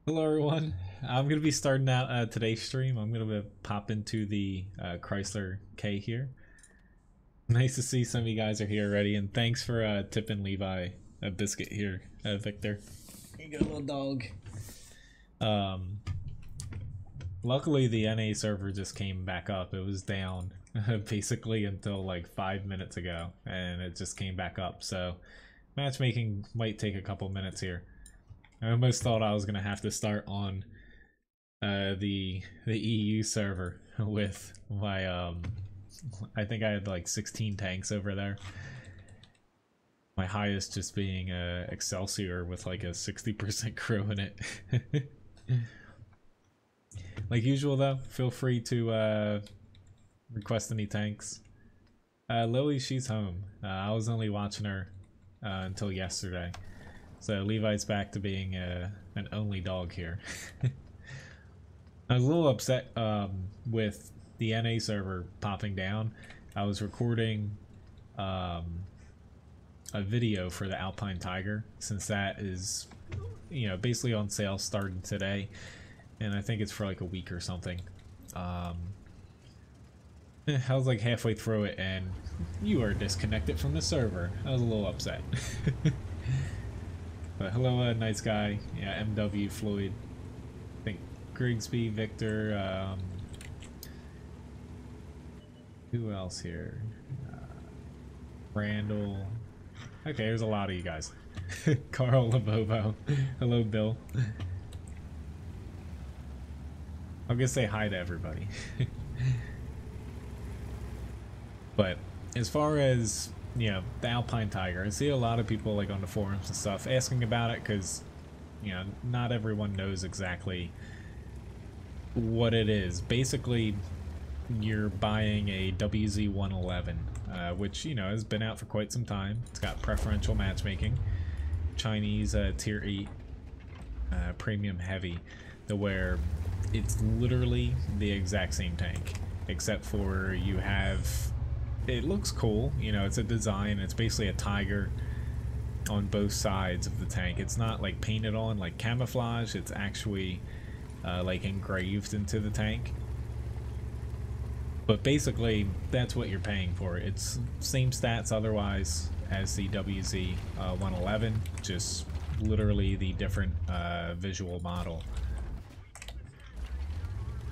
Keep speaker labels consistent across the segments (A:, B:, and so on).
A: Hello everyone. I'm gonna be starting out today's stream. I'm gonna pop into the Chrysler K here. Nice to see some of you guys are here already, and thanks for tipping Levi a biscuit here, Victor. You got a little dog. Um, Luckily the NA server just came back up. It was down basically until like 5 minutes ago, and it just came back up. So matchmaking might take a couple minutes here. I almost thought I was gonna have to start on the EU server with my I think I had like 16 tanks over there. My highest just being Excelsior with like a 60% crew in it. Like usual though, feel free to request any tanks. Lily, she's home. I was only watching her until yesterday. So Levi's back to being an only dog here. I was a little upset with the NA server popping down. I was recording a video for the Alpine Tiger, since that is, you know, basically on sale starting today, and I think it's for like a week or something. I was like halfway through it and you are disconnected from the server. I was a little upset. But hello, nice guy. Yeah, MW, Floyd. I think Grigsby, Victor. Who else here? Randall. Okay, there's a lot of you guys. Carl Labovo. Hello, Bill. I'm gonna say hi to everybody. But as far as, you know, the Alpine Tiger, I see a lot of people like on the forums and stuff asking about it because, you know, not everyone knows exactly what it is. Basically, you're buying a WZ-111, which, you know, has been out for quite some time. It's got preferential matchmaking, Chinese tier 8 premium heavy, to where it's literally the exact same tank, except for you have, it looks cool, you know, it's a design, it's basically a tiger on both sides of the tank. It's not like painted on like camouflage, it's actually like engraved into the tank. But basically that's what you're paying for. It's same stats otherwise as the WZ 111, just literally the different visual model.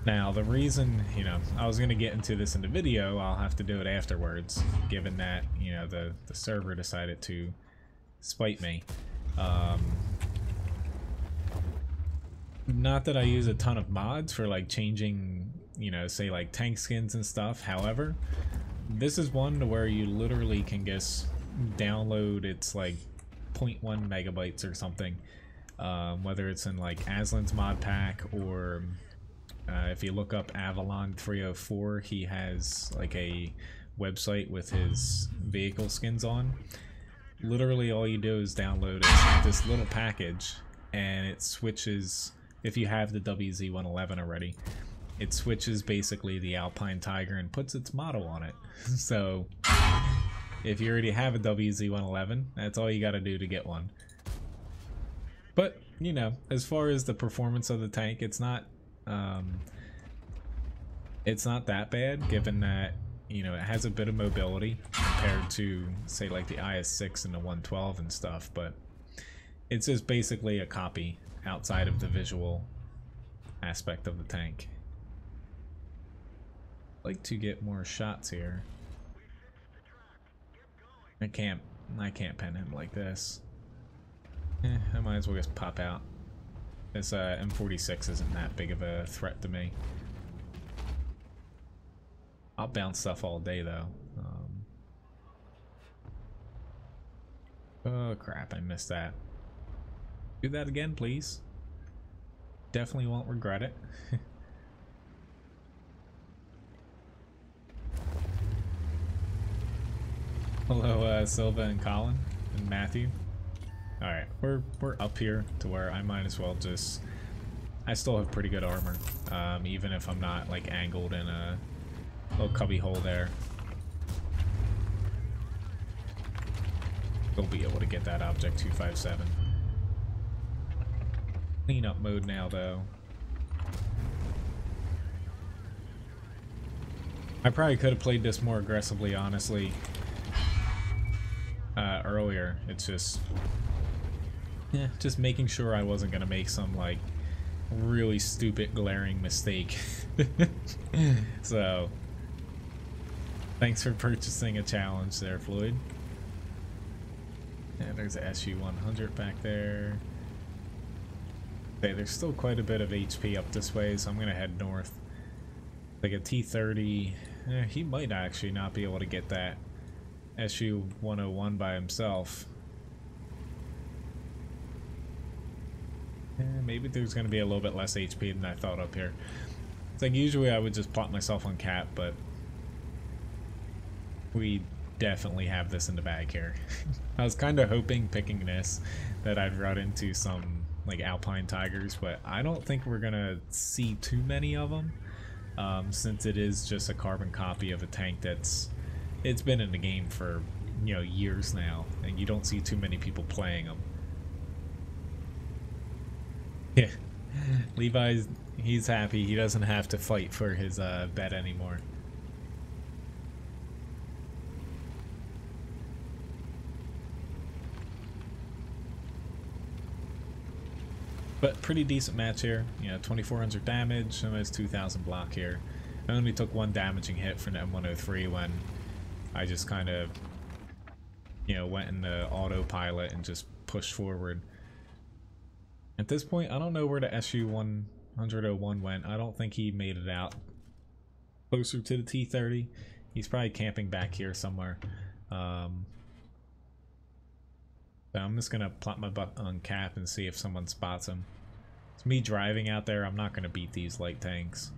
A: Now, the reason, you know, I was going to get into this in the video, I'll have to do it afterwards, given that, you know, the server decided to spite me. Not that I use a ton of mods for, like, changing, you know, say, like, tank skins and stuff. However, this is one to where you literally can just download, it's, like, 0.1 megabytes or something, whether it's in, like, Aslan's mod pack or... if you look up Avalon 304, he has like a website with his vehicle skins on. Literally all you do is download this little package, and it switches, if you have the WZ-111 already, it switches basically the Alpine Tiger and puts its model on it. So if you already have a WZ-111, that's all you gotta do to get one. But, you know, as far as the performance of the tank, it's not that bad, given that, you know, it has a bit of mobility compared to, say, like the IS-6 and the 112 and stuff, but it's just basically a copy outside of the visual aspect of the tank. I'd like to get more shots here. I can't pen him like this. I might as well just pop out. This M46 isn't that big of a threat to me. I'll bounce stuff all day though. Oh crap, I missed that. Do that again, please. Definitely won't regret it. Hello, Silva and Colin and Matthew. Alright, we're up here to where I might as well just... I still have pretty good armor, even if I'm not like angled in a little cubby hole there. We'll be able to get that object 257. cleanup mode now, though. I probably could have played this more aggressively, honestly, earlier. It's just, yeah, just making sure I wasn't gonna make some like really stupid, glaring mistake. So, thanks for purchasing a challenge there, Floyd. Yeah, there's a SU-100 back there. Okay, there's still quite a bit of HP up this way, so I'm gonna head north. Like a T-30, he might actually not be able to get that SU-101 by himself. Maybe there's gonna be a little bit less HP than I thought up here. It's like usually I would just plot myself on cap, but we definitely have this in the bag here. I was kind of hoping picking this that I'd run into some like Alpine Tigers, but I don't think we're gonna see too many of them, since it is just a carbon copy of a tank it's been in the game for, you know, years now, and you don't see too many people playing them. Yeah, Levi's, he's happy he doesn't have to fight for his bet anymore. But pretty decent match here. You know, 2,400 damage, almost 2,000 block here. I only took one damaging hit from the M103 when I just kind of, you know, went in the autopilot and just pushed forward. At this point, I don't know where the SU-101 went. I don't think he made it out closer to the T-30. He's probably camping back here somewhere. So I'm just gonna plot my butt on cap and see if someone spots him. It's me driving out there. I'm not gonna beat these light tanks.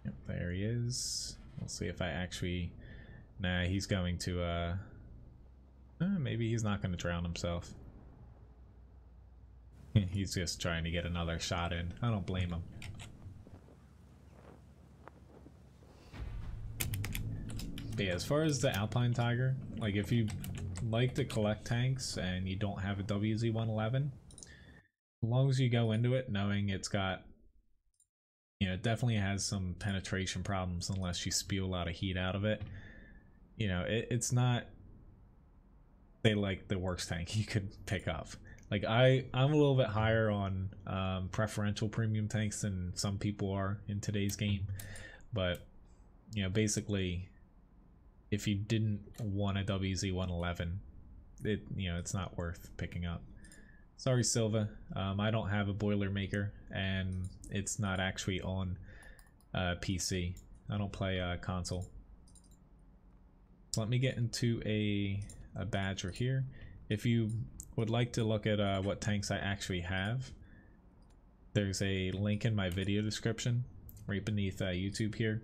A: Yep, there he is. We'll see if I actually... Nah, he's going to, maybe he's not gonna drown himself. He's just trying to get another shot in. I don't blame him. But yeah, as far as the Alpine Tiger, like if you like to collect tanks and you don't have a WZ-111, as long as you go into it knowing it's got, you know, it definitely has some penetration problems unless you spew a lot of heat out of it. You know, it's not, they like the worst tank you could pick up. Like I'm a little bit higher on preferential premium tanks than some people are in today's game, but you know, basically, if you didn't want a WZ-111, you know, it's not worth picking up. Sorry, Silva. I don't have a Boilermaker, and it's not actually on PC. I don't play console. So let me get into a badger here. If you would like to look at what tanks I actually have, there's a link in my video description right beneath YouTube here,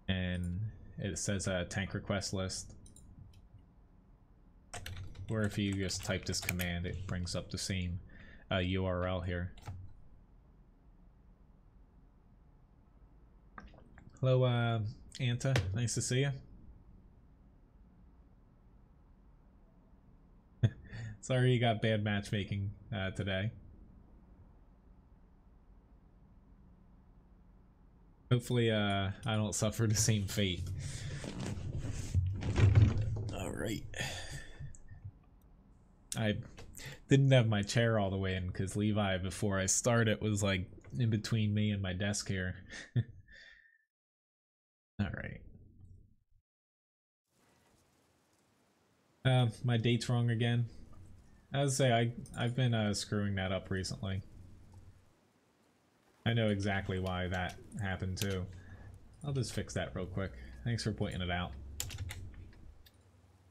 A: and it says a tank request list, or if you just type this command, it brings up the same URL here. Hello, Anta. Nice to see you. Sorry you got bad matchmaking today. Hopefully I don't suffer the same fate. Alright. I didn't have my chair all the way in because Levi, before I started, was like in between me and my desk here. Alright. My date's wrong again. As I say, I've been screwing that up recently. I know exactly why that happened too. I'll just fix that real quick. Thanks for pointing it out.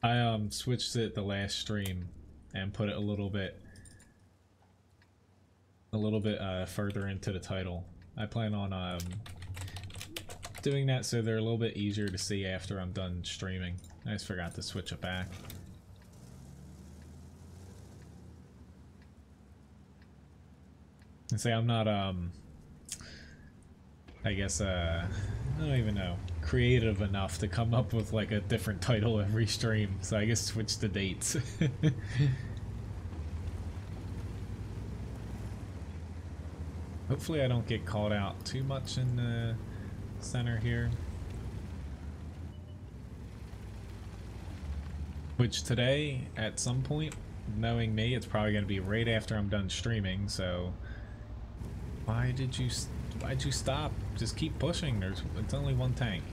A: I switched it the last stream and put it a little bit further into the title. I plan on doing that so they're a little bit easier to see after I'm done streaming. I just forgot to switch it back. And say I'm not I guess I don't even know, creative enough to come up with like a different title every stream, so I guess switch the dates. Hopefully I don't get called out too much in the center here. Which today, at some point, knowing me, it's probably going to be right after I'm done streaming, so... Why'd you stop? Just keep pushing. It's only one tank.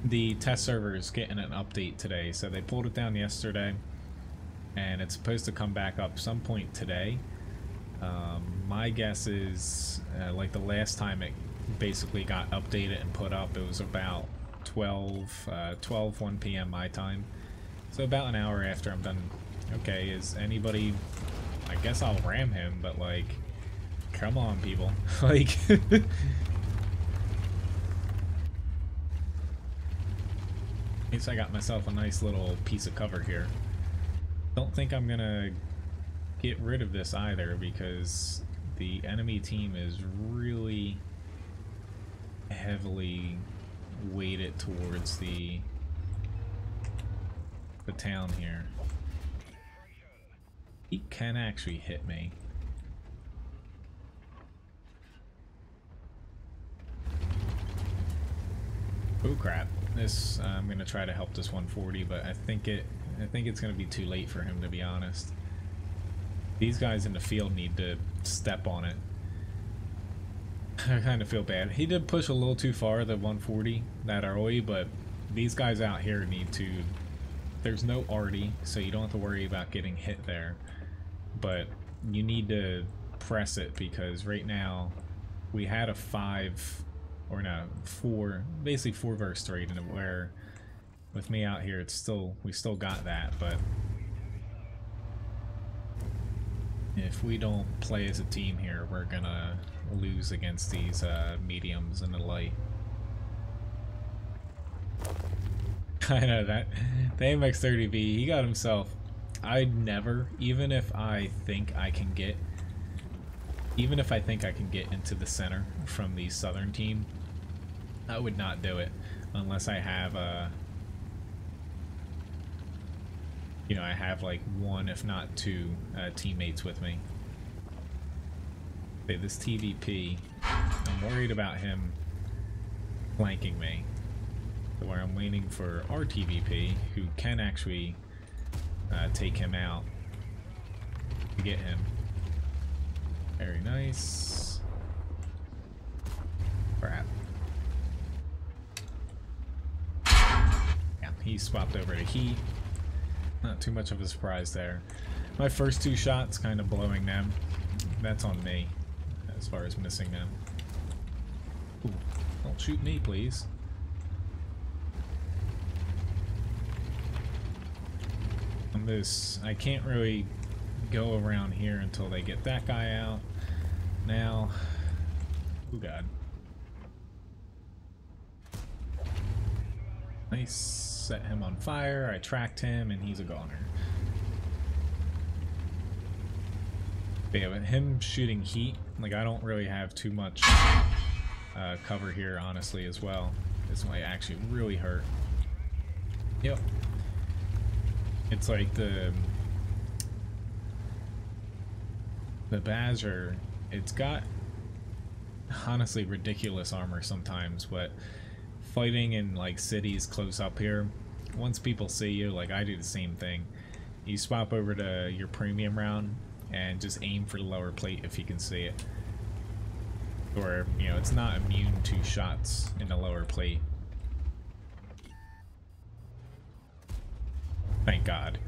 A: The test server is getting an update today, so they pulled it down yesterday, and it's supposed to come back up some point today. My guess is, like the last time it basically got updated and put up, it was about 1 p.m. my time. So about an hour after I'm done. Okay, is anybody... I guess I'll ram him, but like... Come on, people. Like... At least I got myself a nice little piece of cover here. Don't think I'm gonna get rid of this either, because the enemy team is really heavily weighted towards the town here. He can actually hit me. Oh crap. This I'm gonna try to help this 140, but I think it's gonna be too late for him, to be honest. These guys in the field need to step on it. I kind of feel bad. He did push a little too far, the 140, that early, but these guys out here need to... There's no arty, so you don't have to worry about getting hit there. But you need to press it, because right now we had a 4, basically 4 versus 3, and where with me out here, we still got that, but if we don't play as a team here, we're gonna lose against these mediums in the light. I know that the AMX-30B, he got himself. I'd never, even if I think I can get into the center from the southern team, I would not do it unless I have you know, I have like 1, if not 2, teammates with me. Okay, this TVP, I'm worried about him flanking me. So where I'm waiting for our TVP, who can actually take him out to get him. Very nice. Crap. Yeah, he swapped over to heat. Not too much of a surprise there. My first 2 shots kind of blowing them. That's on me as far as missing them. Ooh, don't shoot me, please. On this, I can't really go around here until they get that guy out. Now, oh god. Nice. Set him on fire, I tracked him, and he's a goner. But yeah, with him shooting heat, like I don't really have too much cover here, honestly, as well. This might actually really hurt. Yep. It's like the Badger, it's got honestly ridiculous armor sometimes, but fighting in like cities close up here, once people see you, like I do the same thing, you swap over to your premium round and just aim for the lower plate if you can see it, or you know, it's not immune to shots in the lower plate. Thank God.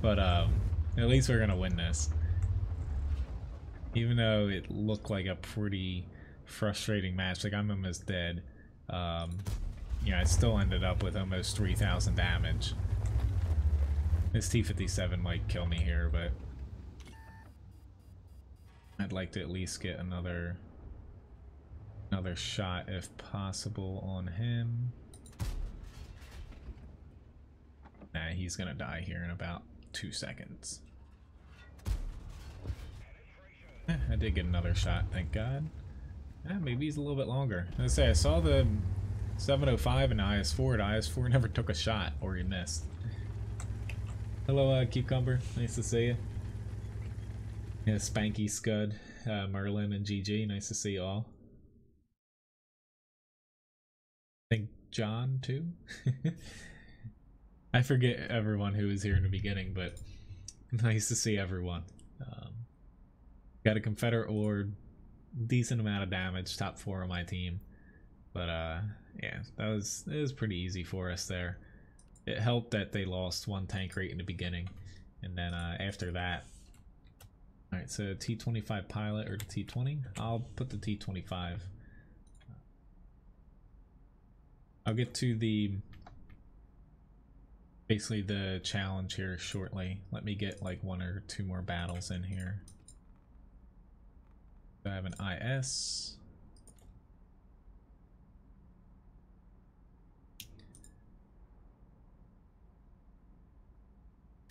A: But at least we're gonna win this, even though it looked like a pretty frustrating match. Like I'm almost dead. You know, I still ended up with almost 3,000 damage. This T-57 might kill me here, but I'd like to at least get another shot if possible on him. Nah, he's gonna die here in about 2 seconds. I did get another shot, thank God. Maybe he's a little bit longer. I say I saw the 705 and IS-4. IS-4 never took a shot, or he missed. Hello, Cucumber. Nice to see you. Yeah, Spanky, Scud, Merlin, and GG. Nice to see you all. I think John too. I forget everyone who was here in the beginning, but nice to see everyone. Got a Confederate Lord, decent amount of damage, top 4 on my team. But yeah, it was pretty easy for us there. It helped that they lost 1 tank rate in the beginning, and then after that. Alright, so T25 pilot or the T20? I'll put the T25. I'll get to basically the challenge here shortly. Let me get like 1 or 2 more battles in here. So I have an IS.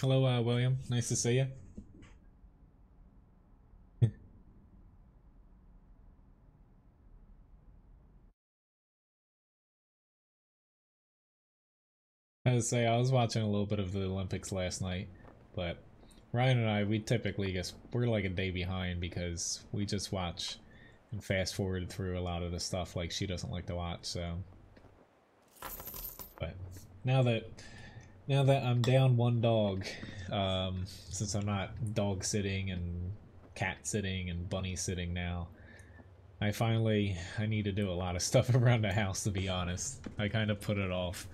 A: Hello, William. Nice to see you. I was say I was watching a little bit of the Olympics last night, but Ryan and I, we're like a day behind because we just watch and fast forward through a lot of the stuff like she doesn't like to watch. So, but now that I'm down 1 dog, since I'm not dog sitting and cat sitting and bunny sitting now, I need to do a lot of stuff around the house, to be honest. I kind of put it off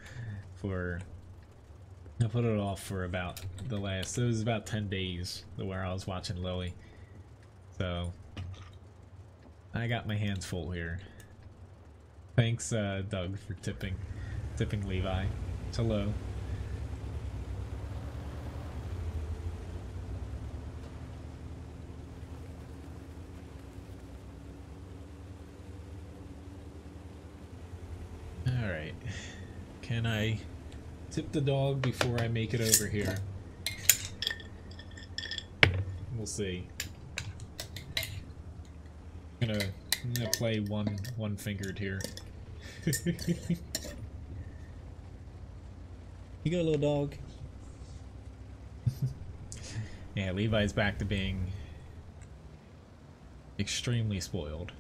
A: for about it was about 10 days where I was watching Lily. So I got my hands full here. Thanks Doug for tipping Levi. Hello. Alright. Can I tip the dog before I make it over here? We'll see. I'm gonna play one fingered here. You got a little dog? Yeah, Levi's back to being extremely spoiled.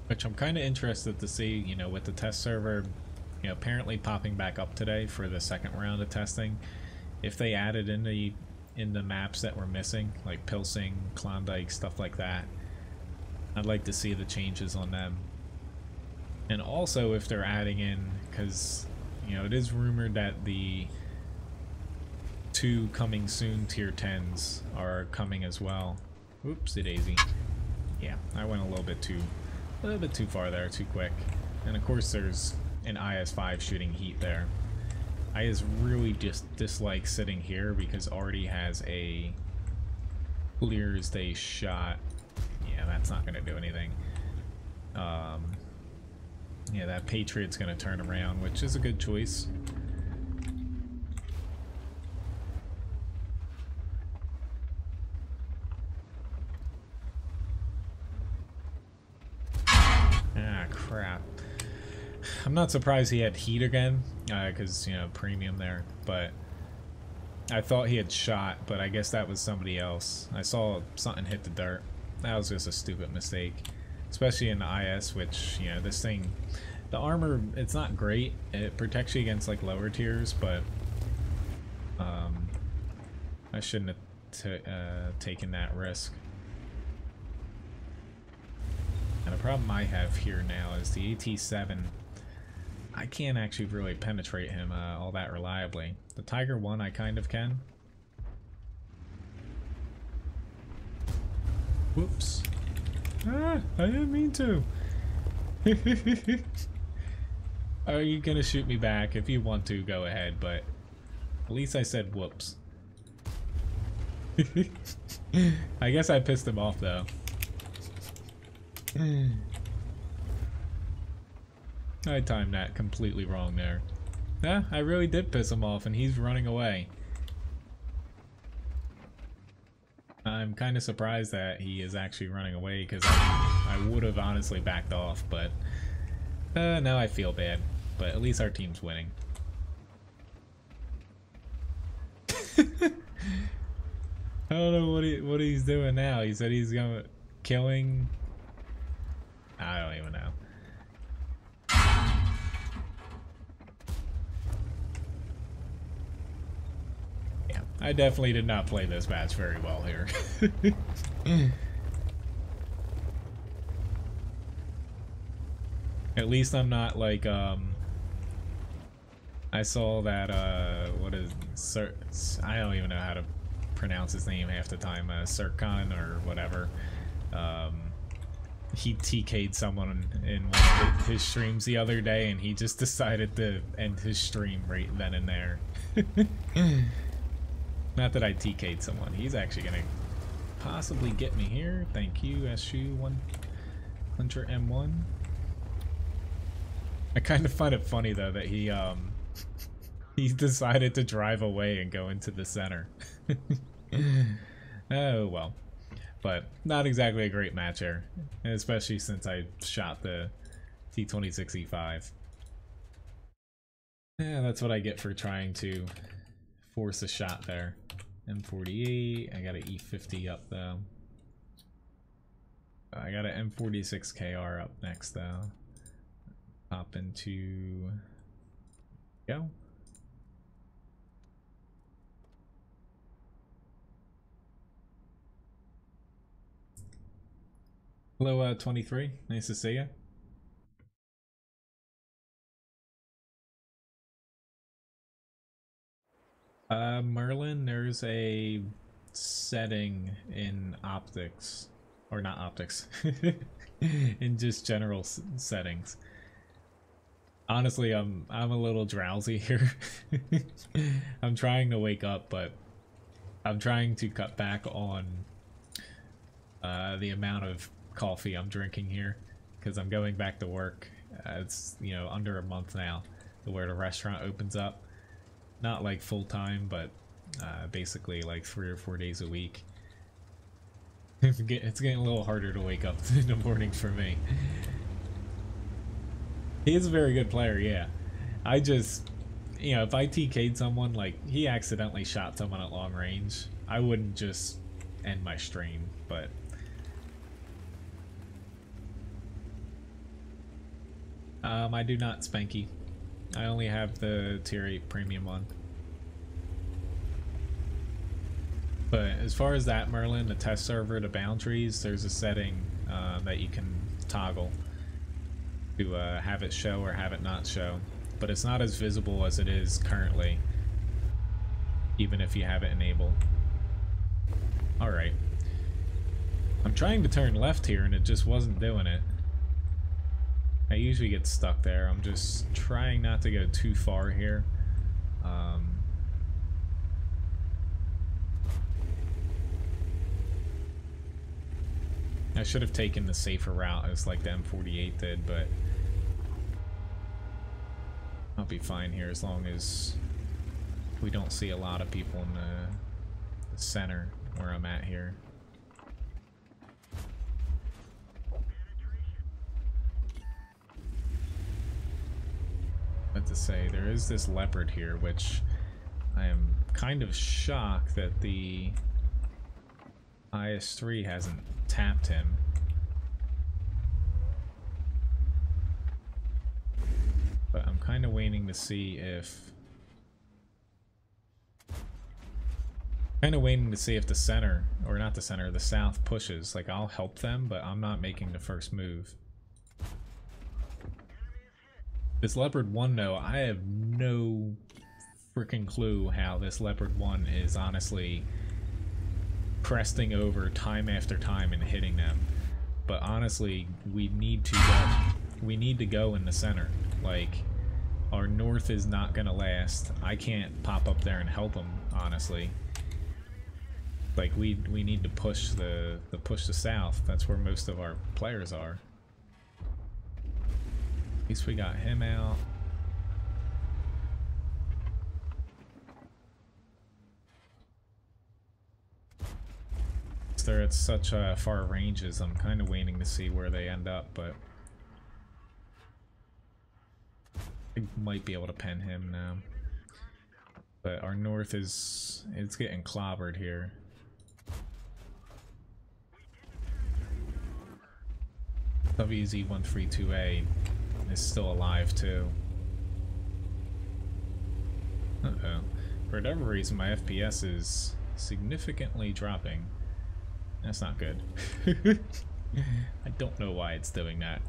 A: Which I'm kind of interested to see, you know, with the test server, you know, apparently popping back up today for the 2nd round of testing, if they added in the maps that were missing, like Pilsing, Klondike, stuff like that. I'd like to see the changes on them. And also if they're adding in, because, you know, it is rumored that the 2 coming soon tier 10s are coming as well. Oopsie daisy. Yeah, I went a little bit too far there, too quick. And of course there's an IS-5 shooting heat there. I just really dislike sitting here because Artie has a clear as day shot. Yeah, that's not gonna do anything. Yeah, that Patriot's gonna turn around, which is a good choice. Ah, crap. I'm not surprised he had heat again, because, you know, premium there, but I thought he had shot, but I guess that was somebody else. I saw something hit the dirt. That was just a stupid mistake, especially in the IS, which, you know, this thing, the armor, it's not great. It protects you against, like, lower tiers, but I shouldn't have taken that risk. And the problem I have here now is the AT-7, I can't actually really penetrate him all that reliably. The Tiger 1 I kind of can. Whoops. Ah, I didn't mean to. Are you gonna shoot me back? If you want to, go ahead, but at least I said whoops. I guess I pissed him off though. I timed that completely wrong there. Yeah, I really did piss him off and he's running away. I'm kind of surprised that he is actually running away, because I would have honestly backed off, but now I feel bad. But at least our team's winning. I don't know what he's doing now. He said he's going killing. I don't even know. Yeah, I definitely did not play this match very well here. At least I'm not like I saw that what is I don't even know how to pronounce his name half the time, Sirkon or whatever. He TK'd someone in one of his streams the other day, and he just decided to end his stream right then and there. Not that I TK'd someone. He's actually gonna possibly get me here. Thank you, SU1 Hunter M1. I kind of find it funny though that he decided to drive away and go into the center. Oh well. But not exactly a great match here, especially since I shot the T26E5. Yeah, that's what I get for trying to force a shot there. M48, I got an E50 up though. I got an M46KR up next though. Hop into... Go. Hello, 23. Nice to see you. Merlin, there's a setting in optics, or not optics, in just general settings. Honestly, I'm a little drowsy here. I'm trying to wake up, but I'm trying to cut back on the amount of coffee I'm drinking here, because I'm going back to work. It's, you know, under a month now to where the restaurant opens up. Not like full time, but basically like 3 or 4 days a week. It's getting a little harder to wake up in the morning for me. He is a very good player, yeah. I just, you know, if I TK'd someone, like he accidentally shot someone at long range, I wouldn't just end my stream, but I do not Spanky. I only have the tier 8 premium one. But as far as that, Merlin, the test server, the boundaries, there's a setting that you can toggle to have it show or have it not show. But it's not as visible as it is currently, even if you have it enabled. Alright. I'm trying to turn left here and it just wasn't doing it. I usually get stuck there. I'm just trying not to go too far here. I should have taken the safer route as like the M48 did, but I'll be fine here as long as we don't see a lot of people in the center where I'm at here. But to say, there is this leopard here, which I am kind of shocked that the IS-3 hasn't tapped him. But I'm kind of waiting to see if... the center, or not the center, the south pushes. Like, I'll help them, but I'm not making the first move. This Leopard 1, though, I have no freaking clue how this Leopard 1 is honestly cresting over time after time and hitting them. But honestly, we need to go in the center. Like, our north is not gonna last. I can't pop up there and help them, honestly. Like, we need to push the south. That's where most of our players are. At least we got him out. they're at such far ranges, I'm kind of waiting to see where they end up, but I might be able to pen him now. But our north it's getting clobbered here. WZ132A is still alive too. Uh-oh. For whatever reason, my FPS is significantly dropping. That's not good. I don't know why it's doing that.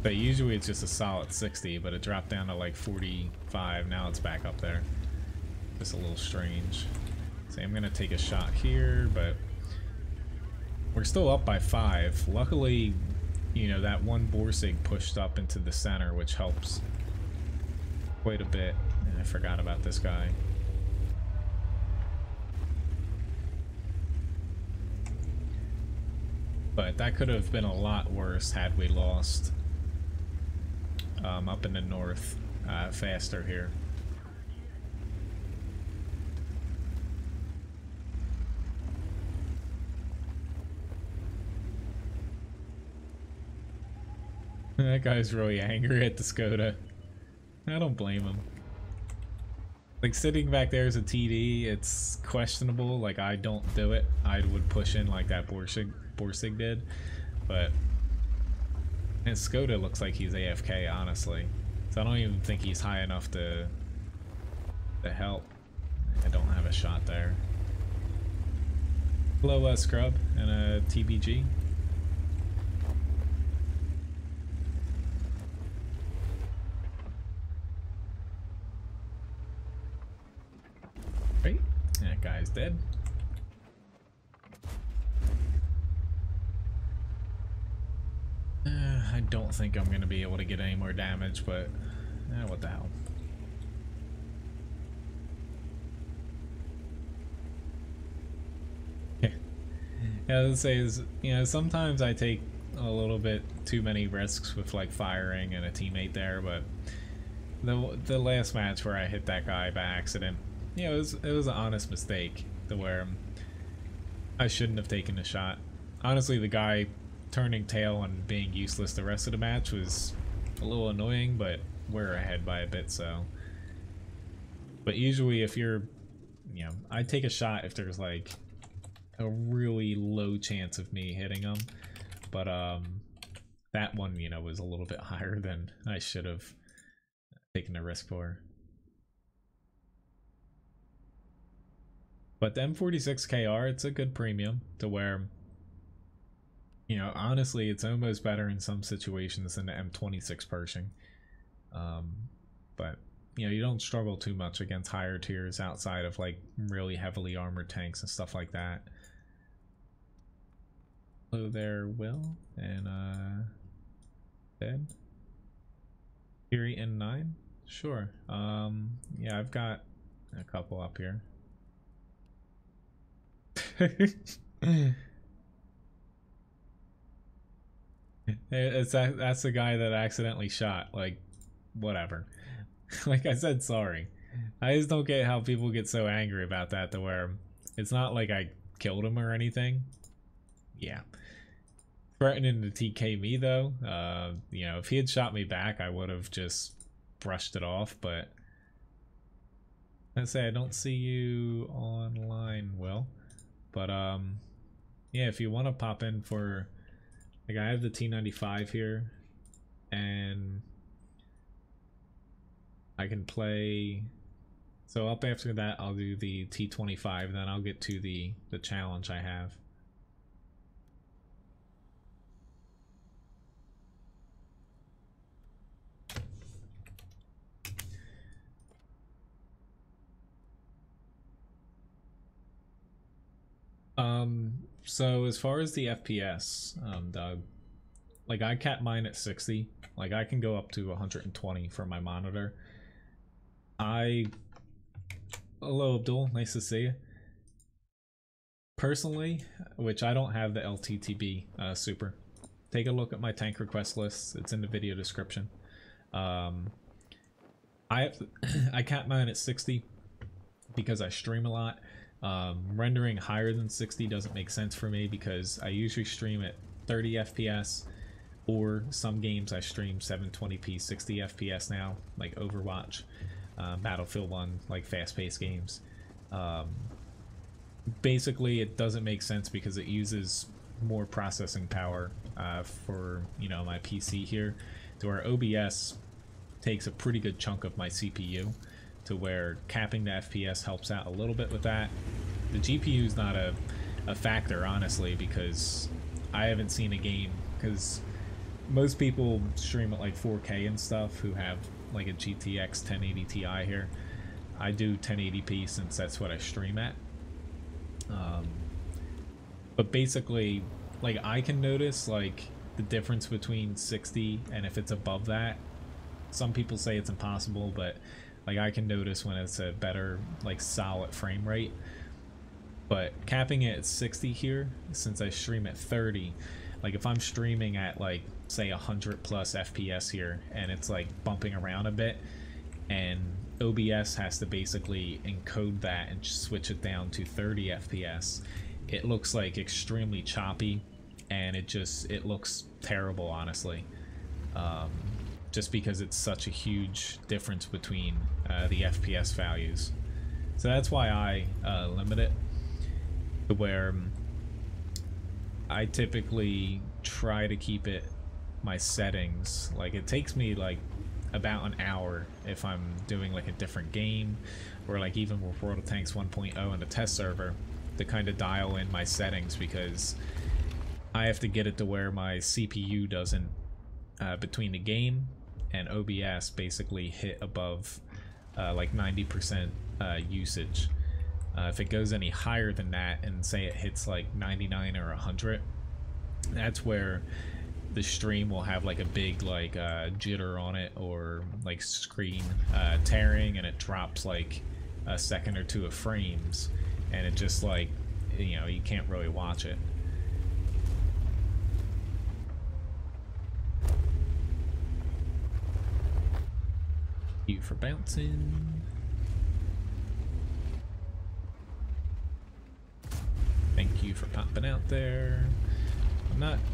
A: But usually it's just a solid 60, but it dropped down to like 45. Now it's back up there. Just a little strange. So I'm gonna take a shot here, but we're still up by 5. Luckily, you know, that one Borsig pushed up into the center, which helps quite a bit. And I forgot about this guy. But that could have been a lot worse had we lost up in the north faster here. That guy's really angry at the Skoda. I don't blame him. Like, sitting back there as a TD, it's questionable. Like, I don't do it. I would push in like that Borsig did. But and Skoda looks like he's AFK, honestly. So I don't even think he's high enough to help. I don't have a shot there. Hello, Scrub and a TBG. Right, that guy's dead. I don't think I'm gonna be able to get any more damage, but what the hell. Yeah, I would say is, you know, sometimes I take a little bit too many risks with like firing and a teammate there, but the last match where I hit that guy by accident, yeah, it was an honest mistake to where I shouldn't have taken the shot. Honestly, the guy turning tail and being useless the rest of the match was a little annoying, but we're ahead by a bit, so. But usually if you're, you know, I take a shot if there's like a really low chance of me hitting them, but that one, you know, was a little bit higher than I should have taken a risk for. But the M46KR, it's a good premium to where, you know, honestly, it's almost better in some situations than the M26 Pershing. But, you know, you don't struggle too much against higher tiers outside of, like, really heavily armored tanks and stuff like that. Hello there, Will, and, Dead. Fury N9? Sure. Yeah, I've got a couple up here. That's the guy that accidentally shot. Like, whatever. Like I said, sorry. I just don't get how people get so angry about that to where it's not like I killed him or anything. Yeah. Threatening to TK me though, you know, if he had shot me back, I would have just brushed it off, but I say I don't see you online, Will. But yeah, if you want to pop in for, like, I have the T95 here, and I can play. So up after that, I'll do the T25, then I'll get to the challenge I have. So as far as the FPS, Doug, like I cap mine at 60. Like I can go up to 120 for my monitor. Hello Abdul, nice to see you. Personally, which I don't have the LTTB super. Take a look at my tank request list. It's in the video description. I cap mine at 60 because I stream a lot. Rendering higher than 60 doesn't make sense for me because I usually stream at 30 FPS, or some games I stream 720p 60 FPS now, like Overwatch, Battlefield 1, like fast-paced games. Basically, it doesn't make sense because it uses more processing power for, you know, my PC here, to where OBS takes a pretty good chunk of my CPU, to where capping the FPS helps out a little bit with that. The GPU is not a factor, honestly, because I haven't seen a game, because most people stream at like 4K and stuff who have like a GTX 1080 Ti here. I do 1080p since that's what I stream at. But basically, like, I can notice like the difference between 60 and if it's above that. Some people say it's impossible, but like I can notice when it's a better, like, solid frame rate. But capping it at 60 here, since I stream at 30, like if I'm streaming at like say 100 plus FPS here and it's like bumping around a bit, and OBS has to basically encode that and switch it down to 30 FPS, it looks like extremely choppy, and it looks terrible, honestly. Just because it's such a huge difference between the FPS values. So that's why I limit it to where I typically try to keep it, my settings, like it takes me like about an hour if I'm doing like a different game, or like even with World of Tanks 1.0 in a test server, to kind of dial in my settings, because I have to get it to where my CPU doesn't, between the game and OBS, basically hit above like 90% usage. If it goes any higher than that, and say it hits like 99 or 100, that's where the stream will have like a big like jitter on it, or like screen tearing, and it drops like a second or two of frames, and it just, like, you know, you can't really watch it. Thank you for bouncing. Thank you for popping out there.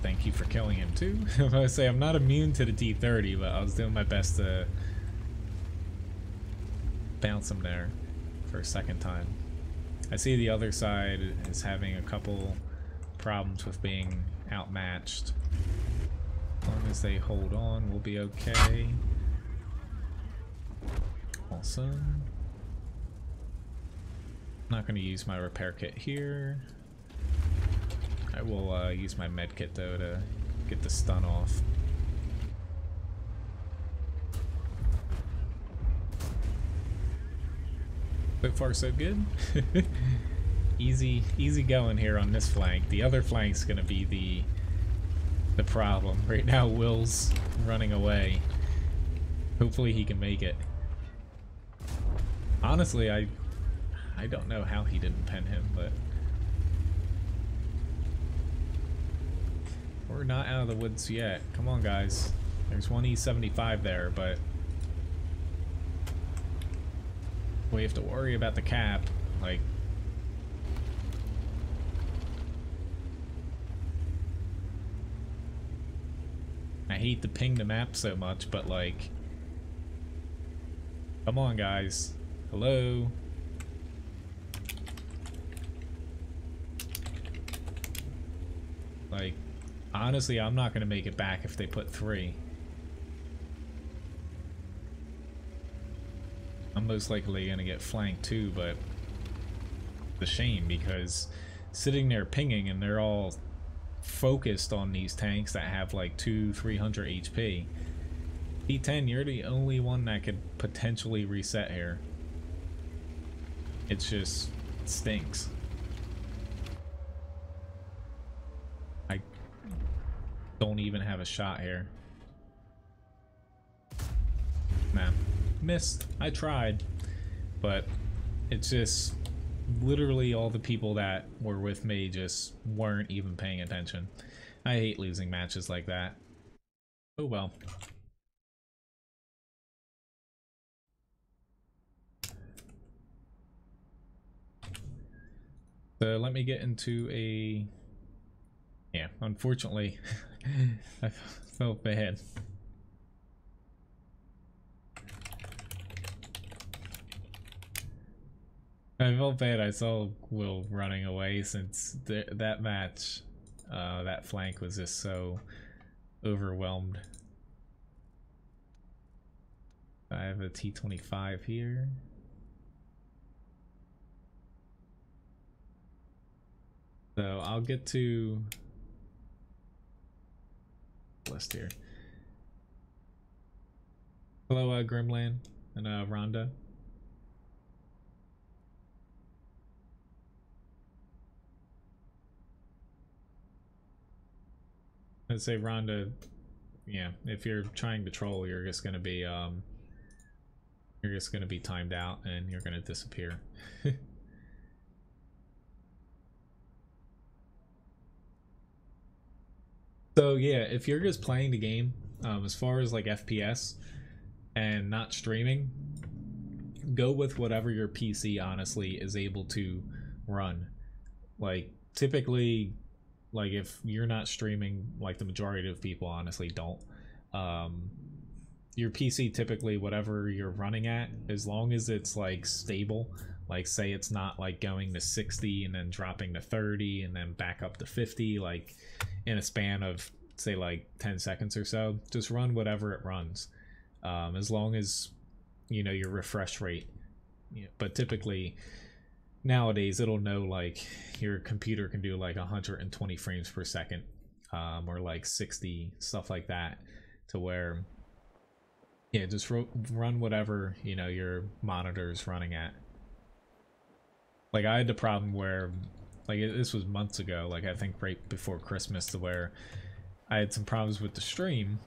A: Thank you for killing him too. I was gonna say, I'm not immune to the D30, but I was doing my best to bounce him there for a second time. I see the other side is having a couple problems with being outmatched. As long as they hold on, we'll be okay. Awesome. Not going to use my repair kit here. I will use my med kit though to get the stun off. So far so good. easy going here on this flank. The other flank's gonna be the problem. Right now Will's running away. Hopefully he can make it. Honestly, I don't know how he didn't pen him, but we're not out of the woods yet. Come on, guys. There's one E75 there, but we have to worry about the cap. Like, I hate to ping the map so much, but like, come on, guys. Hello? Like, honestly, I'm not gonna make it back if they put 3. I'm most likely gonna get flanked too, but it's a shame because sitting there pinging and they're all focused on these tanks that have like 200-300 HP. D10, you're the only one that could potentially reset here. It stinks. I don't even have a shot here. Nah, missed. I tried, but it's just literally all the people that were with me just weren't even paying attention. I hate losing matches like that. Oh well. So let me get into a... Yeah, unfortunately, I felt bad. I felt bad I saw Will running away since that match, that flank was just so overwhelmed. I have a T25 here. So I'll get to list here. Hello, Grimland and Rhonda. I'd say Rhonda, yeah, if you're trying to troll, you're just gonna be timed out and you're gonna disappear. So yeah, if you're just playing the game, as far as like FPS and not streaming, go with whatever your PC honestly is able to run. Like typically, like if you're not streaming, like the majority of people honestly don't, your PC typically, whatever you're running at, as long as it's like stable, like say it's not like going to 60 and then dropping to 30 and then back up to 50 like in a span of say like 10 seconds or so, just run whatever it runs, as long as you know your refresh rate. Yeah, but typically nowadays it'll know like your computer can do like 120 frames per second, or like 60, stuff like that, to where yeah, just run whatever you know your monitor's running at. Like I had the problem where like this was months ago, like I think right before Christmas, to where I had some problems with the stream.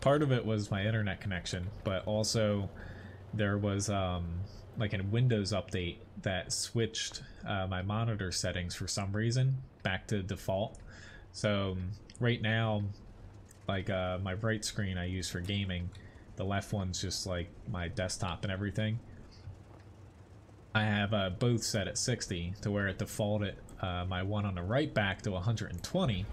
A: Part of it was my internet connection, but also there was like a Windows update that switched my monitor settings for some reason back to default. So right now, like my right screen I use for gaming, the left one's just like my desktop and everything. I have both set at 60, to where it defaulted my one on the right back to 120.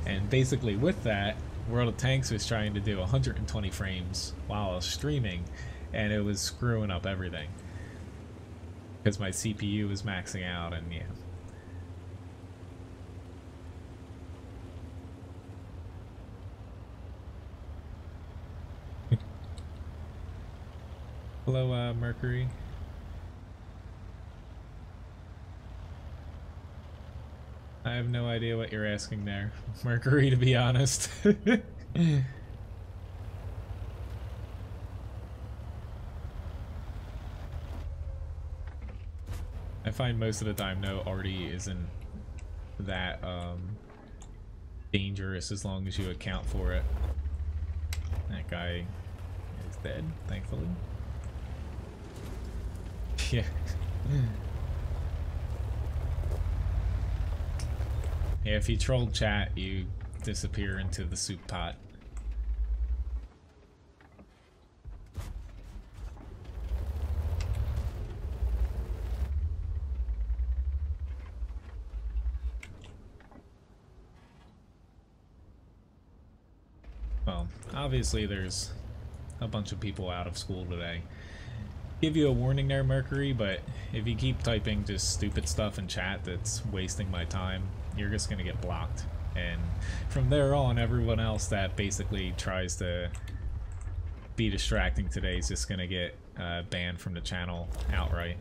A: And basically with that, World of Tanks was trying to do 120 frames while I was streaming, and it was screwing up everything because my CPU was maxing out. And yeah, hello Mercury. I have no idea what you're asking there, Mercury, to be honest. I find most of the time no, Artie isn't that dangerous as long as you account for it. That guy is dead, thankfully. Yeah. Yeah, if you troll chat, you disappear into the soup pot. Well, obviously there's a bunch of people out of school today. Give you a warning there, Mercury, but if you keep typing just stupid stuff in chat that's wasting my time, you're just gonna get blocked. And from there on, everyone else that basically tries to be distracting today is just gonna get banned from the channel outright.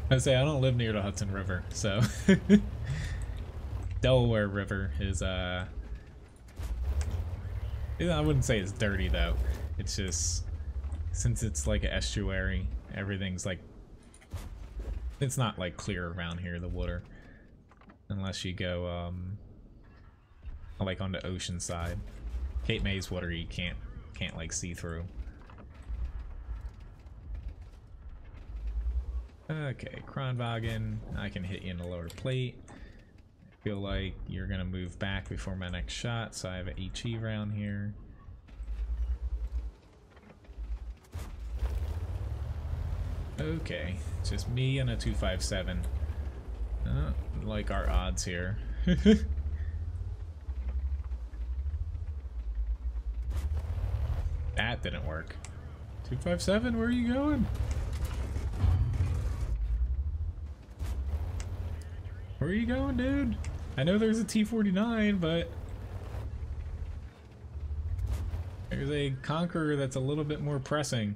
A: I say I don't live near the Hudson River, so Delaware River is I wouldn't say it's dirty though. It's just, since it's like an estuary, everything's like, it's not like clear around here, the water, unless you go like on the ocean side. Cape May's water you can't like see through. Okay, Kronwagen, I can hit you in the lower plate. I feel like you're gonna move back before my next shot, so I have an HE round here. Okay, just me and a 257. Like our odds here. That didn't work. 257, where are you going? Where are you going, dude? I know there's a T-49, but there's a Conqueror that's a little bit more pressing.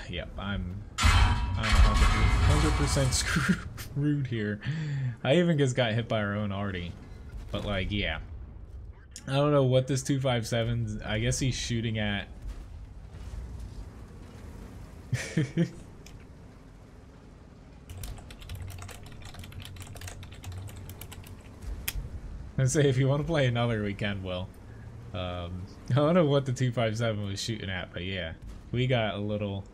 A: Yep, I'm 100% screwed here. I even just got hit by our own arty. But like, yeah. I don't know what this 257's, I guess he's shooting at. I'd say if you want to play another, we can, Will. I don't know what the 257 was shooting at, but yeah, we got a little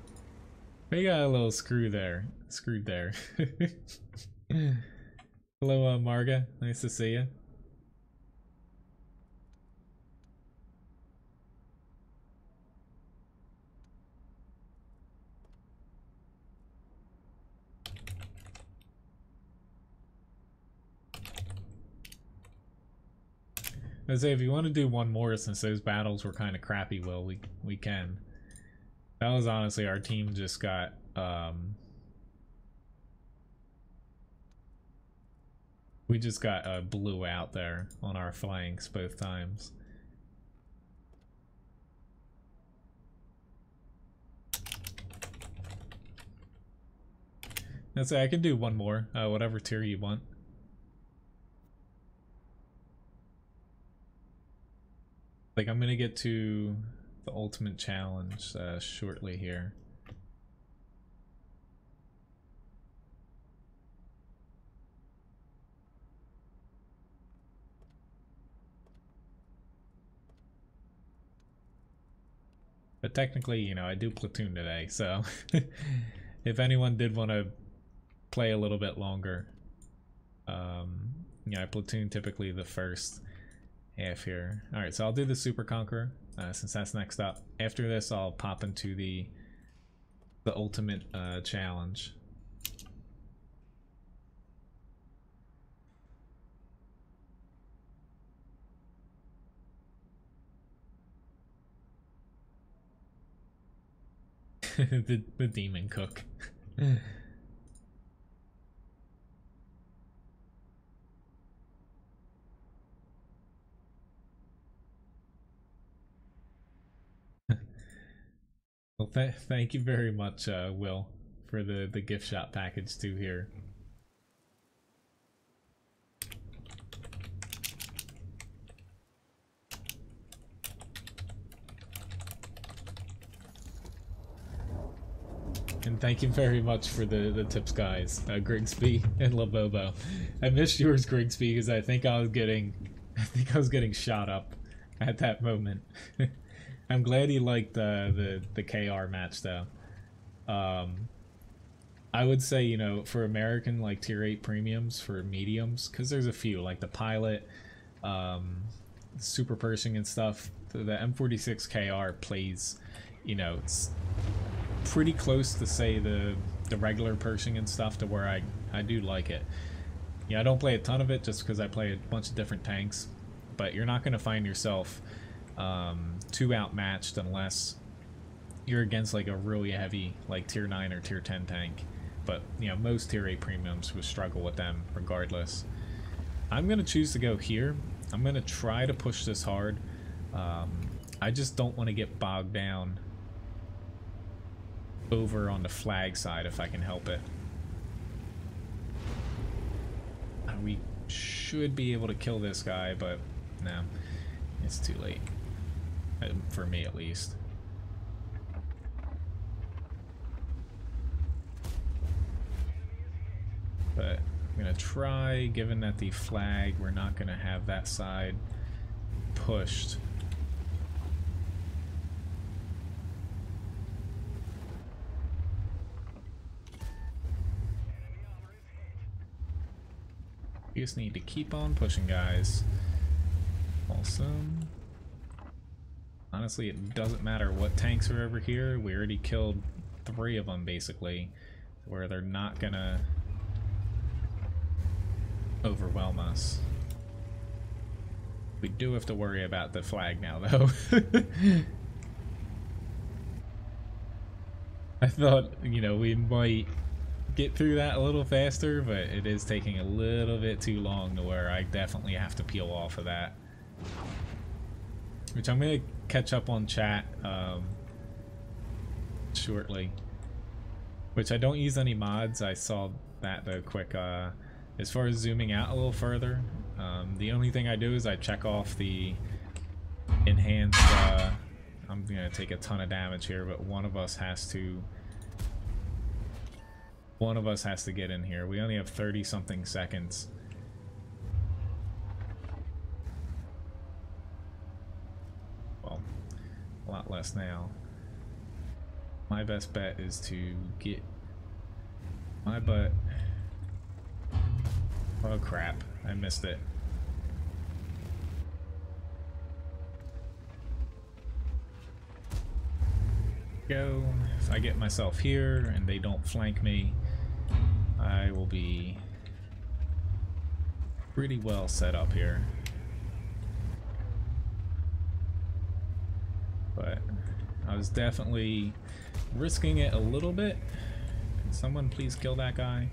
A: screwed there. Hello, Marga. Nice to see you. I say if you want to do one more, since those battles were kind of crappy, Will, we can. That was honestly our team just got we just got blew out there on our flanks both times. Let's say I can do one more, whatever tier you want. Like, I'm gonna get to the ultimate challenge shortly here. But technically, you know, I do platoon today, so if anyone did want to play a little bit longer, yeah, I platoon typically the first half here. Alright, so I'll do the Super Conqueror, since that's next up. After this, I'll pop into the ultimate challenge. the Demon Cook. Well, thank you very much, Will, for the gift shop package too here. And thank you very much for the tips, guys, Grigsby and Labobo. I missed yours, Grigsby, because I think I was getting shot up at that moment. I'm glad he liked the KR match though. I would say, you know, for American like tier 8 premiums for mediums, because there's a few like the Pilot, Super Pershing and stuff. The M46 KR plays, you know, it's pretty close to say the regular Pershing and stuff, to where I do like it. Yeah, I don't play a ton of it just because I play a bunch of different tanks, but you're not going to find yourself too outmatched unless you're against like a really heavy like tier 9 or tier 10 tank. But you know, most tier 8 premiums would struggle with them regardless. I'm going to choose to go here. I'm going to try to push this hard. I just don't want to get bogged down over on the flag side if I can help it. We should be able to kill this guy, but no, it's too late. For me at least. But I'm gonna try, given that the flag, we're not gonna have that side pushed. You just need to keep on pushing, guys. Awesome. Honestly, it doesn't matter what tanks are over here. We already killed 3 of them basically, where they're not gonna overwhelm us. We do have to worry about the flag now, though. I thought, you know, we might get through that a little faster, but it is taking a little bit too long to where I definitely have to peel off of that. Which I'm going to catch up on chat shortly. Which I don't use any mods. I saw that though quick. As far as zooming out a little further, the only thing I do is I check off the enhanced. I'm going to take a ton of damage here, but one of us has to get in here. We only have 30 something seconds. Well, a lot less now. My best bet is to get my butt. Oh crap, I missed it. Go. If I get myself here and they don't flank me, I will be pretty well set up here. But I was definitely risking it a little bit. Can someone please kill that guy?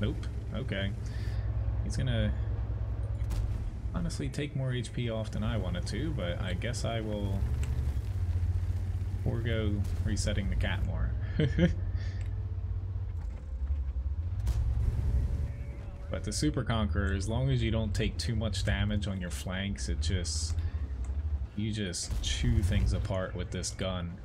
A: Nope. Okay. He's gonna honestly take more HP off than I wanted to, but I guess I will forego resetting the cat more. But the Super Conqueror, as long as you don't take too much damage on your flanks, you just chew things apart with this gun.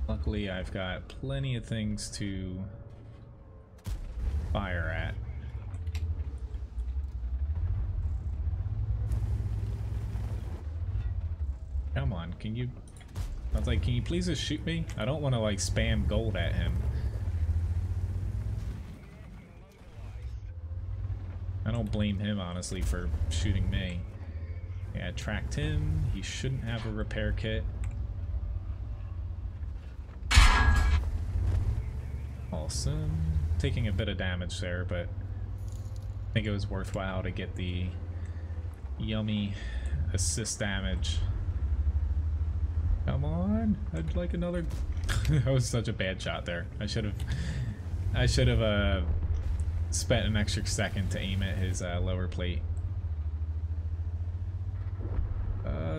A: Luckily, I've got plenty of things to fire at. Come on, can you... I was like, can you please just shoot me? I don't want to like spam gold at him. I don't blame him, honestly, for shooting me. Yeah, I tracked him. He shouldn't have a repair kit. Awesome. Taking a bit of damage there, but I think it was worthwhile to get the yummy assist damage. Come on, I'd like another. That was such a bad shot there. I should have spent an extra second to aim at his lower plate.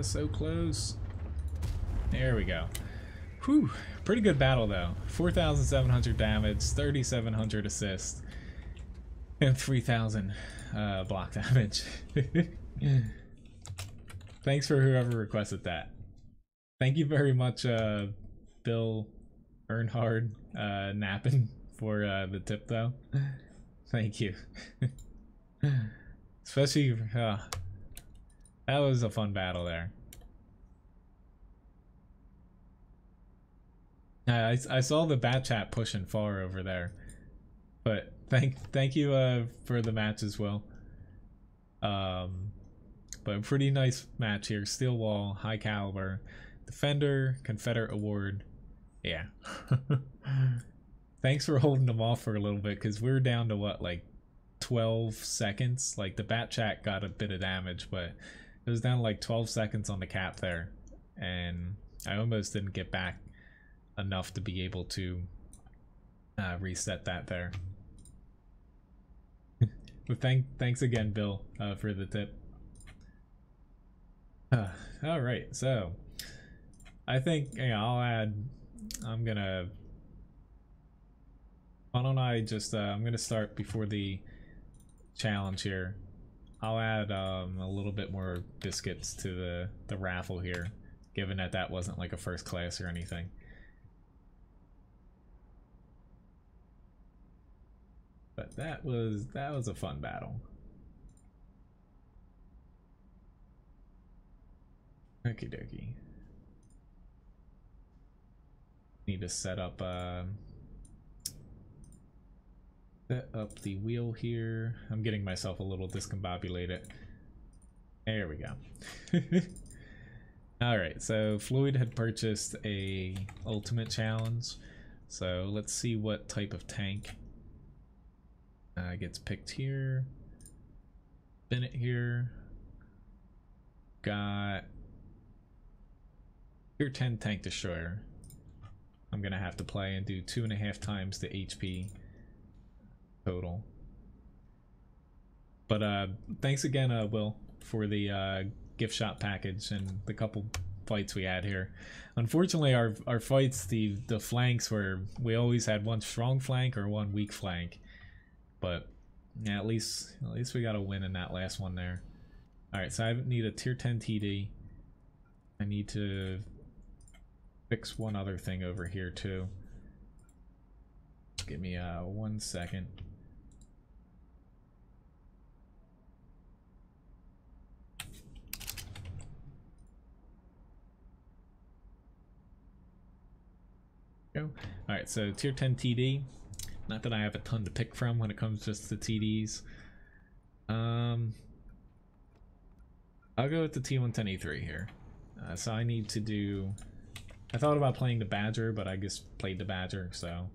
A: So close. There we go. Whew, pretty good battle though. 4,700 damage, 3,700 assist, and 3,000 block damage. Thanks for whoever requested that. Thank you very much, Bill Earnhard Nappin, for the tip though. Thank you. Especially, that was a fun battle there. I saw the bat chat pushing far over there, but thank you for the match as well. But a pretty nice match here. Steel wall, high caliber, defender, Confederate award. Yeah. Thanks for holding them off for a little bit, because we were down to what, like 12 seconds. Like the bat chat got a bit of damage, but it was down to like 12 seconds on the cap there, and I almost didn't get back enough to be able to reset that there. But thanks again, Bill, for the tip. All right, so I think, why don't I just I'm gonna start before the challenge here. I'll add a little bit more biscuits to the raffle here, given that that wasn't like a first class or anything. But that was a fun battle. Okie dokie. Need to set up Set up the wheel here. I'm getting myself a little discombobulated. There we go. Alright, so Floyd had purchased a ultimate challenge. So let's see what type of tank gets picked here. Bennett here. Got Tier 10 tank destroyer. I'm gonna have to play and do 2.5 times the HP total. But thanks again, Will, for the gift shop package and the couple fights we had here. Unfortunately, our fights, the flanks were, we always had one strong flank or one weak flank. But yeah, at least we got a win in that last one there. All right, so I need a tier 10 TD. I need to fix one other thing over here too. Give me 1 second. Go. All right, so tier 10 TD. Not that I have a ton to pick from when it comes just to TDs. I'll go with the T110E3 here. So I need to do... I thought about playing the Badger, but I just played the Badger, so...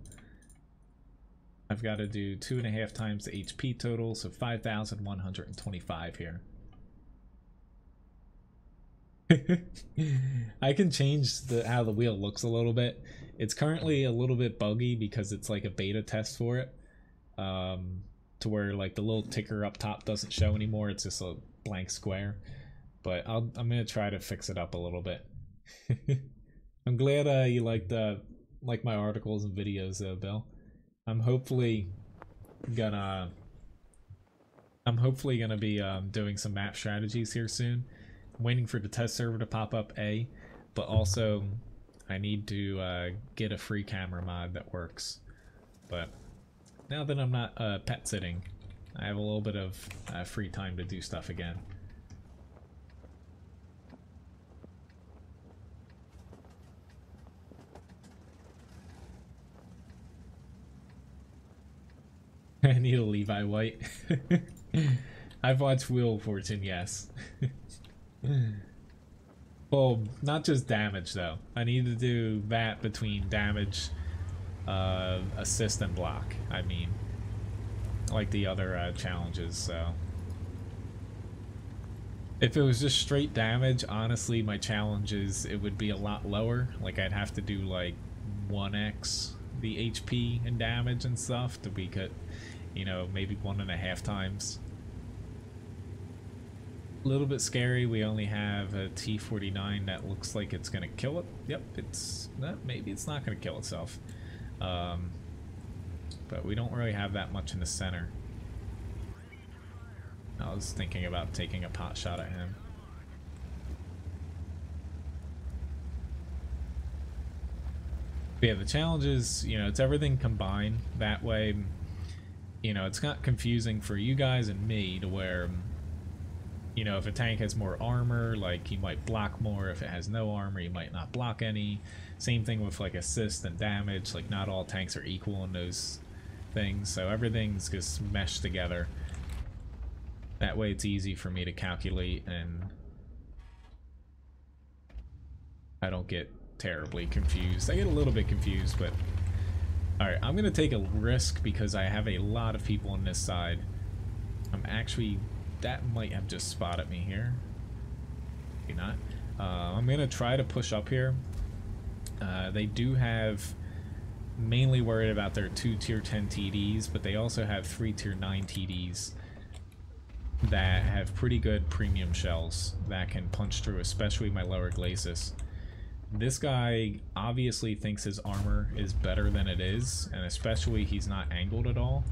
A: I've got to do 2.5 times the HP total, so 5,125 here. I can change how the wheel looks a little bit. It's currently a little bit buggy because it's like a beta test for it. To where like the little ticker up top doesn't show anymore, it's just a blank square. But I'm gonna try to fix it up a little bit. I'm glad you like my articles and videos though, Bill. I'm hopefully gonna be doing some map strategies here soon. I'm waiting for the test server to pop up, but also I need to get a free camera mod that works. But now that I'm not pet sitting, I have a little bit of free time to do stuff again. I need a Levi White. I've watched Wheel of Fortune, yes. Well, not just damage though. I need to do that between damage, assist, and block. I mean, like the other challenges. So, if it was just straight damage, honestly, my challenges it would be a lot lower. Like I'd have to do like 1x the HP and damage and stuff to be cut. You know, maybe 1.5 times. A little bit scary. We only have a T49 that looks like it's gonna kill it. Yep, it's maybe it's not gonna kill itself. But we don't really have that much in the center. I was thinking about taking a pot shot at him. But yeah, the challenge is, you know, it's everything combined. That way, you know, it's not confusing for you guys and me to where, you know, if a tank has more armor, like he might block more. If it has no armor, he might not block any. Same thing with like assist and damage. Like not all tanks are equal in those things, so everything's just meshed together. That way it's easy for me to calculate and I don't get terribly confused. I get a little bit confused, but alright, I'm gonna take a risk because I have a lot of people on this side. I'm actually, that might have just spotted me here. Maybe not. I'm gonna try to push up here. They do have, mainly worried about their 2 tier 10 TDs, but they also have 3 tier 9 TDs that have pretty good premium shells that can punch through, especially my lower glacis. This guy obviously thinks his armor is better than it is, and especially he's not angled at all.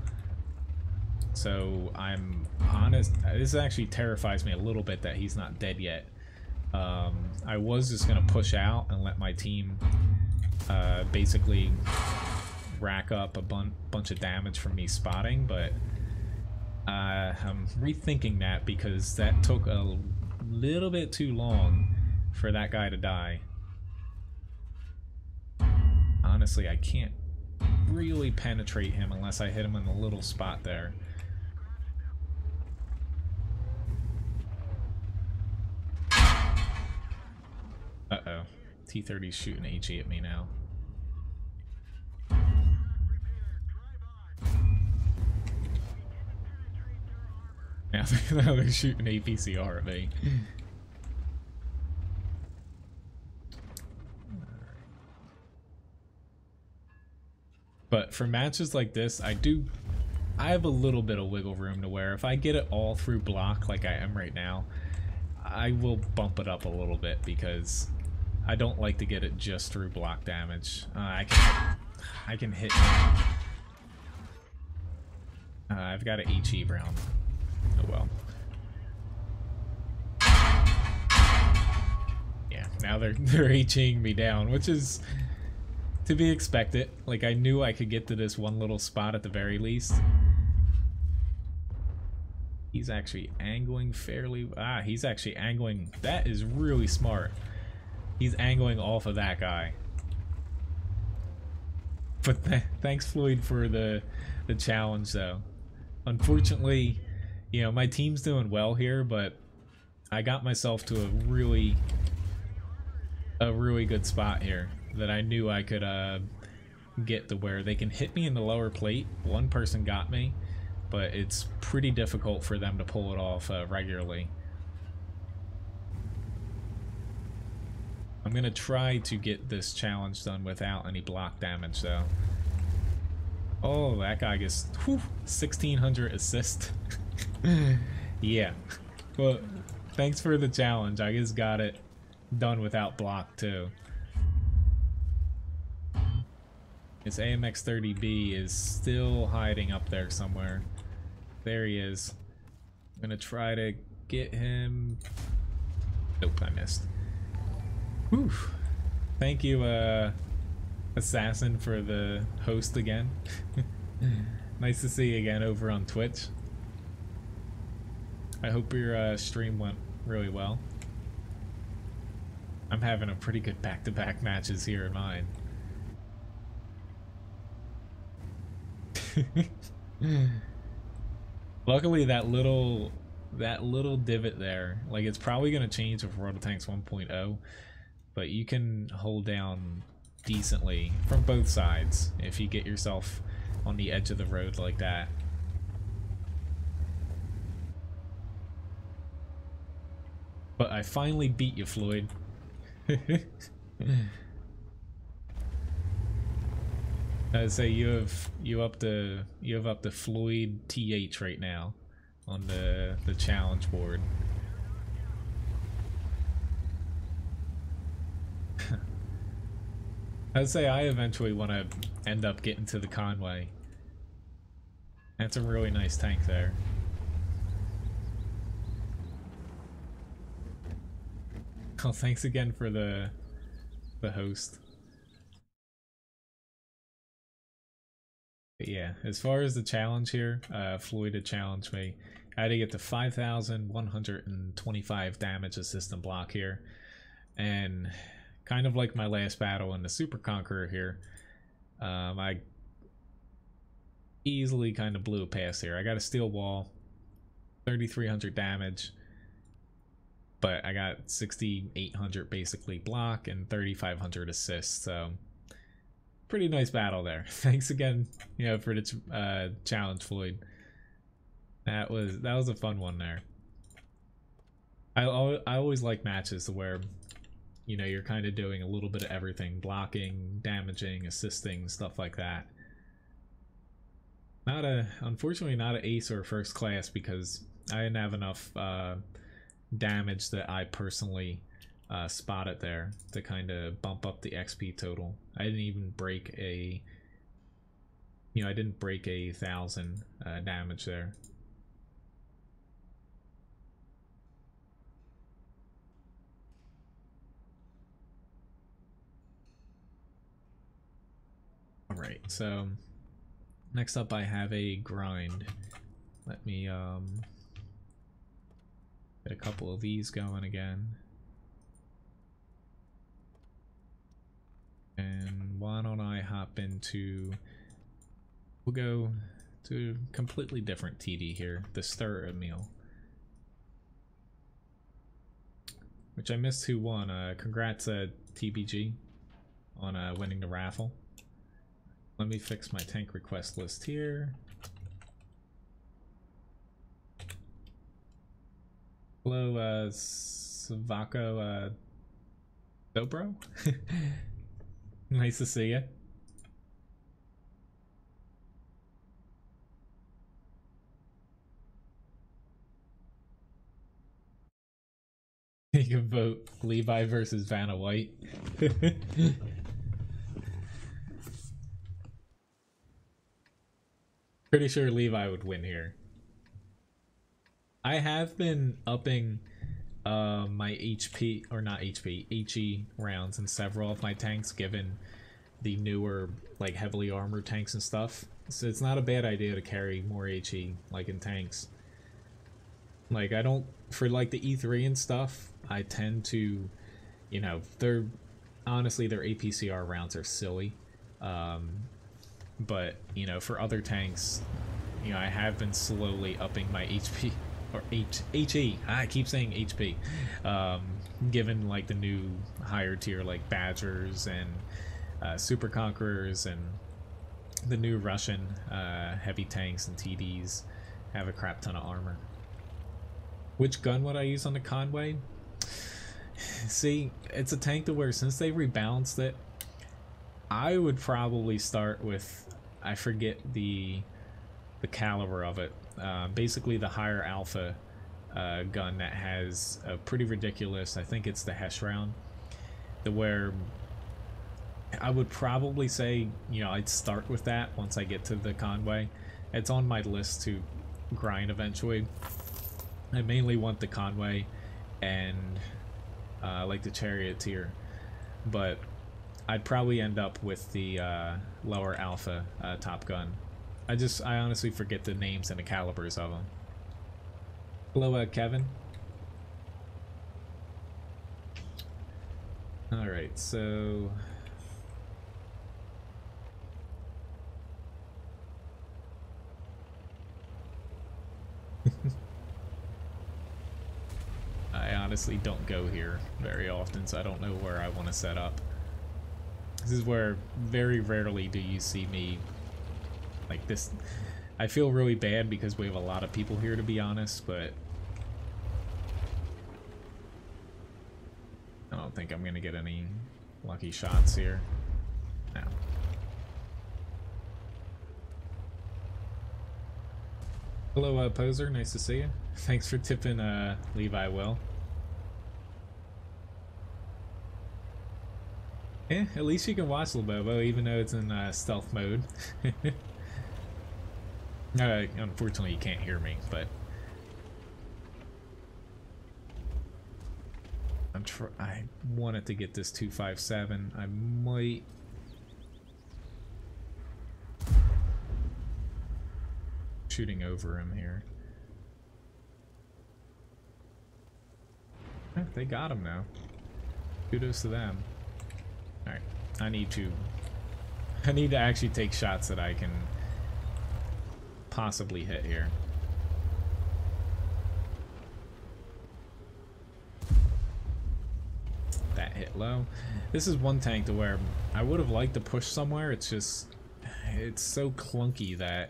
A: So I'm honest, this actually terrifies me a little bit that he's not dead yet. I was just gonna push out and let my team basically rack up a bunch of damage from me spotting, but I'm rethinking that because that took a little bit too long for that guy to die. Honestly, I can't really penetrate him unless I hit him in the little spot there. Uh-oh. T-30's shooting HE at me now. Now they're shooting APCR at me. But for matches like this, I have a little bit of wiggle room to where if I get it all through block like I am right now, I will bump it up a little bit because I don't like to get it just through block damage. I can hit him. I've got an HE round. Oh well. Yeah, now they're HEing me down, which is to be expected. Like, I knew I could get to this one little spot at the very least. He's actually angling fairly... he's actually angling... That is really smart. He's angling off of that guy. But thanks, Floyd, for the challenge, though. Unfortunately, you know, my team's doing well here, but I got myself to a really good spot here that I knew I could get to where they can hit me in the lower plate. One person got me, but it's pretty difficult for them to pull it off regularly. I'm gonna try to get this challenge done without any block damage, though. Oh, that guy gets 1,600 assist. Yeah. Well, thanks for the challenge. I just got it done without block, too. This AMX-30B is still hiding up there somewhere. There he is. I'm gonna try to get him. Nope, I missed. Whew. Thank you, Assassin, for the host again. Nice to see you again over on Twitch. I hope your stream went really well. I'm having a pretty good back-to-back matches here in mine. Luckily, that little divot there, like, it's probably gonna change with World of Tanks 1.0, but you can hold down decently from both sides if you get yourself on the edge of the road like that. But I finally beat you, Floyd. I'd say you have up to Floyd TH right now on the challenge board. I'd say I eventually want to end up getting to the Conway. That's a really nice tank there. Oh, thanks again for the host. But yeah, as far as the challenge here, Floyd had challenged me. I had to get to 5,125 damage assist and block here. And kind of like my last battle in the Super Conqueror here, I easily kind of blew a pass here. I got a steel wall, 3,300 damage, but I got 6,800 basically block and 3,500 assists, so pretty nice battle there. Thanks again, you know, for the challenge, Floyd. That was a fun one there. I always like matches where, you know, you're kind of doing a little bit of everything: blocking, damaging, assisting, stuff like that. Unfortunately not an ace or a first class because I didn't have enough damage that I personally spotted there to kind of bump up the XP total. I didn't even break a, you know, I didn't break 1,000 damage there. Alright, so next up I have a grind. Let me get a couple of these going again. And why don't I hop into We'll go to a completely different TD here, the Stir Meal. Which I missed who won. Congrats TBG on winning the raffle. Let me fix my tank request list here. Hello, Savako Dobro. Nice to see you. You can vote Levi versus Vanna White. Pretty sure Levi would win here. I have been upping my HP, or not HP, HE rounds in several of my tanks given the newer, like, heavily armored tanks and stuff. So it's not a bad idea to carry more HE, like, in tanks. Like, I don't, for, like, the E3 and stuff, I tend to, you know, honestly, their APCR rounds are silly. But, you know, for other tanks, you know, I have been slowly upping my HP, or HE, I keep saying HP, given, like, the new higher tier, like, Badgers and Super Conquerors and the new Russian heavy tanks and TDs have a crap ton of armor. Which gun would I use on the Conway? See, it's a tank to where since they rebalanced it, I would probably start with, I forget the caliber of it. Basically the higher alpha gun that has a pretty ridiculous, I think it's the Hesh round, to where I would probably say, you know, I'd start with that once I get to the Conway. It's on my list to grind eventually. I mainly want the Conway and like the Charioteer, but I'd probably end up with the lower alpha Top Gun. I honestly forget the names and the calibers of them. Hello, Kevin. Alright, so... I honestly don't go here very often, so I don't know where I want to set up. This is where very rarely do you see me like this. I feel really bad because we have a lot of people here, to be honest, but I don't think I'm gonna get any lucky shots here. No. Hello, Poser. Nice to see you. Thanks for tipping Levi Will. Yeah, at least you can watch Labobo, even though it's in stealth mode. Unfortunately, you can't hear me, but I wanted to get this 257. I might. Shooting over him here. They got him now. Kudos to them. Alright, I need to actually take shots that I can possibly hit here. That hit low. This is one tank to where I would have liked to push somewhere. It's just, it's so clunky that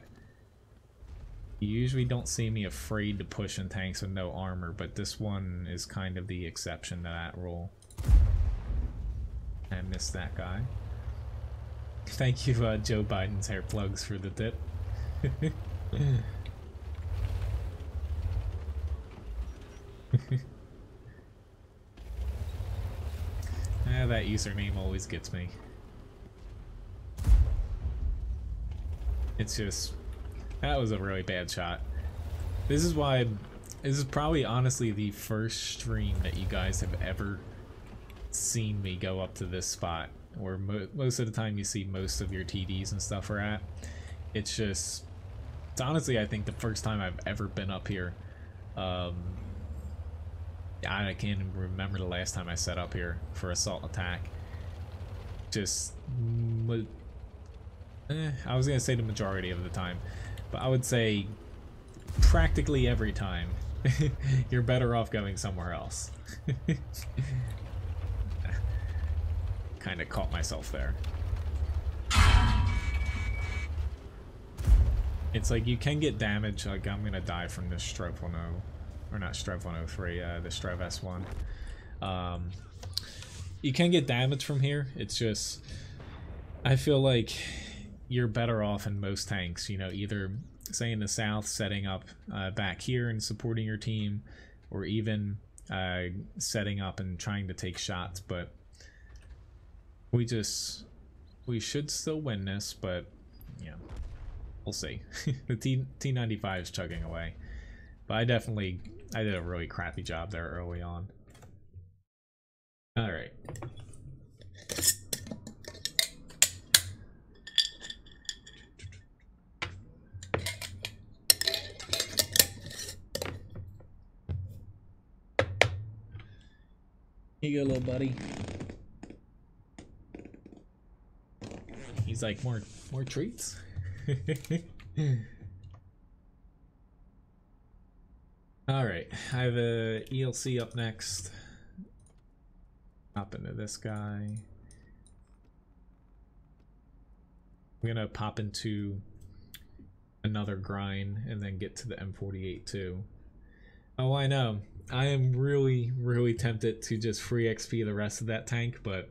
A: you usually don't see me afraid to push in tanks with no armor, but this one is kind of the exception to that rule. I missed that guy. Thank you, Joe Biden's hair plugs, for the tip. That username always gets me. It's just... that was a really bad shot. This is why... this is probably honestly the first stream that you guys have ever seen me go up to this spot, where most of the time you see most of your TDs and stuff are at. It's just... it's honestly, I think, the first time I've ever been up here. I can't even remember the last time I set up here for assault attack. Just I was gonna say the majority of the time, but I would say practically every time you're better off going somewhere else. Kind of caught myself there. It's like you can get damage. Like I'm gonna die from this Strove 10, or not Strove 103, the Strove S1. You can get damage from here. It's just, I feel like you're better off in most tanks, you know, either say in the south setting up back here and supporting your team, or even setting up and trying to take shots. But we should still win this, but yeah, we'll see. The T95 is chugging away, but I did a really crappy job there early on. All right. Here you go, little buddy. He's like, more treats? Alright, I have a ELC up next. Hop into this guy. I'm gonna pop into another grind and then get to the M48 too. Oh, I know. I am really tempted to just free XP the rest of that tank, but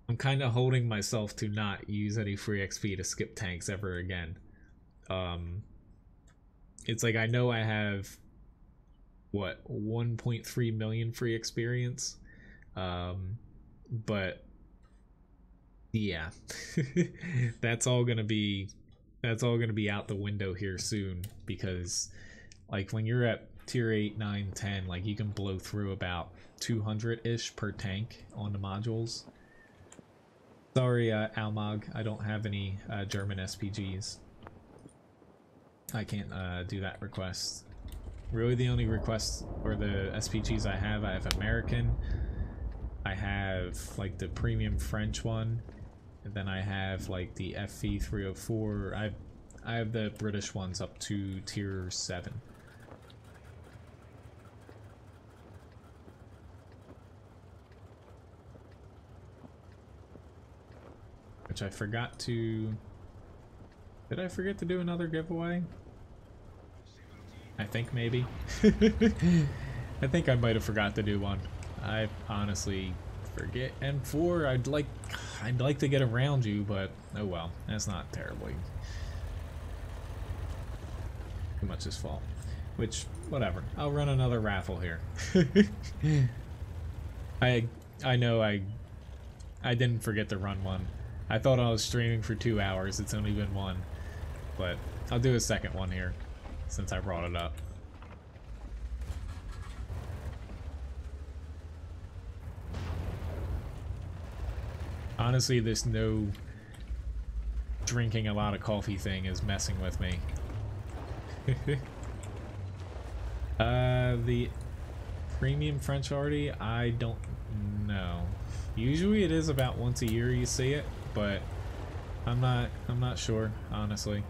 A: I'm kind of holding myself to not use any free XP to skip tanks ever again. It's like I know I have, what, 1.3 million free experience? But yeah, that's all gonna be out the window here soon, because like when you're at tier 8, 9, 10, like you can blow through about 200-ish per tank on the modules. Sorry, Almog, I don't have any German SPGs. I can't do that request. Really, the only requests or the SPGs I have American. I have like the premium French one, and then I have like the FV304. I have the British ones up to tier 7. Which I forgot to... Did I forget to do another giveaway? I think maybe. I think I might have forgot to do one. I honestly forget. M4, I'd like to get around you, but oh well, that's not terribly too much his fault. Which, whatever. I'll run another raffle here. I know I didn't forget to run one. I thought I was streaming for 2 hours. It's only been 1, but I'll do a second one here since I brought it up. Honestly, this no drinking a lot of coffee thing is messing with me. The premium French Arty, I don't know. Usually it is about once a year you see it, but I'm not sure, honestly.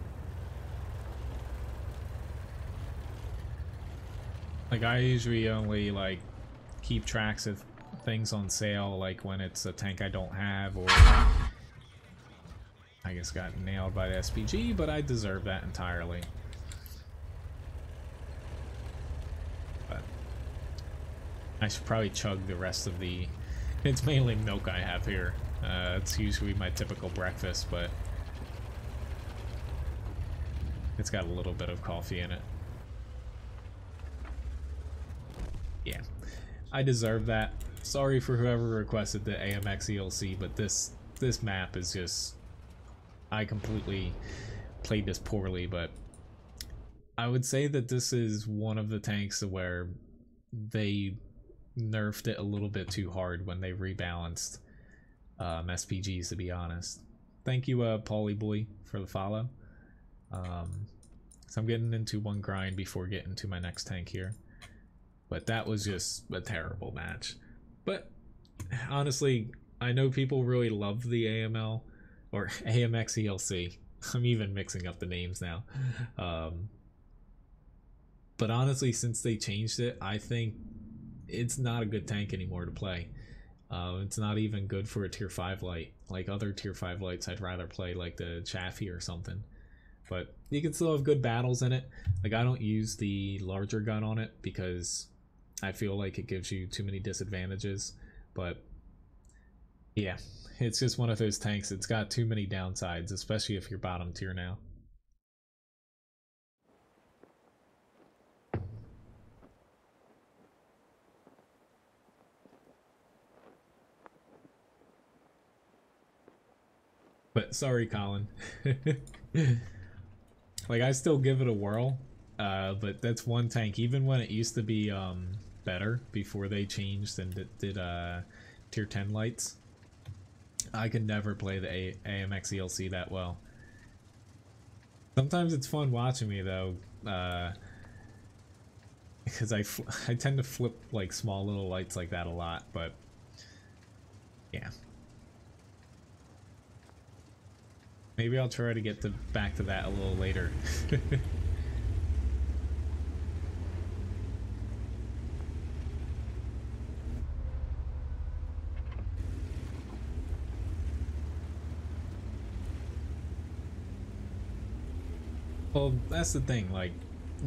A: Like I usually only like keep tracks of things on sale, like when it's a tank I don't have, or I guess got nailed by the SPG, but I deserve that entirely. But I should probably chug the rest of the... It's mainly milk I have here. It's usually my typical breakfast, but it's got a little bit of coffee in it. Yeah, I deserve that. Sorry for whoever requested the AMX ELC, but this map is just... I completely played this poorly, but I would say that this is one of the tanks where they nerfed it a little bit too hard when they rebalanced SPGs, to be honest. Thank you, Paulie Boy, for the follow. So I'm getting into one grind before getting to my next tank here. But that was just a terrible match. But honestly, I know people really love the AML. or AMXELC. I'm even mixing up the names now. But honestly, since they changed it, I think it's not a good tank anymore to play. It's not even good for a tier 5 light. Like other tier 5 lights, I'd rather play like the Chaffee or something. But you can still have good battles in it. Like I don't use the larger gun on it because I feel like it gives you too many disadvantages. But yeah, it's just one of those tanks. It's got too many downsides, especially if you're bottom tier now. But sorry, Colin. Like I still give it a whirl, but that's one tank. Even when it used to be better before they changed and did tier 10 lights, I could never play the AMX ELC that well. Sometimes it's fun watching me though, because I tend to flip like small little lights like that a lot, but yeah. Maybe I'll try to get back to that a little later. Well, that's the thing, like,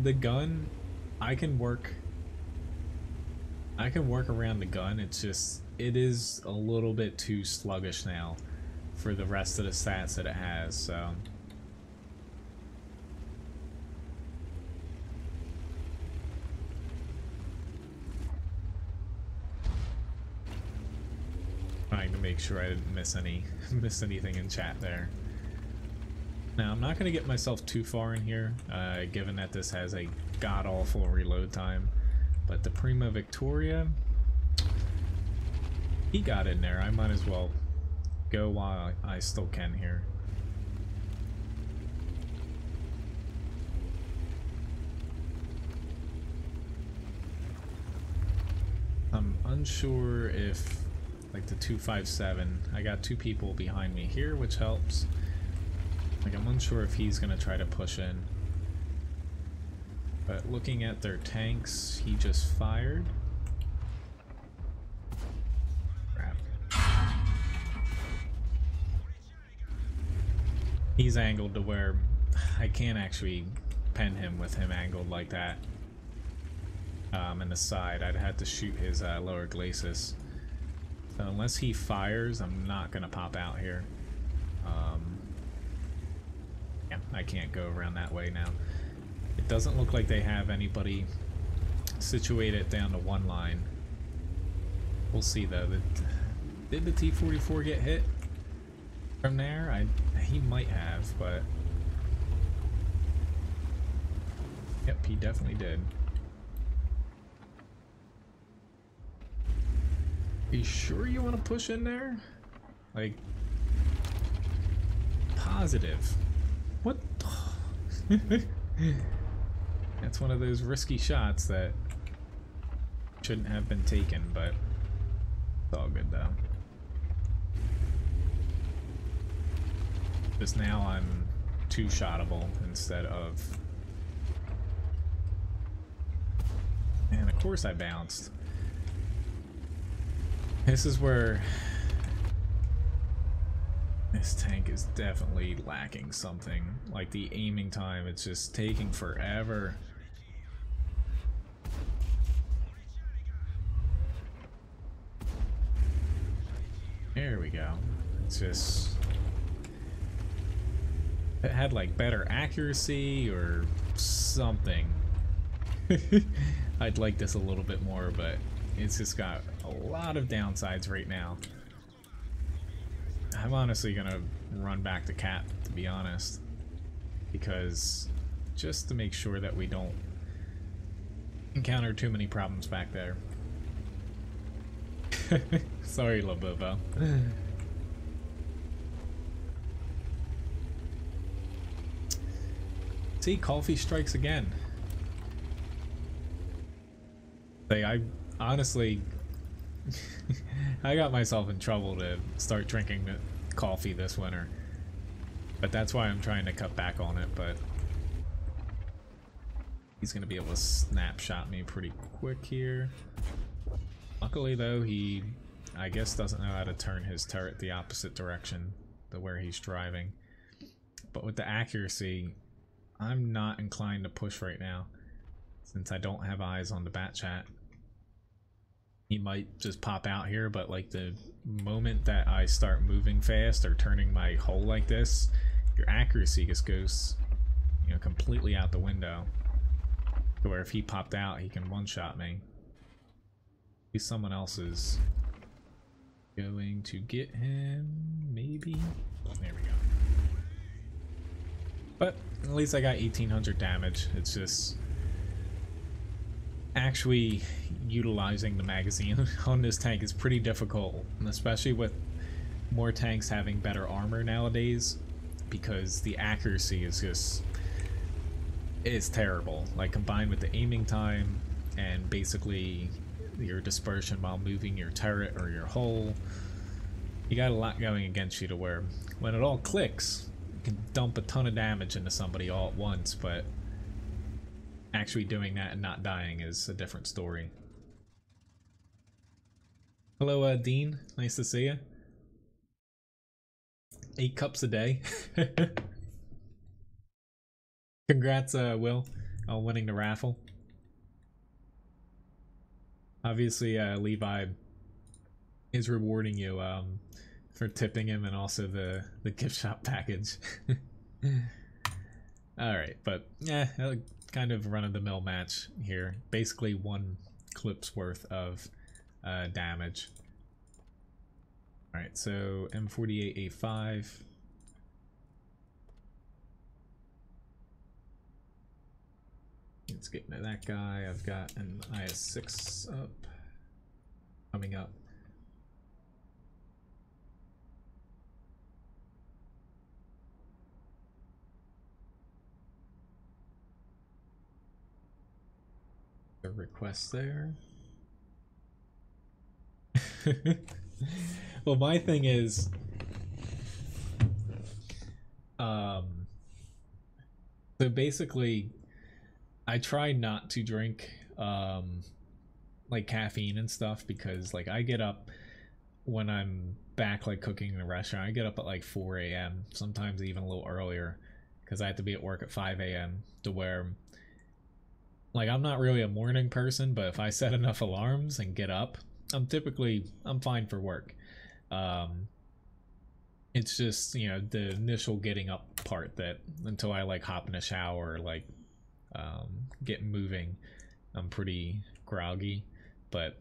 A: the gun, I can work around the gun. It's just, it is a little bit too sluggish now for the rest of the stats that it has, so. Trying to make sure I didn't miss anything in chat there. Now, I'm not going to get myself too far in here, given that this has a god-awful reload time. But the Prima Victoria, he got in there. I might as well go while I still can here. I'm unsure if, like the 257, I got two people behind me here, which helps. Like, I'm unsure if he's gonna try to push in. But looking at their tanks, he just fired. Crap. He's angled to where I can't actually pen him with him angled like that. In the side, I'd have to shoot his lower glacis. So unless he fires, I'm not gonna pop out here. Yeah, I can't go around that way now. It doesn't look like they have anybody situated down to one line. We'll see though. Did the T-44 get hit from there? He might have, but yep, he definitely did. Are you sure you want to push in there? Like, positive. What? That's one of those risky shots that shouldn't have been taken, but it's all good though. Just now I'm two-shottable instead of... And of course I bounced. This is where this tank is definitely lacking something. Like the aiming time, it's just taking forever. There we go. It's just... It had like better accuracy or something. I'd like this a little bit more, but it's just got a lot of downsides right now. I'm honestly gonna run back to Cap, to be honest, because just to make sure that we don't encounter too many problems back there. Sorry, Lobobo. See, coffee strikes again. Like, I honestly I got myself in trouble to start drinking coffee this winter. But that's why I'm trying to cut back on it, but he's going to be able to snapshot me pretty quick here. Luckily though, he, I guess, doesn't know how to turn his turret the opposite direction to where he's driving. But with the accuracy, I'm not inclined to push right now, since I don't have eyes on the bat chat. He might just pop out here, but like the moment that I start moving fast or turning my hull like this, your accuracy just goes, you know, completely out the window. To where if he popped out, he can one-shot me. Maybe someone else is going to get him, maybe? There we go. But at least I got 1800 damage. It's just actually utilizing the magazine on this tank is pretty difficult, especially with more tanks having better armor nowadays, because the accuracy is just, it's terrible. Like, combined with the aiming time and basically your dispersion while moving your turret or your hull, you got a lot going against you to where when it all clicks, you can dump a ton of damage into somebody all at once, but actually doing that and not dying is a different story. Hello, Dean. Nice to see you. 8 cups a day. Congrats, Will, on winning the raffle. Obviously, Levi is rewarding you for tipping him, and also the gift shop package. Alright, but yeah, kind of run-of-the-mill match here. Basically 1 clip's worth of damage. Alright, so M48A5. Let's get into that guy. I've got an IS-6 up. Coming up. A request there. Well, my thing is, so basically, I try not to drink like caffeine and stuff, because like I get up when I'm back like cooking in a restaurant. I get up at like 4 a.m. sometimes even a little earlier, because I have to be at work at 5 a.m. to where, like, I'm not really a morning person, but if I set enough alarms and get up, I'm fine for work. It's just, you know, the initial getting up part that until I like hop in a shower or like get moving, I'm pretty groggy. But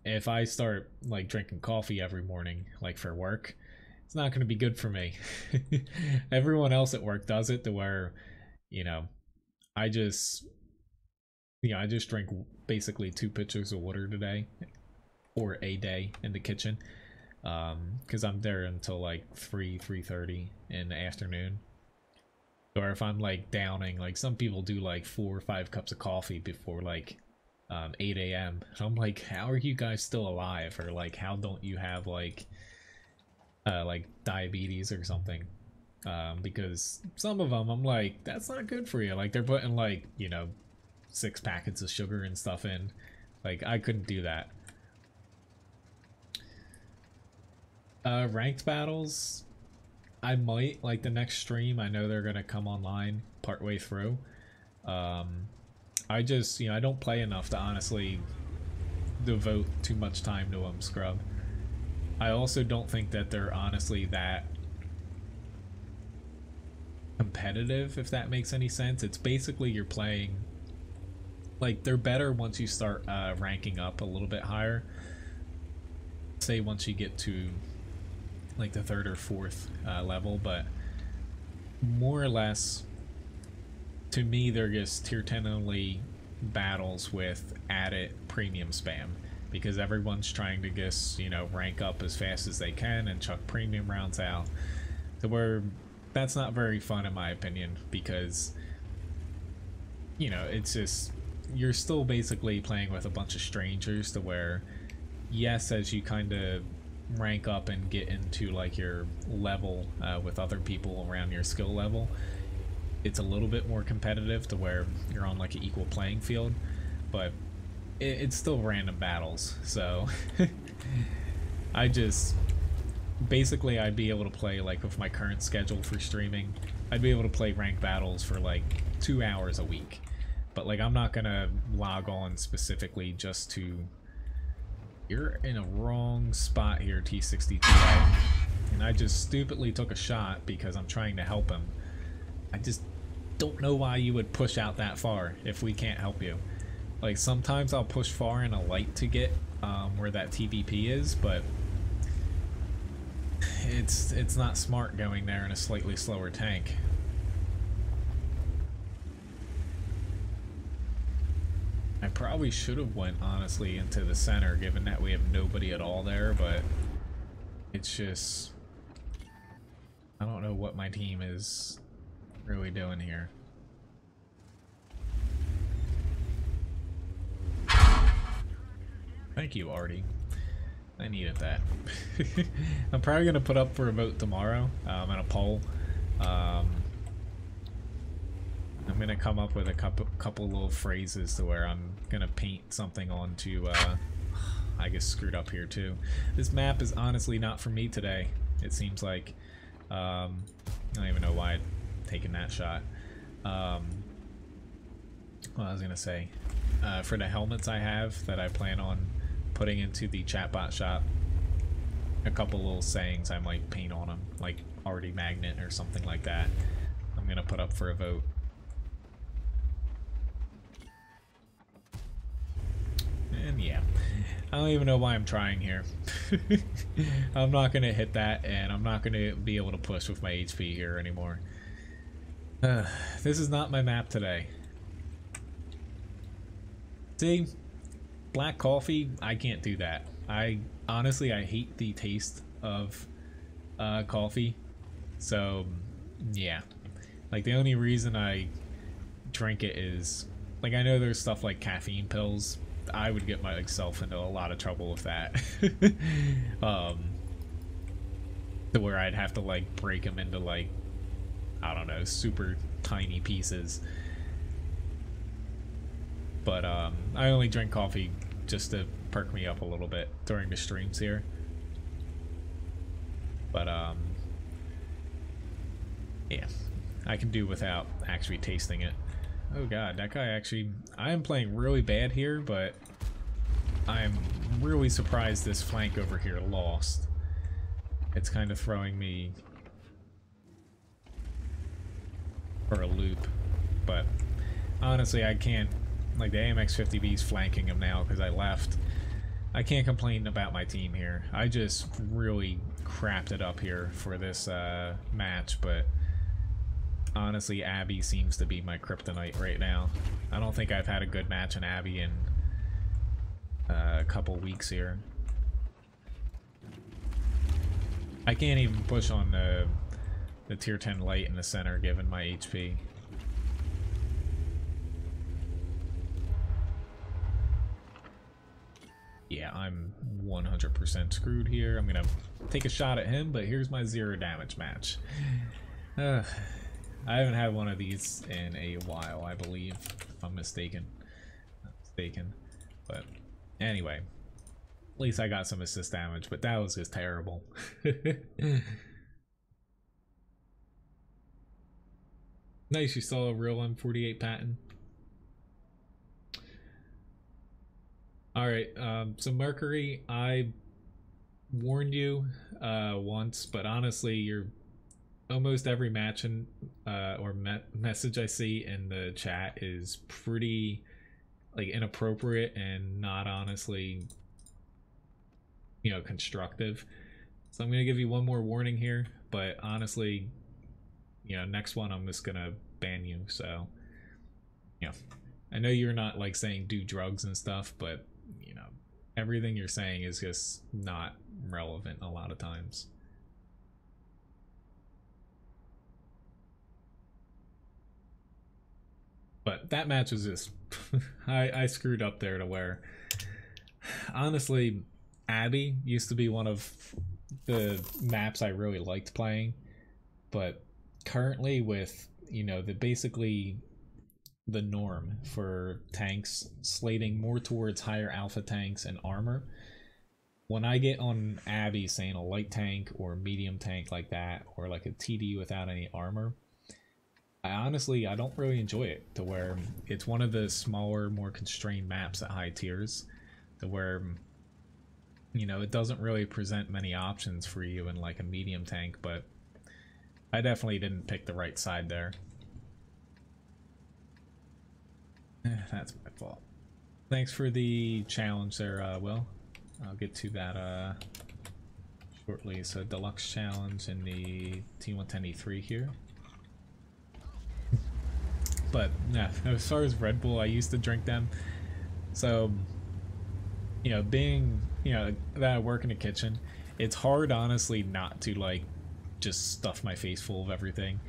A: if I start like drinking coffee every morning, like for work, it's not going to be good for me. Everyone else at work does it to where, you know, I just drink basically 2 pitchers of water today, or a day in the kitchen, because I'm there until like 3:30 in the afternoon. Or if I'm like downing, like some people do like 4 or 5 cups of coffee before like 8 a.m. And I'm like, how are you guys still alive? Or like, how don't you have like diabetes or something? Because some of them, I'm like, that's not good for you. Like, they're putting like, you know, 6 packets of sugar and stuff in. Like, I couldn't do that. Ranked battles, I might, like the next stream. I know they're gonna come online partway through. I just, you know, I don't play enough to honestly devote too much time to them, scrub. I also don't think that they're honestly that competitive, if that makes any sense. It's basically you're playing, like, they're better once you start ranking up a little bit higher. Say once you get to like the 3rd or 4th level, but more or less, to me, they're just tier 10 only battles with added premium spam, because everyone's trying to just, you know, rank up as fast as they can and chuck premium rounds out, to where that's not very fun in my opinion, because, you know, it's just, you're still basically playing with a bunch of strangers, to where, yes, as you kind of rank up and get into like your level with other people around your skill level, it's a little bit more competitive to where you're on like an equal playing field, but it's still random battles. So I just basically I'd be able to play, like with my current schedule for streaming, I'd be able to play ranked battles for like 2 hours a week. But like I'm not gonna log on specifically just to... You're in a wrong spot here, T62. And I just stupidly took a shot because I'm trying to help him. I just don't know why you would push out that far if we can't help you. Like sometimes I'll push far in a light to get where that TVP is, but it's not smart going there in a slightly slower tank. I probably should have went, honestly, into the center, given that we have nobody at all there, but it's just... I don't know what my team is really doing here. Thank you, Artie. I needed that. I'm probably going to put up for a vote tomorrow, and a poll. I'm gonna come up with a couple little phrases to where I'm gonna paint something onto. I guess screwed up here too. This map is honestly not for me today. It seems like. I don't even know why I'd taken that shot. What I was gonna say, for the helmets I have that I plan on putting into the chatbot shop, a couple little sayings I might paint on them, like Artie Magnet or something like that. I'm gonna put up for a vote. And yeah, I don't even know why I'm trying here. I'm not going to hit that, and I'm not going to be able to push with my HP here anymore. This is not my map today. See? Black coffee, I can't do that. Honestly, I hate the taste of coffee. So, yeah. Like, the only reason I drink it is... Like, I know there's stuff like caffeine pills. I would get myself into a lot of trouble with that. To where I'd have to like break them into like, I don't know, super tiny pieces. But I only drink coffee just to perk me up a little bit during the streams here. But yeah, I can do without actually tasting it. Oh god, that guy actually... I am playing really bad here, but I'm really surprised this flank over here lost. It's kind of throwing me for a loop. But honestly, I can't... Like, the AMX-50B's flanking him now because I left. I can't complain about my team here. I just really crapped it up here for this match, but... Honestly, Abby seems to be my kryptonite right now. I don't think I've had a good match in Abby in a couple weeks here. I can't even push on the tier 10 light in the center given my HP. Yeah, I'm 100% screwed here. I'm gonna take a shot at him, but here's my 0 damage match. I haven't had one of these in a while, I believe, if I'm mistaken. Not mistaken. But anyway, at least I got some assist damage, but that was just terrible. Nice, you saw a real M48 patent. Alright, so Mercury, I warned you once, but honestly, you're almost every match and message I see in the chat is pretty like inappropriate and not honestly, you know, constructive. So I'm gonna give you one more warning here, but honestly, you know, next one I'm just gonna ban you. So, you know, I know you're not like saying do drugs and stuff, but you know, everything you're saying is just not relevant a lot of times. But that match was just I screwed up there to where honestly Abbey used to be one of the maps I really liked playing, but currently with, you know, basically the norm for tanks slating more towards higher alpha tanks and armor, when I get on Abbey saying a light tank or medium tank like that, or like a TD without any armor, I don't really enjoy it, to where it's one of the smaller, more constrained maps at high tiers, to where, you know, it doesn't really present many options for you in like a medium tank, but I definitely didn't pick the right side there. That's my fault. Thanks for the challenge there, Will. I'll get to that shortly. So deluxe challenge in the T110E3 here. But yeah, as far as Red Bull, I used to drink them. So, you know, being, you know, that I work in a kitchen, it's hard honestly not to like just stuff my face full of everything,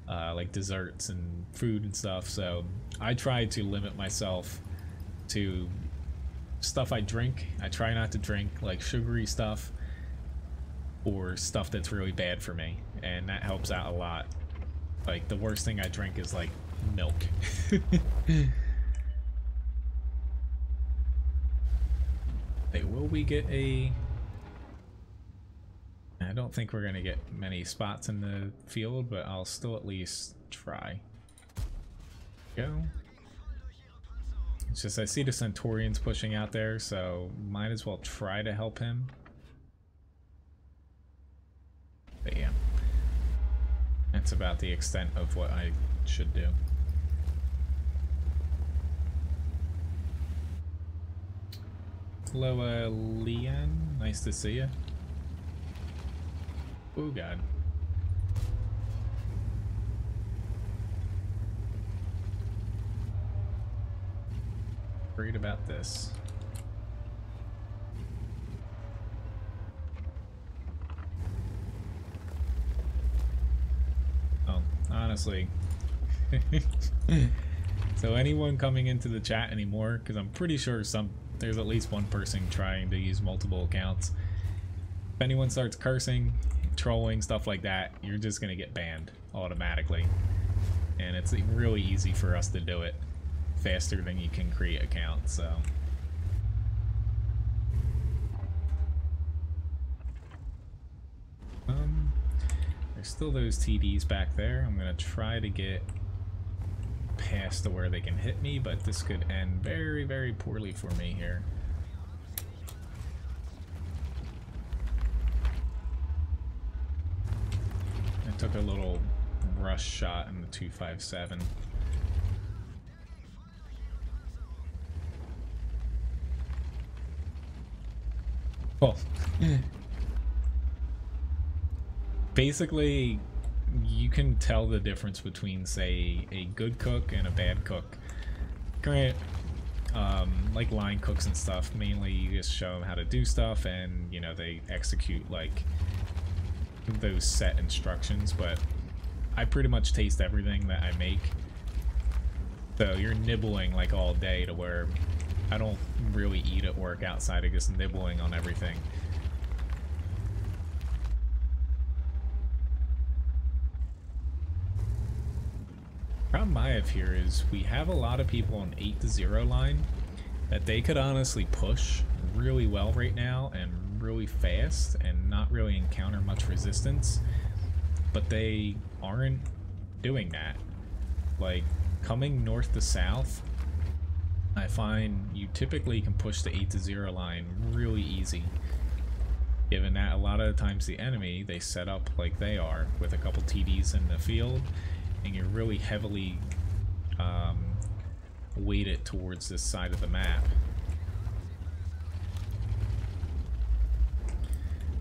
A: like desserts and food and stuff. So I try to limit myself to stuff I drink. I try not to drink like sugary stuff or stuff that's really bad for me, and that helps out a lot. Like the worst thing I drink is like milk. Hey, will we get a... I don't think we're gonna get many spots in the field, but I'll still at least try. Go. It's just I see the Centaurians pushing out there, so might as well try to help him. But yeah, that's about the extent of what I should do. Hello, Leon. Nice to see you. Oh god. Worried about this. Oh, honestly. So anyone coming into the chat anymore, because I'm pretty sure there's at least one person trying to use multiple accounts. If anyone starts cursing, trolling, stuff like that, you're just gonna get banned automatically. And it's really easy for us to do it faster than you can create accounts, so. There's still those TDs back there. I'm gonna try to get past to where they can hit me, but this could end very, very poorly for me here. I took a little rush shot in the 257. Well, basically, you can tell the difference between, say, a good cook and a bad cook. Grant, like line cooks and stuff, mainly you just show them how to do stuff and, you know, they execute, like, those set instructions, but I pretty much taste everything that I make. So you're nibbling, like, all day, to where I don't really eat at work outside of just nibbling on everything. Problem I have here is we have a lot of people on 8-0 line that they could honestly push really well right now and really fast and not really encounter much resistance, but they aren't doing that. Like, coming north to south, I find you typically can push the 8-0 line really easy, given that a lot of the times the enemy, they set up like they are with a couple TDs in the field, and you're really heavily weighted towards this side of the map.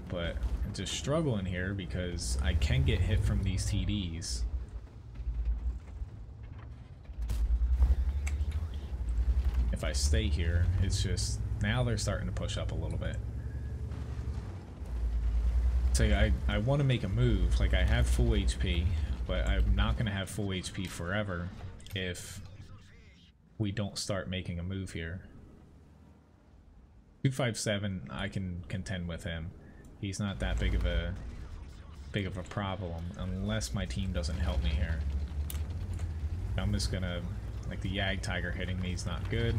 A: But I'm just struggling here because I can get hit from these TDs. If I stay here, it's just, now they're starting to push up a little bit. So I want to make a move. Like, I have full HP, but I'm not going to have full HP forever if we don't start making a move here. 257, I can contend with him. He's not that big of a problem unless my team doesn't help me here. I'm just gonna, like, the Yag Tiger hitting me is not good.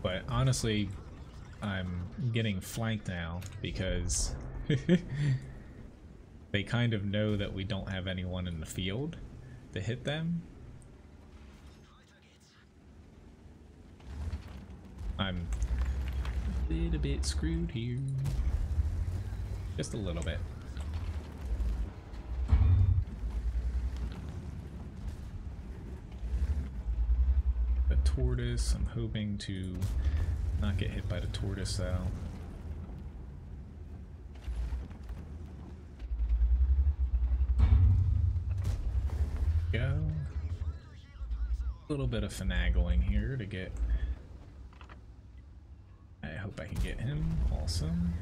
A: But honestly, I'm getting flanked now because they kind of know that we don't have anyone in the field to hit them. I'm a little bit screwed here. Just a little bit. The tortoise, I'm hoping to not get hit by the tortoise though. Go. A little bit of finagling here to get. I hope I can get him. Awesome.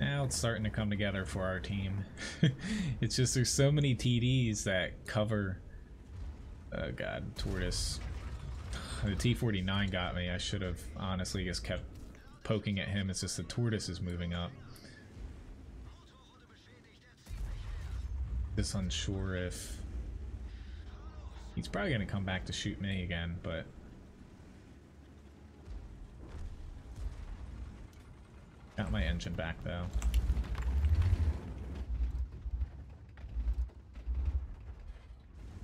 A: Now it's starting to come together for our team. It's just there's so many TDs that cover. Oh god, tortoise. The T-49 got me. I should have honestly just kept poking at him. It's just the tortoise is moving up. Just unsure if he's probably gonna come back to shoot me again, but got my engine back though.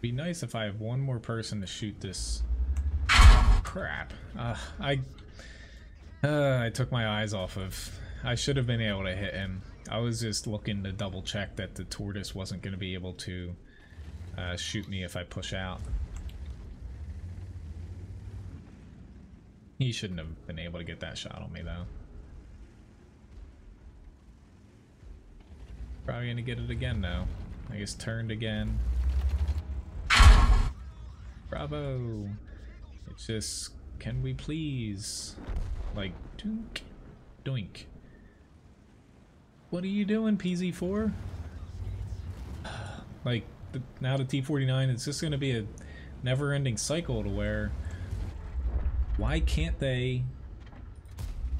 A: Be nice if I have one more person to shoot this. Crap. I took my eyes off of. I should have been able to hit him. I was just looking to double check that the tortoise wasn't going to be able to shoot me if I push out. He shouldn't have been able to get that shot on me though. Probably gonna get it again though. I guess turned again. Bravo! It's just, can we please, like, doink, doink. What are you doing, PZ4? Like, now the T-49, it's just gonna be a never-ending cycle to where, why can't they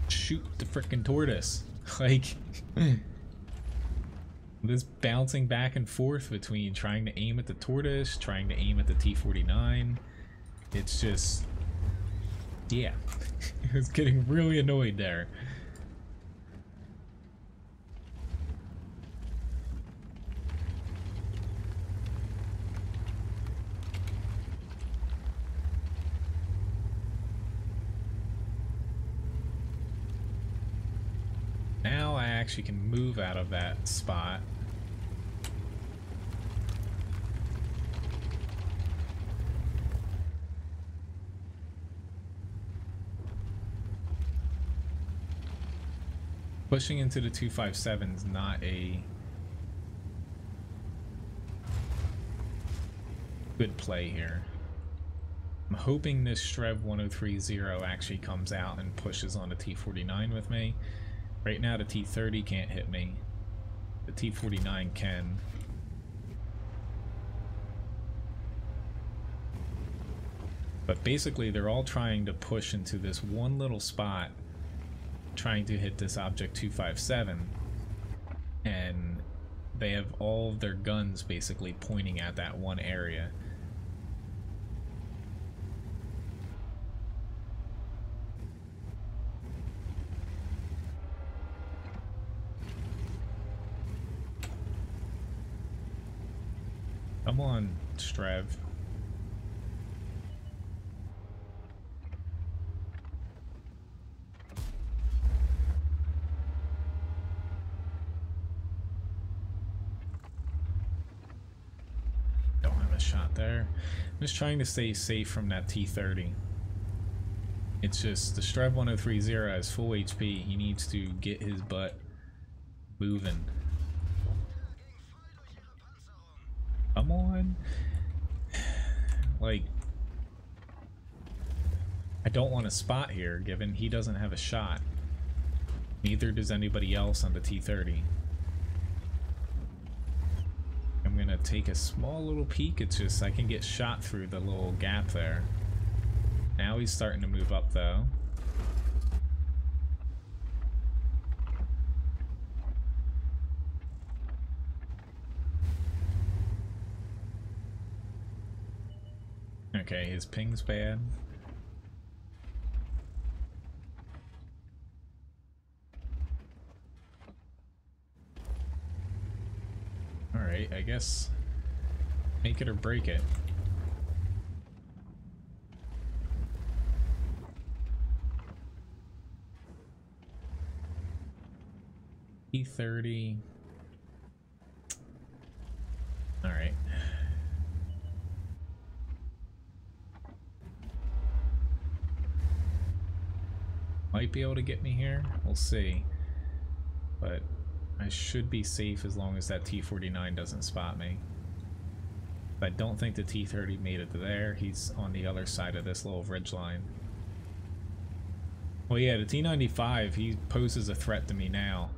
A: shoot the frickin' tortoise? Like, this bouncing back and forth between trying to aim at the tortoise, trying to aim at the T-49. It's just, yeah, it was getting really annoyed there. Now I actually can move out of that spot. Pushing into the 257 is not a good play here. I'm hoping this Shrev 1030 actually comes out and pushes on the T-49 with me. Right now the T-30 can't hit me. The T-49 can. But basically they're all trying to push into this one little spot, trying to hit this object 257, and they have all of their guns basically pointing at that one area. Come on, Strev. Don't have a shot there. I'm just trying to stay safe from that T-30. It's just the Strev 1030 has full HP. He needs to get his butt moving. Come on. Like, I don't want to spot here given he doesn't have a shot. Neither does anybody else on the T-30. I'm trying to take a small little peek. It's just I can get shot through the little gap there. Now he's starting to move up though. Okay, his ping's bad. Alright, I guess make it or break it. E30. Alright. Might be able to get me here. We'll see. But I should be safe as long as that T49 doesn't spot me. But I don't think the T30 made it to there. He's on the other side of this little ridge line. Well, yeah, the T95, he poses a threat to me now.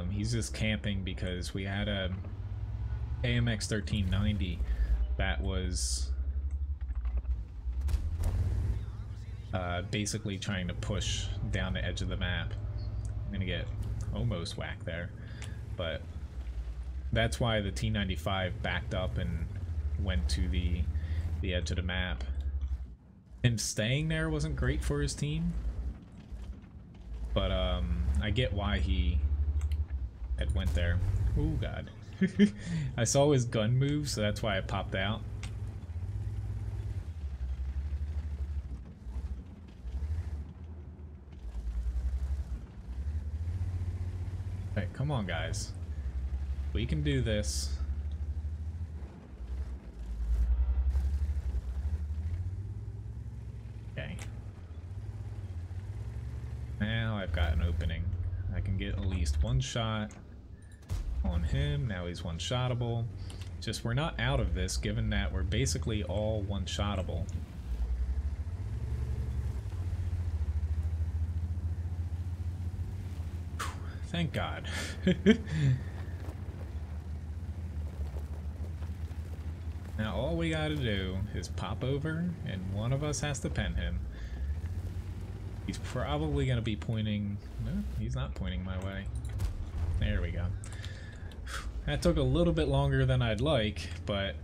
A: He's just camping because we had a AMX 1390 that was basically trying to push down the edge of the map. I'm gonna get almost whacked there, but that's why the T95 backed up and went to the edge of the map. Him staying there wasn't great for his team, but I get why he had went there. Oh god. I saw his gun move, so that's why I popped out. Hey, come on guys. We can do this. Okay. Now I've got an opening. I can get at least one shot on him. Now he's one-shottable. Just we're not out of this, given that we're basically all one-shottable. Thank God. Now all we gotta do is pop over, and one of us has to pen him. He's probably gonna be pointing... No, he's not pointing my way. There we go. That took a little bit longer than I'd like, but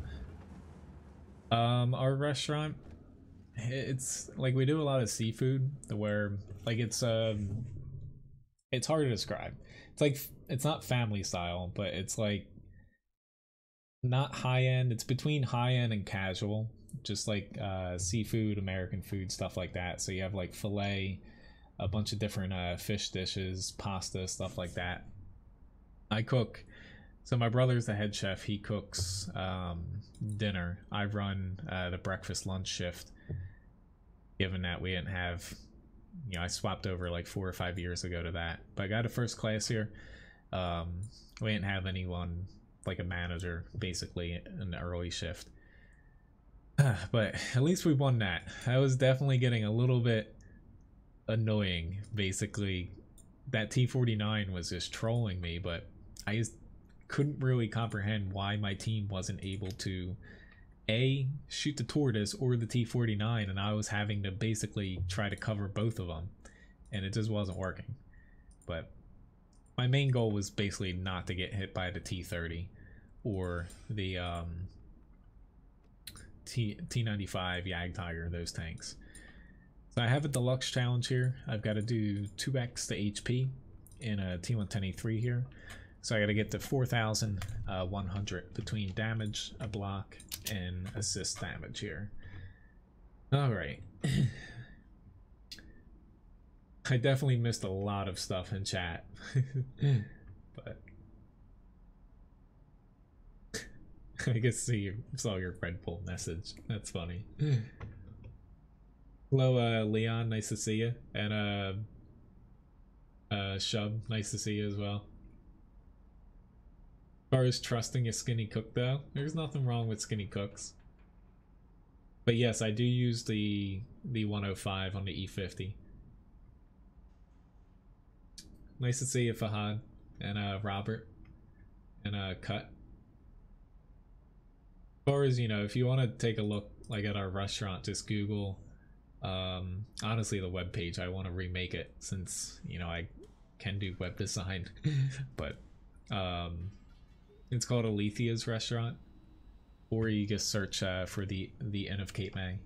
A: our restaurant, it's like we do a lot of seafood where like it's hard to describe. It's like it's not family style, but it's like not high end. It's between high end and casual, just like seafood, American food, stuff like that. So you have like filet, a bunch of different fish dishes, pasta, stuff like that. I cook. So my brother's the head chef. He cooks dinner. I run the breakfast lunch shift, given that we didn't have, you know, I swapped over like 4 or 5 years ago to that. But I got a first class here. We didn't have anyone, like a manager, basically, in the early shift. But at least we won that. I was definitely getting a little bit annoying, basically. That T49 was just trolling me, but I just couldn't really comprehend why my team wasn't able to A, shoot the tortoise or the T49, and I was having to basically try to cover both of them, and it just wasn't working. But my main goal was basically not to get hit by the T30 or the T95 Yag Tiger, those tanks. So I have a deluxe challenge here. I've got to do 2x the HP in a T110E3 here. So I got to get to 4,100 between damage, a block, and assist damage here. Alright. I definitely missed a lot of stuff in chat. But I guess saw your Red Bull message. That's funny. Hello, Leon. Nice to see you. And Shub. Nice to see you as well. As far as trusting a skinny cook, though, there's nothing wrong with skinny cooks. But yes, I do use the 105 on the E50. Nice to see you, Fahad, and Robert, and Cut. far as, you know, if you want to take a look like at our restaurant, just Google, honestly, the web page. I want to remake it since, you know, I can do web design. But it's called Alethia's Restaurant, or you just search for the Inn of Cape May.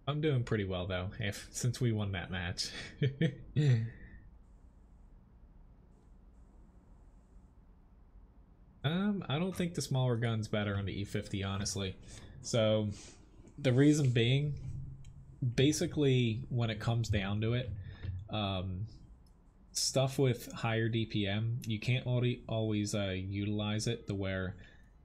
A: I'm doing pretty well though, since we won that match. I don't think the smaller gun's better on the E50, honestly. So the reason being, basically, when it comes down to it, stuff with higher DPM, you can't always utilize it to where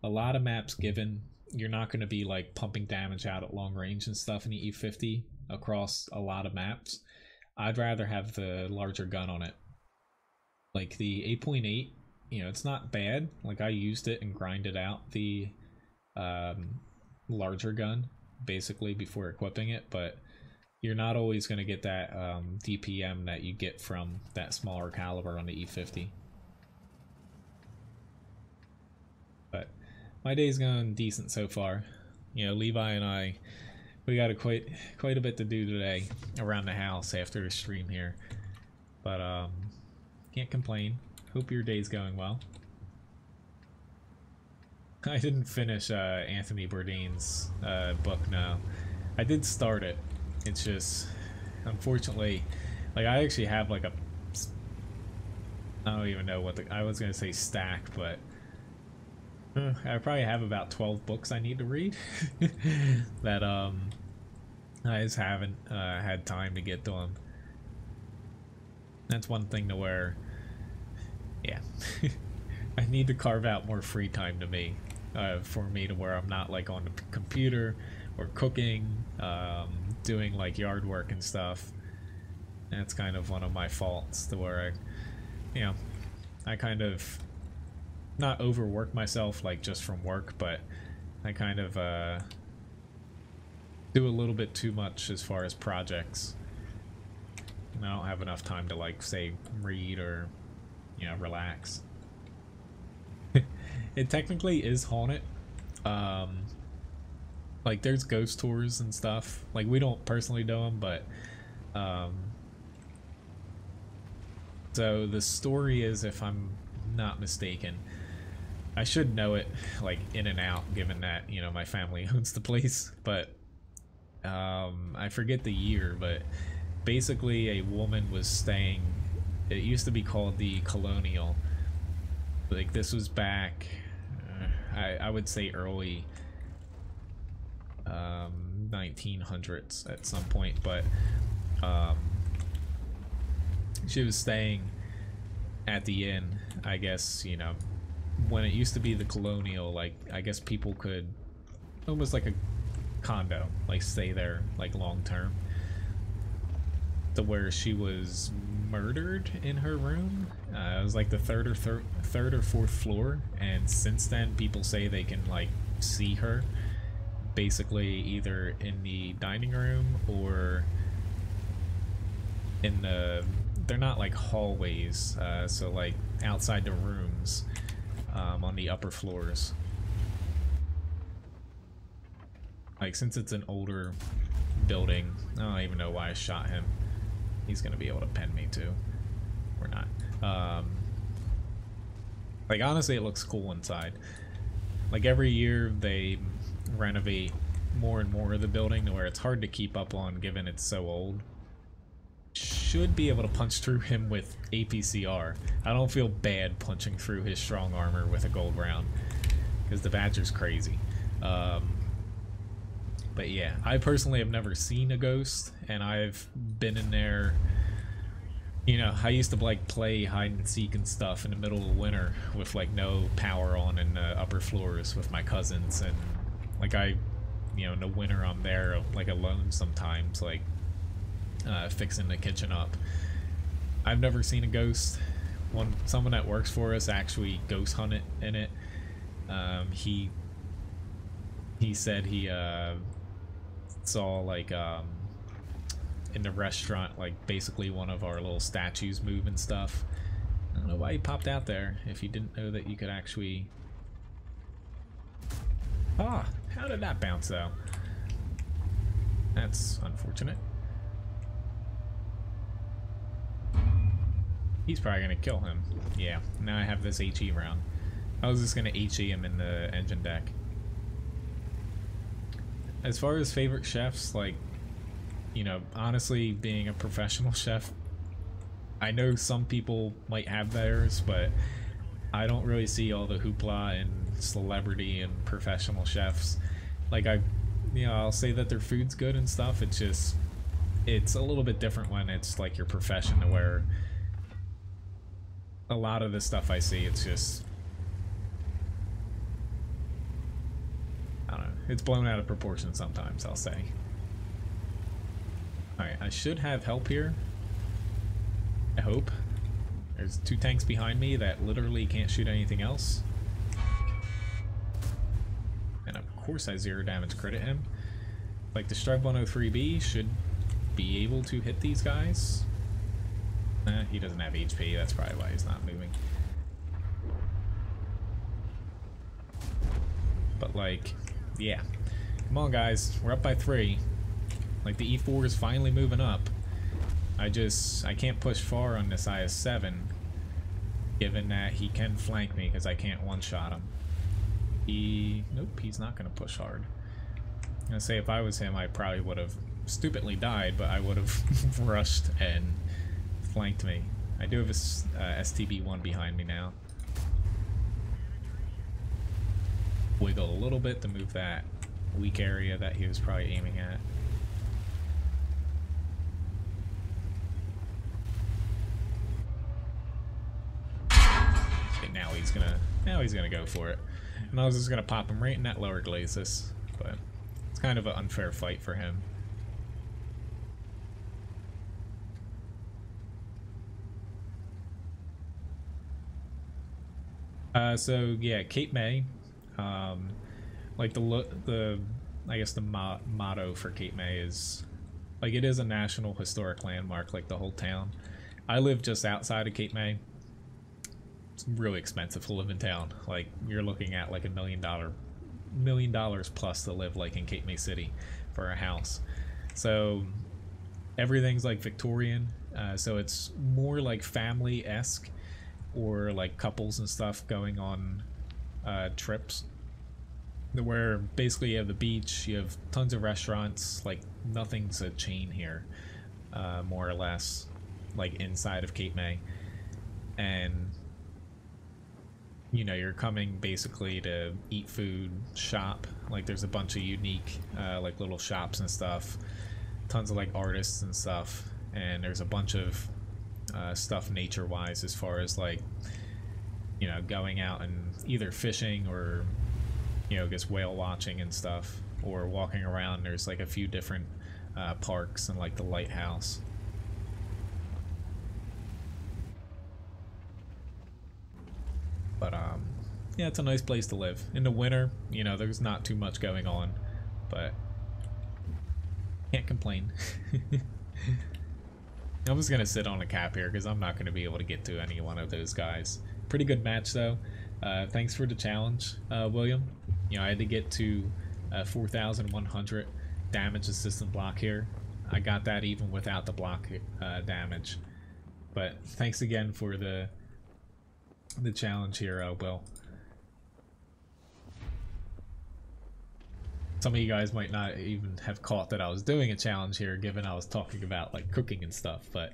A: a lot of maps given, you're not going to be like pumping damage out at long range and stuff in the E50 across a lot of maps. I'd rather have the larger gun on it. Like the 8.8, you know, it's not bad. Like I used it and grinded out the larger gun basically before equipping it, but you're not always going to get that DPM that you get from that smaller caliber on the E50. But my day's gone decent so far. You know, Levi and I, we got quite a bit to do today around the house after the stream here. But can't complain. Hope your day's going well. I didn't finish Anthony Bourdain's book, no. I did start it. It's just, unfortunately, like I actually have like a, I don't even know what I was going to say stack, but I probably have about 12 books I need to read that I just haven't had time to get to them. That's one thing to where, yeah, I need to carve out more free time to me, for me to where I'm not like on the computer or cooking, doing like yard work and stuff. That's kind of one of my faults to where I kind of not overwork myself like just from work, but I kind of do a little bit too much as far as projects. And I don't have enough time to like say read or relax. It technically is haunted. Like there's ghost tours and stuff. Like we don't personally do them, but so the story is, if I'm not mistaken, I should know it like in and out, given that my family owns the place, but I forget the year, but basically a woman was staying, it used to be called the Colonial, like this was back I would say early 1900s at some point, but she was staying at the inn, I guess, when it used to be the Colonial, like I guess people could almost like a condo, like stay there like long term, to where she was murdered in her room. It was like the third or fourth floor, and since then people say they can like see her basically either in the dining room or in the, they're not like hallways, so like outside the rooms, on the upper floors. Like since it's an older building, I don't even know why I shot him. He's gonna be able to pen me too, or not. Like honestly, it looks cool inside. Like every year they renovate more and more of the building to where it's hard to keep up on, given it's so old. Should be able to punch through him with APCR. I don't feel bad punching through his strong armor with a gold round, because the Badger's crazy. But yeah, I personally have never seen a ghost, and I've been in there. I used to like play hide and seek and stuff in the middle of winter with like no power on in the upper floors with my cousins, and like in the winter I'm there like alone sometimes, like fixing the kitchen up. I've never seen a ghost, someone that works for us actually ghost hunted in it. He said he saw like in the restaurant, like basically one of our little statues move and stuff. I don't know why he popped out there if he didn't know that you could actually... Ah, how did that bounce though? That's unfortunate. He's probably gonna kill him. Yeah, now I have this HE round. I was just gonna HE him in the engine deck. As far as favorite chefs, like, you know, honestly, being a professional chef, I know some people might have theirs, but I don't really see all the hoopla and celebrity and professional chefs. Like, I'll say that their food's good and stuff. It's just, it's a little bit different when it's like your profession, where a lot of the stuff I see, it's just, I don't know, it's blown out of proportion sometimes, I'll say. Alright, I should have help here. I hope. There's 2 tanks behind me that literally can't shoot anything else. And of course I 0 damage credit him. Like, the Strive 103B should be able to hit these guys. He doesn't have HP, that's probably why he's not moving. But like, yeah. Come on guys, we're up by 3. Like, the E4 is finally moving up. I can't push far on this IS-7, given that he can flank me because I can't one-shot him. Nope, he's not going to push hard. I'm going to say if I was him, I probably would have stupidly died, but I would have rushed and flanked me. I do have a STB-1 behind me now. Wiggle a little bit to move that weak area that he was probably aiming at. Now he's gonna go for it. And I was just gonna pop him right in that lower glacis, but it's kind of an unfair fight for him. So yeah, Cape May, like I guess the motto for Cape May is, like, it is a national historic landmark, like the whole town. I live just outside of Cape May. It's really expensive to live in town. Like, you're looking at like $1 million plus to live like in Cape May City for a house. So everything's like Victorian, so it's more like family-esque, or like couples and stuff going on trips, where basically you have the beach, you have tons of restaurants, like nothing's a chain here, more or less, like inside of Cape May. And you know, you're coming basically to eat food, shop. Like, there's a bunch of unique like little shops and stuff, tons of like artists and stuff, and there's a bunch of stuff nature wise, as far as like, you know, going out and either fishing or, you know, just whale watching and stuff, or walking around. There's like a few different parks and like the lighthouse. But yeah, it's a nice place to live. In the winter, you know, there's not too much going on, but can't complain. I'm just gonna sit on a cap here because I'm not gonna be able to get to any one of those guys. Pretty good match though. Thanks for the challenge, William. You know, I had to get to 4,100 damage assistant block here. I got that even without the block damage. But thanks again for the challenge here, Will. Some of you guys might not even have caught that I was doing a challenge here, given I was talking about like cooking and stuff, but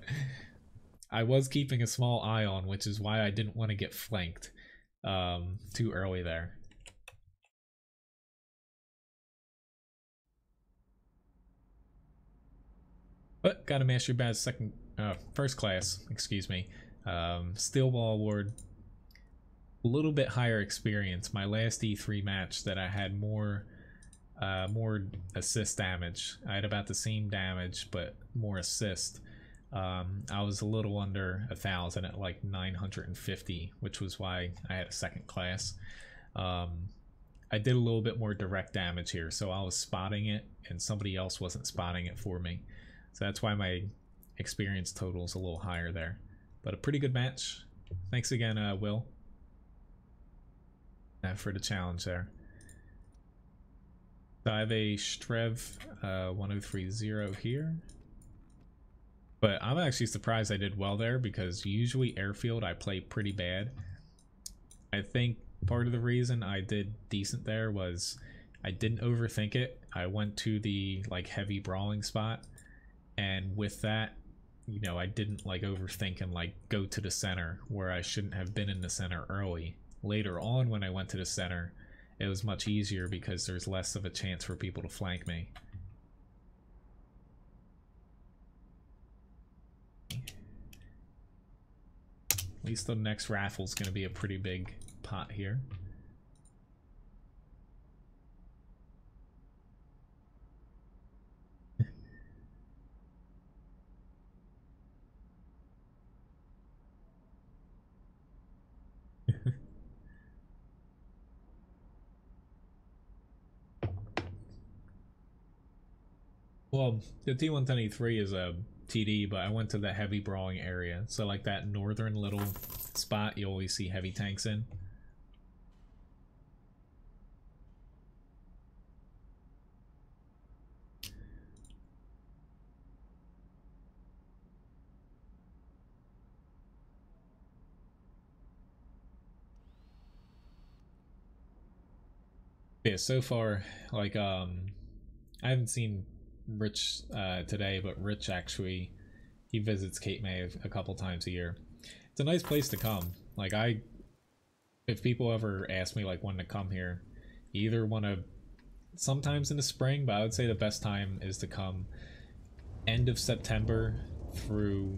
A: I was keeping a small eye on, which is why I didn't want to get flanked too early there. But got a Mastery Badge first class, excuse me. Steel Ball Award. A little bit higher experience. My last E3 match that I had more assist damage. I had about the same damage, but more assist. I was a little under 1,000 at like 950, which was why I had a second class. I did a little bit more direct damage here, so I was spotting it and somebody else wasn't spotting it for me. So that's why my experience total is a little higher there. But a pretty good match. Thanks again, Will, for the challenge there. So I have a Strev 1030 here. But I'm actually surprised I did well there, because usually airfield I play pretty bad. I think part of the reason I did decent there was I didn't overthink it. I went to the like heavy brawling spot, and with that, you know, I didn't like overthink and like go to the center where I shouldn't have been in the center early. Later on when I went to the center, it was much easier because there's less of a chance for people to flank me. At least the next raffle's gonna be a pretty big pot here. Well, the T123 is a TD, but I went to the heavy brawling area. So like that northern little spot you always see heavy tanks in. Yeah, so far, like, I haven't seen Rich today, but Rich actually, he visits Cape May a couple times a year. It's a nice place to come. Like, if people ever ask me like when to come here, you either want to, sometimes in the spring, but I would say the best time is to come end of September through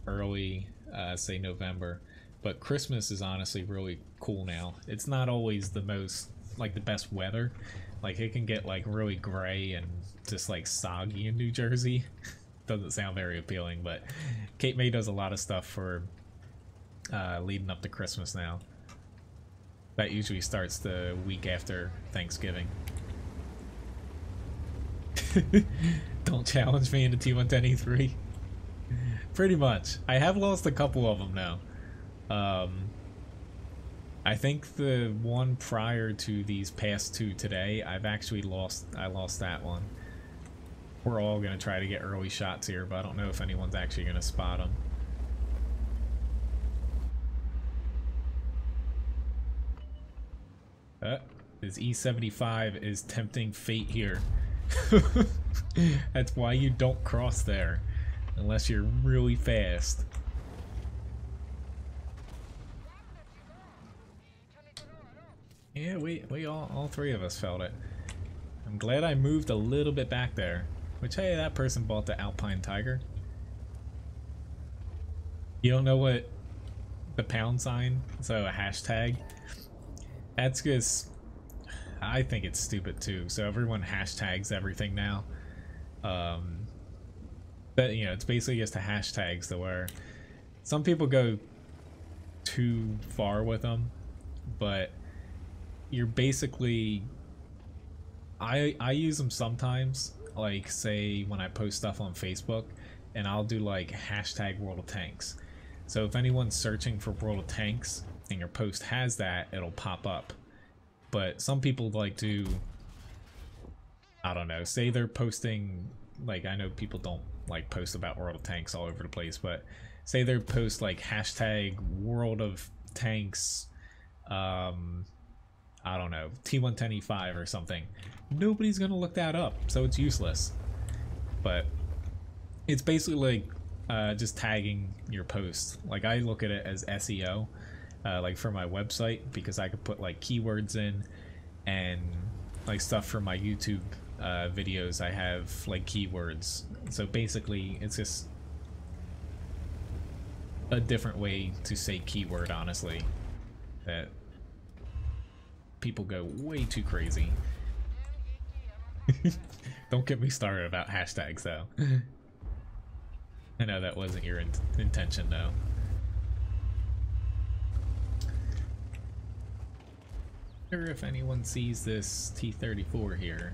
A: early, say November. But Christmas is honestly really cool now. It's not always the most, like the best weather. Like it can get like really gray and just like soggy in New Jersey. Doesn't sound very appealing, but Cape May does a lot of stuff for leading up to Christmas now. That usually starts the week after Thanksgiving. Don't challenge me into T110E3. Pretty much. I have lost a couple of them now. I think the one prior to these past two today, I lost that one. We're all going to try to get early shots here, but I don't know if anyone's actually going to spot them. This E75 is tempting fate here. That's why you don't cross there, unless you're really fast. Yeah, we all three of us felt it. I'm glad I moved a little bit back there. Which, hey, that person bought the Alpine Tiger. You don't know what the pound sign, so a hashtag? That's just, I think it's stupid too. So everyone hashtags everything now. But you know, it's basically just a hashtags to where some people go too far with them, but you're basically, I use them sometimes, like say when I post stuff on Facebook, and I'll do like hashtag World of Tanks. So if anyone's searching for World of Tanks and your post has that, it'll pop up. But some people like to, I don't know, say they're posting, like I know people don't like post about World of Tanks all over the place, but say they post like hashtag World of Tanks, I don't know, T110E5 or something. Nobody's gonna look that up, so it's useless. But it's basically like just tagging your post. Like I look at it as SEO, like for my website, because I could put like keywords in, and like stuff for my YouTube videos I have like keywords. So basically it's just a different way to say keyword, honestly, that people go way too crazy. Don't get me started about hashtags though. I know that wasn't your intention, though. I wonder if anyone sees this T-34 here.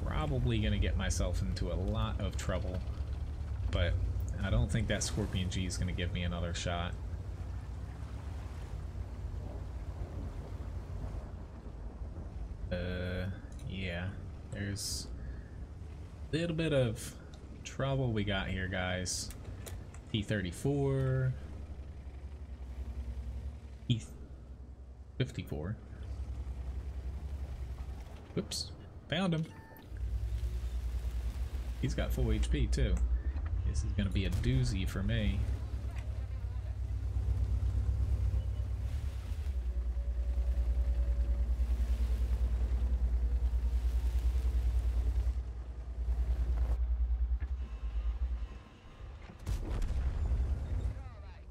A: Probably gonna get myself into a lot of trouble, but I don't think that Scorpion G is gonna give me another shot. Yeah, there's a little bit of trouble we got here, guys. T-34, T-54. Oops, found him. He's got full HP too. This is gonna be a doozy for me.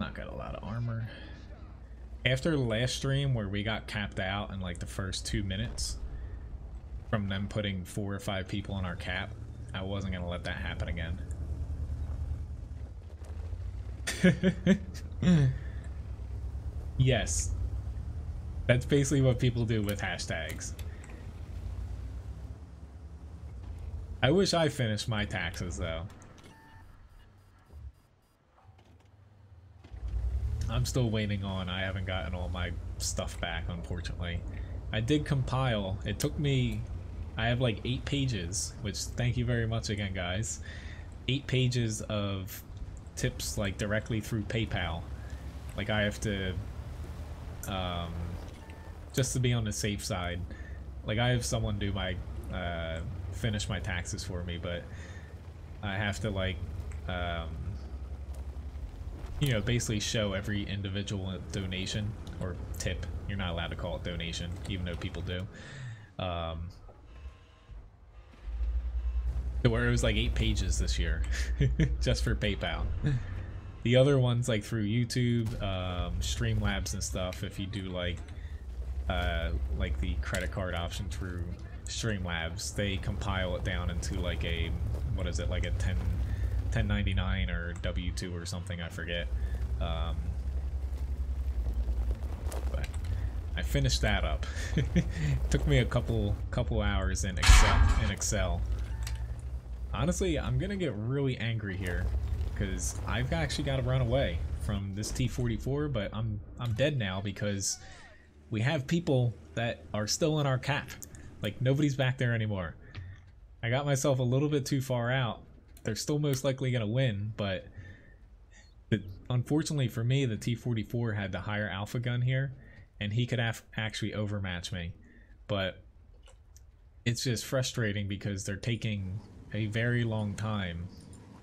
A: Not got a lot of armor. After the last stream where we got capped out in like the first 2 minutes from them putting 4 or 5 people on our cap, I wasn't gonna let that happen again. Yes. That's basically what people do with hashtags. I wish I finished my taxes though. I'm still waiting on, I haven't gotten all my stuff back, unfortunately. I did compile, it took me, I have like 8 pages, which thank you very much again, guys. 8 pages of tips like directly through PayPal. Like I have to, just to be on the safe side, like I have someone do my, finish my taxes for me, but I have to like, you know, basically show every individual donation or tip. You're not allowed to call it donation, even though people do. Where it was like 8 pages this year, just for PayPal. The other ones, like through YouTube, Streamlabs and stuff, if you do like the credit card option through Streamlabs, they compile it down into like a, what is it, like a 1099 or W2 or something, I forget. But I finished that up. Took me a couple hours in Excel. Honestly, I'm gonna get really angry here because I've actually got to run away from this T-44, but I'm dead now because we have people that are still in our cap. Like nobody's back there anymore. I got myself a little bit too far out. They're still most likely gonna win, but unfortunately for me, the T-44 had the higher alpha gun here, and he could actually overmatch me. But it's just frustrating because they're taking a very long time.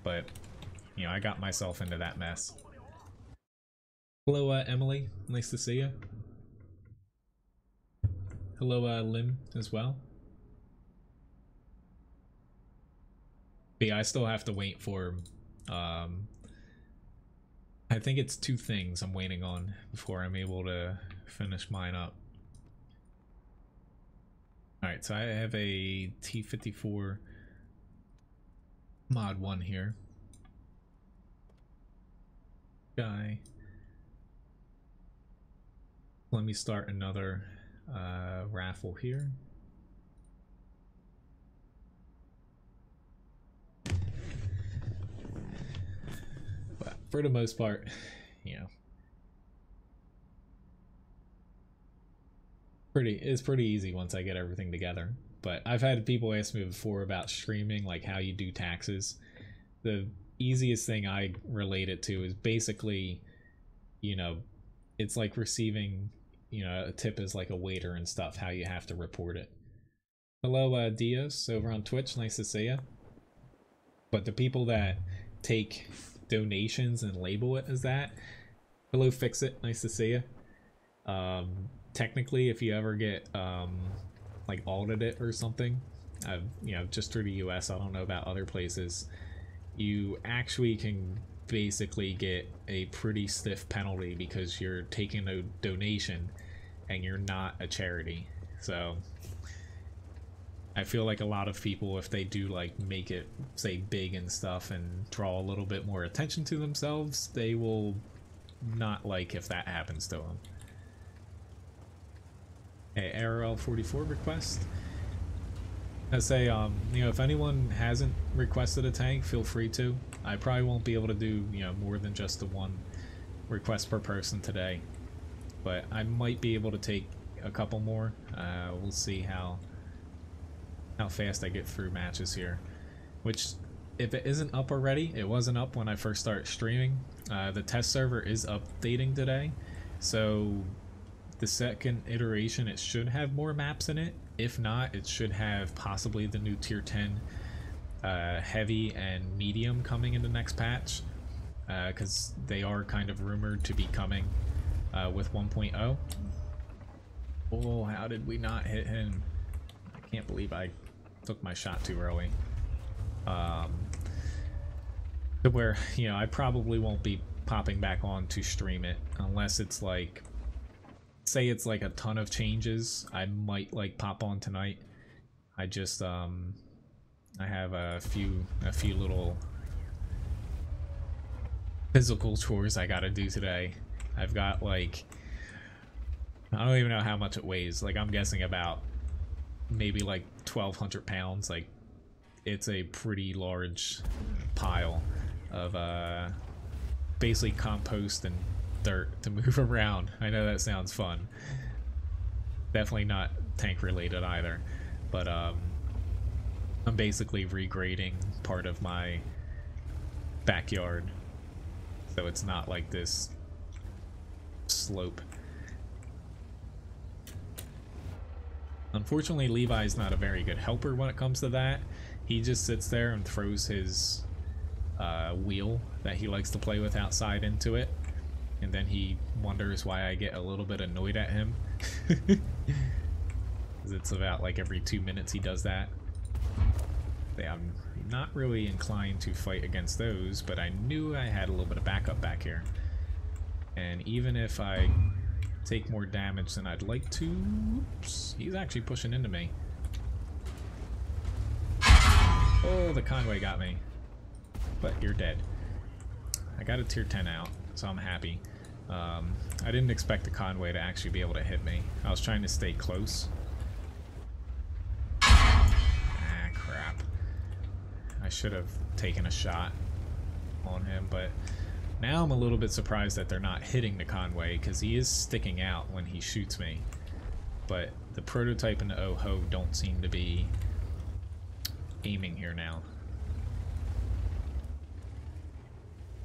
A: But you know, I got myself into that mess. Hello, Emily. Nice to see you. Hello, Lim, as well. But yeah, I still have to wait for, I think it's 2 things I'm waiting on before I'm able to finish mine up. Alright, so I have a T-54 mod 1 here. Guy. Let me start another raffle here. But for the most part, you know, it's pretty easy once I get everything together. But I've had people ask me before about streaming, like how you do taxes. The easiest thing I relate it to is basically, you know, it's like receiving, you know, a tip is like a waiter and stuff, how you have to report it. Hello, Dios over on Twitch, nice to see you. But the people that take donations and label it as that, hello, Fix It, nice to see you. Technically, if you ever get like audited or something, you know, just through the US, I don't know about other places, you actually can basically get a pretty stiff penalty because you're taking a donation and you're not a charity. So I feel like a lot of people, if they do like make it say big and stuff and draw a little bit more attention to themselves, they will not like if that happens to them. Okay, ARL 44 request. I say, you know, if anyone hasn't requested a tank, feel free to. I probably won't be able to do, you know, more than just the one request per person today, but I might be able to take a couple more. We'll see how fast I get through matches here. Which, if it isn't up already, it wasn't up when I first started streaming. The test server is updating today, so the second iteration, it should have more maps in it. If not, it should have possibly the new tier 10 heavy and medium coming in the next patch, because they are kind of rumored to be coming with 1.0. Oh, how did we not hit him? I can't believe I took my shot too early. To where, you know, I probably won't be popping back on to stream it unless it's like, say it's like a ton of changes. I might like pop on tonight. I just I have a few little physical chores I gotta do today. I've got like, I don't even know how much it weighs. Like, I'm guessing about maybe like 1,200 pounds. Like, it's a pretty large pile of basically compost and dirt to move around. I know that sounds fun. Definitely not tank related either, but I'm basically regrading part of my backyard, so it's not like this slope. Unfortunately, Levi's not a very good helper when it comes to that. He just sits there and throws his wheel that he likes to play with outside into it, and then he wonders why I get a little bit annoyed at him. Because it's about like every 2 minutes he does that. Yeah, I'm not really inclined to fight against those, but I knew I had a little bit of backup back here. And even if I take more damage than I'd like to... Oops, he's actually pushing into me. Oh, the Conway got me. But you're dead. I got a tier 10 out, so I'm happy. I didn't expect the Conway to actually be able to hit me. I was trying to stay close. Ah, crap. I should have taken a shot on him, but now I'm a little bit surprised that they're not hitting the Conway, because he is sticking out when he shoots me. But the prototype and the OHO don't seem to be aiming here now.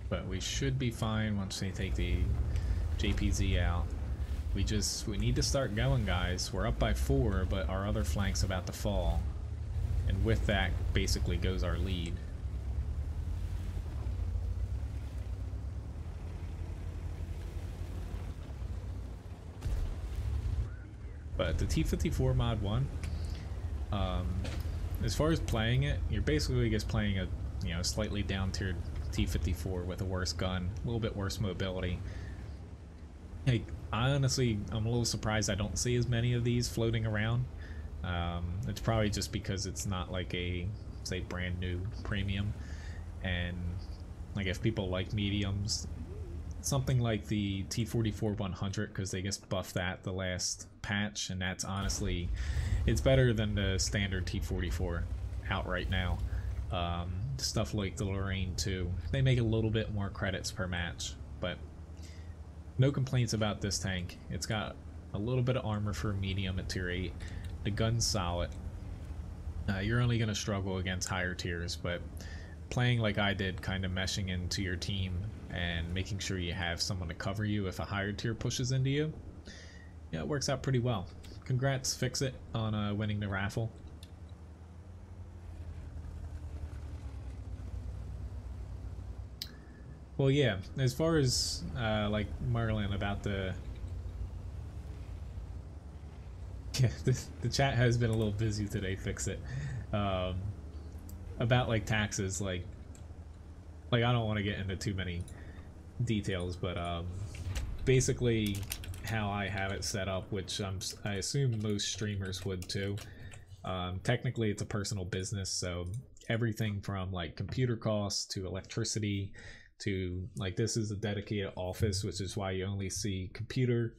A: But we should be fine once they take the JPZ out. We need to start going, guys. We're up by 4, but our other flank's about to fall. And with that, basically goes our lead. But the T-54 Mod 1, as far as playing it, you're basically just playing a, you know, slightly down-tiered T-54 with a worse gun, a little bit worse mobility. Like, honestly, I'm a little surprised I don't see as many of these floating around. It's probably just because it's not like a, say, brand new premium, and like if people like mediums, something like the T-44 100, because they just buffed that the last patch, and that's honestly, it's better than the standard T-44 out right now. Stuff like the Lorraine 2, they make a little bit more credits per match, but no complaints about this tank. It's got a little bit of armor for medium at tier 8. The gun's solid. You're only going to struggle against higher tiers, but playing like I did, kind of meshing into your team and making sure you have someone to cover you if a higher tier pushes into you, yeah, it works out pretty well. Congrats, Fix It, on winning the raffle. Well, yeah, as far as like Merlin about the... Yeah, the chat has been a little busy today, Fix It. About like taxes, like I don't want to get into too many details, but basically how I have it set up, which I assume most streamers would too. Technically it's a personal business, so everything from like computer costs to electricity to like, this is a dedicated office, which is why you only see computer,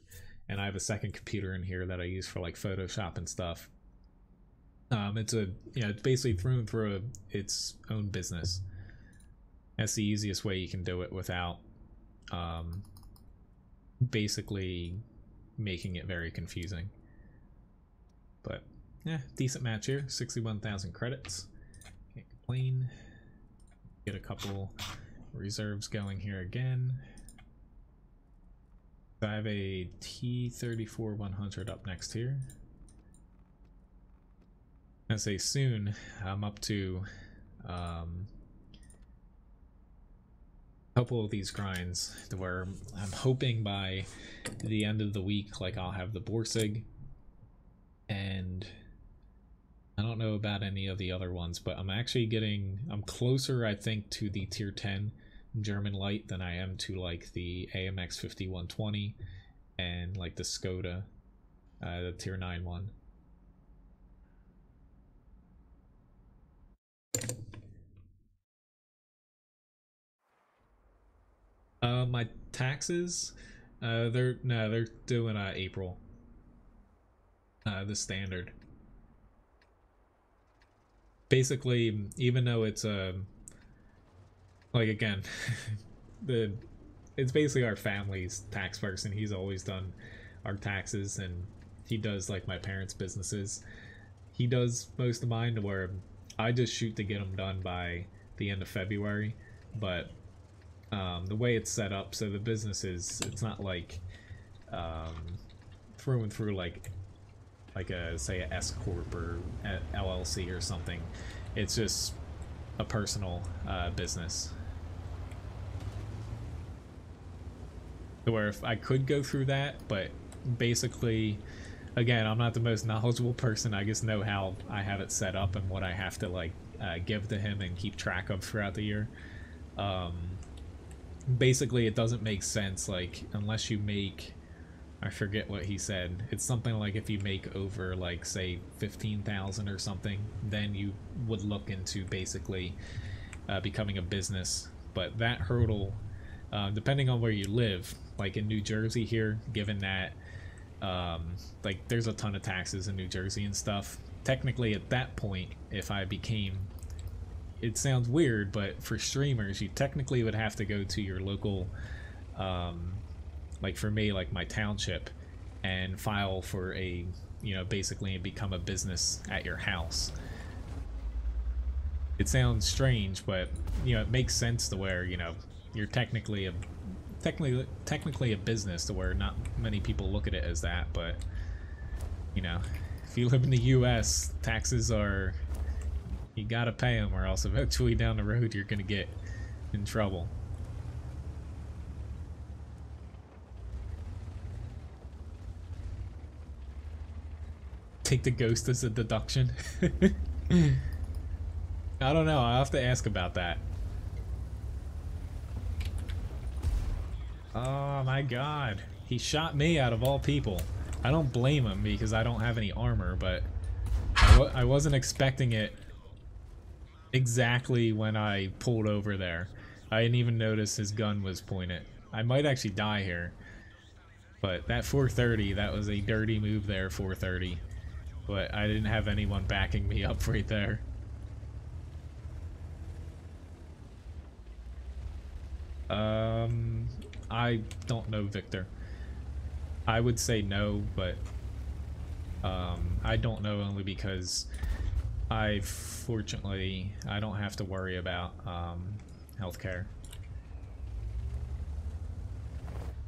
A: and I have a second computer in here that I use for like Photoshop and stuff. It's a, you know, it's basically through and through its own business. That's the easiest way you can do it without basically making it very confusing. But yeah, decent match here. 61,000 credits. Can't complain. Get a couple reserves going here again. I have a T34-100 up next here. I say soon I'm up to a couple of these grinds to where I'm hoping by the end of the week, like, I'll have the Borsig, and I don't know about any of the other ones, but I'm closer, I think, to the tier 10 German light than I am to like the AMX 5120 and like the Skoda, the tier 9 one. My taxes, they're doing April. The standard. Basically, even though it's like, again, it's basically our family's tax person. He's always done our taxes, and he does like my parents' businesses. He does most of mine, to where I just shoot to get them done by the end of February. But the way it's set up, so the business is, it's not like through and through like a, say, a S corp or a LLC or something. It's just a personal business. Where if I could go through that, but basically, again, I'm not the most knowledgeable person. I just know how I have it set up and what I have to like give to him and keep track of throughout the year. Basically, it doesn't make sense, like, unless you make, I forget what he said, it's something like if you make over, like, say 15,000 or something, then you would look into basically becoming a business. But that hurdle, depending on where you live, like in New Jersey here, given that like there's a ton of taxes in New Jersey and stuff, technically at that point, if I became, it sounds weird, but for streamers, you technically would have to go to your local, like for me, like my township, and file for a, you know, basically become a business at your house. It sounds strange, but, you know, it makes sense to where, you know, you're technically a business, to where not many people look at it as that. But, you know, if you live in the US, taxes are, you gotta pay them, or else eventually down the road you're gonna get in trouble. Take the ghost as a deduction. I don't know, I'll have to ask about that. Oh my god, he shot me out of all people. I don't blame him because I don't have any armor, but I wasn't expecting it exactly when I pulled over there. I didn't even notice his gun was pointed. I might actually die here. But that 430, that was a dirty move there, 430. But I didn't have anyone backing me up right there. I don't know, Victor. I would say no, but I don't know, only because fortunately I don't have to worry about healthcare.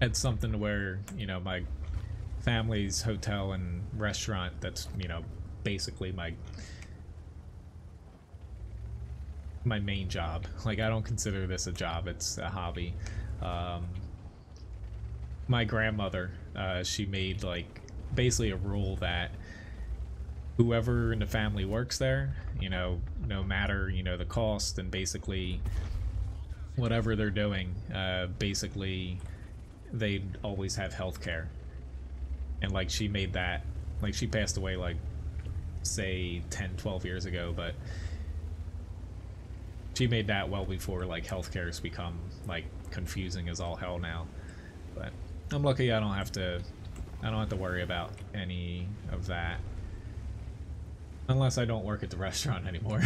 A: It's something where, you know, my family's hotel and restaurant, that's, you know, basically my main job. Like, I don't consider this a job, it's a hobby. My grandmother, she made like basically a rule that whoever in the family works there, you know, no matter, you know, the cost and basically whatever they're doing, basically they'd always have health care. And like, she made that, like, she passed away like say 10, 12 years ago, but she made that well before like healthcare has become like confusing as all hell now. But I'm lucky I don't have to worry about any of that. Unless I don't work at the restaurant anymore.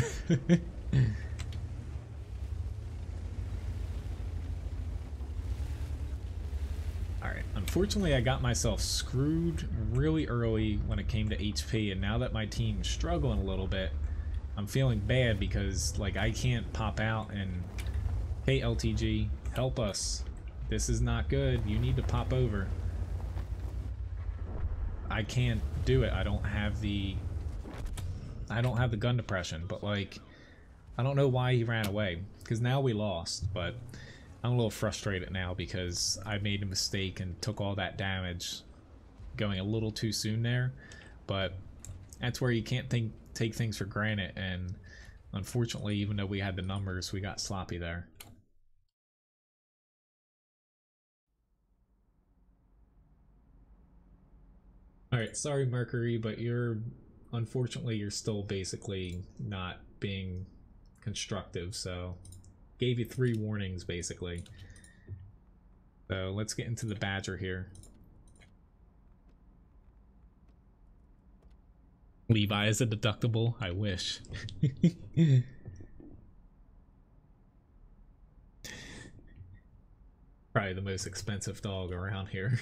A: Alright, unfortunately I got myself screwed really early when it came to HP, and now that my team's struggling a little bit, I'm feeling bad because like I can't pop out and, hey LTG, help us. This is not good. You need to pop over. I can't do it. I don't have the gun depression, but like I don't know why he ran away, because now we lost, but I'm a little frustrated now because I made a mistake and took all that damage going a little too soon there. But that's where you can't take things for granted, and unfortunately, even though we had the numbers, we got sloppy there. Alright, sorry Mercury, but unfortunately you're still basically not being constructive, so gave you 3 warnings basically. So let's get into the Badger here. Levi is a deductible? I wish. Probably the most expensive dog around here.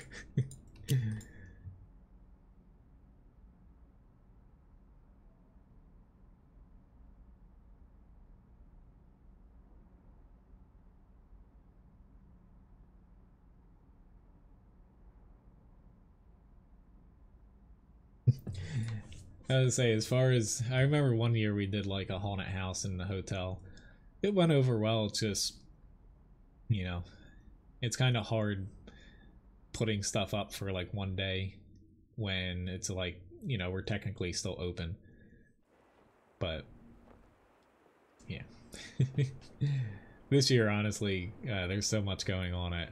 A: I was say, as far as I remember, one year we did like a haunted house in the hotel. It went over well. It's just, you know, it's kind of hard putting stuff up for like one day when it's like, you know, we're technically still open. But yeah. This year, honestly, there's so much going on at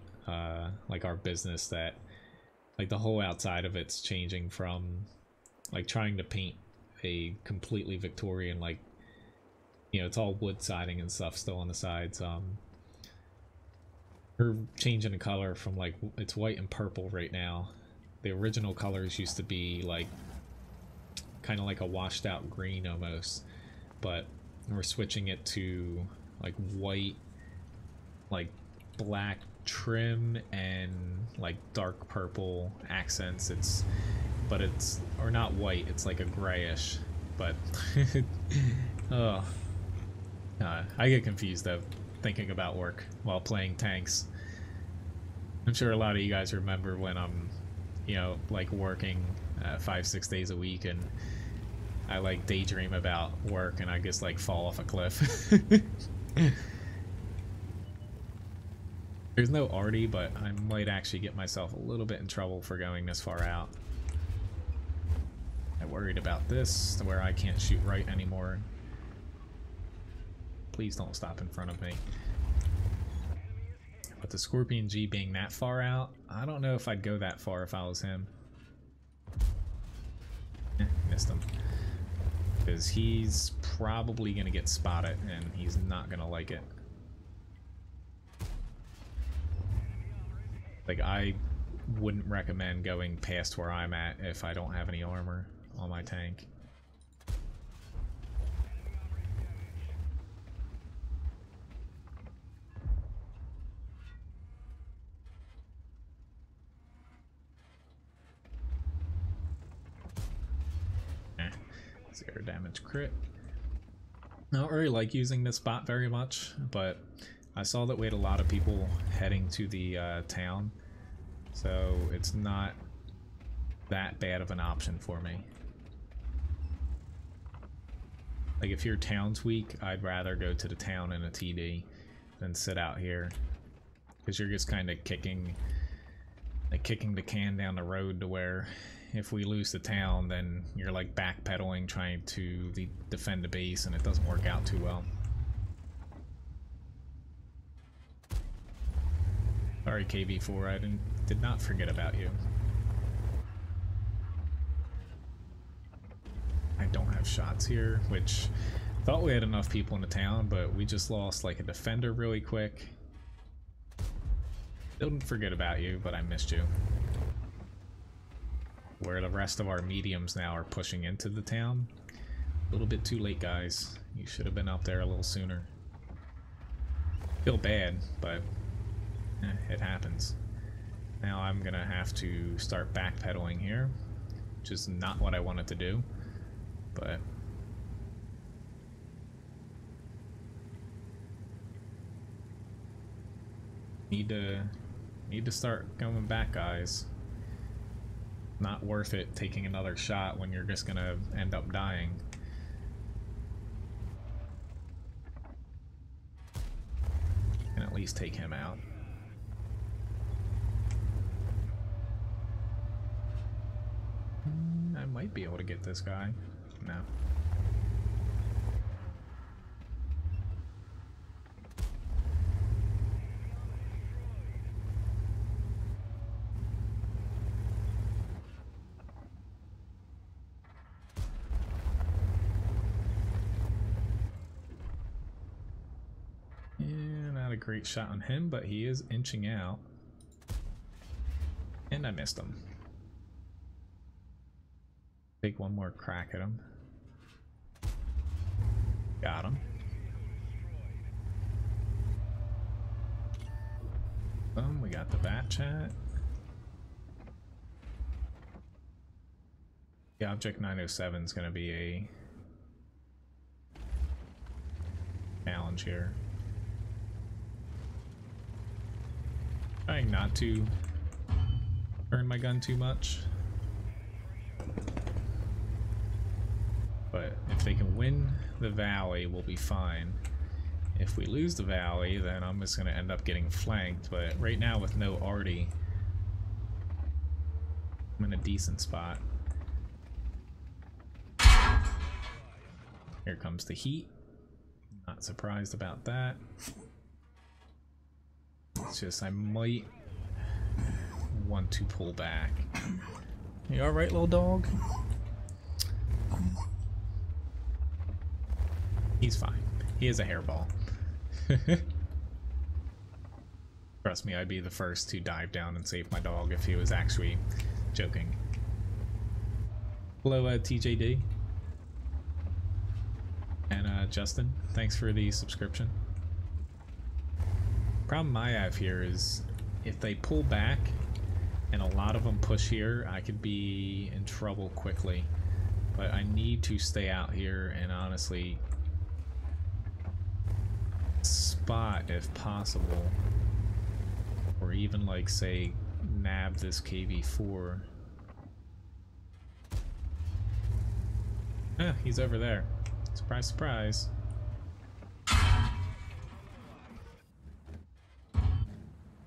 A: like our business that like the whole outside of it's changing from like trying to paint a completely Victorian, like, you know, it's all wood siding and stuff still on the sides. We're changing the color from like, it's white and purple right now. The original colors used to be like kind of like a washed out green almost, but we're switching it to like white, like black trim and like dark purple accents. But it's, or not white, it's like a grayish, but oh, I get confused though thinking about work while playing tanks. I'm sure a lot of you guys remember when I'm, you know, like working 5-6 days a week, and I like daydream about work and I just like fall off a cliff. There's no arty, but I might actually get myself a little bit in trouble for going this far out. I'm worried about this, to where I can't shoot right anymore. Please don't stop in front of me. But the Scorpion G being that far out, I don't know if I'd go that far if I was him. Missed him. Because he's probably going to get spotted, and he's not going to like it. Like, I wouldn't recommend going past where I'm at if I don't have any armor on my tank. Zero damage crit. I don't really like using this spot very much, but I saw that we had a lot of people heading to the town, so it's not that bad of an option for me. Like, if your town's weak, I'd rather go to the town in a TD than sit out here, because you're just kind of kicking the can down the road, to where if we lose the town, then you're like backpedaling trying to defend the base, and it doesn't work out too well. Sorry, KB4, I did not forget about you. I don't have 5 shots here, which thought we had enough people in the town, but we just lost like a defender really quick. Didn't forget about you, but I missed you. Where the rest of our mediums now are pushing into the town. A little bit too late, guys. You should have been up there a little sooner. Feel bad, but it happens. Now I'm gonna have to start backpedaling here, which is not what I wanted to do, but need to start going back, guys. Not worth it taking another shot when you're just gonna end up dying. And at least take him out. I might be able to get this guy. No. Not a great shot on him, but he is inching out. And I missed him. Take one more crack at him. Got him. Boom, we got the bat chat. The Object 907 is going to be a challenge here. Trying not to burn my gun too much. But if they can win the valley, we'll be fine. If we lose the valley, then I'm just going to end up getting flanked. But right now with no arty, I'm in a decent spot. Here comes the heat. Not surprised about that. It's just I might want to pull back. You alright, little dog? He's fine. He is a hairball. Trust me, I'd be the first to dive down and save my dog if he was actually joking. Hello, TJD. And Justin, thanks for the subscription. Problem I have here is if they pull back and a lot of them push here, I could be in trouble quickly. But I need to stay out here and honestly spot if possible, or even like say nab this KV4. Ah, he's over there. Surprise, surprise.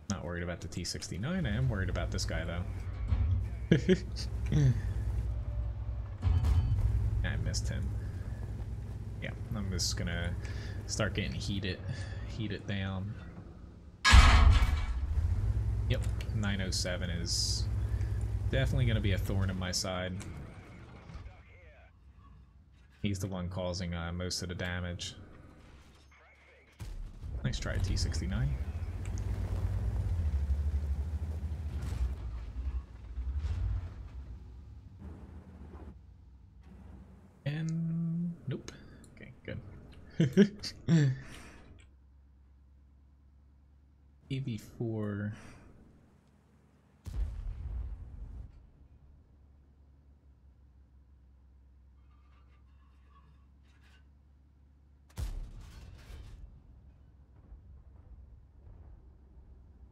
A: Not worried about the T69. I am worried about this guy though. I missed him. Yeah, I'm just gonna start getting heated down. Yep, 907 is definitely gonna be a thorn in my side. He's the one causing most of the damage. Nice try, T69. And nope. Okay, good. AV4.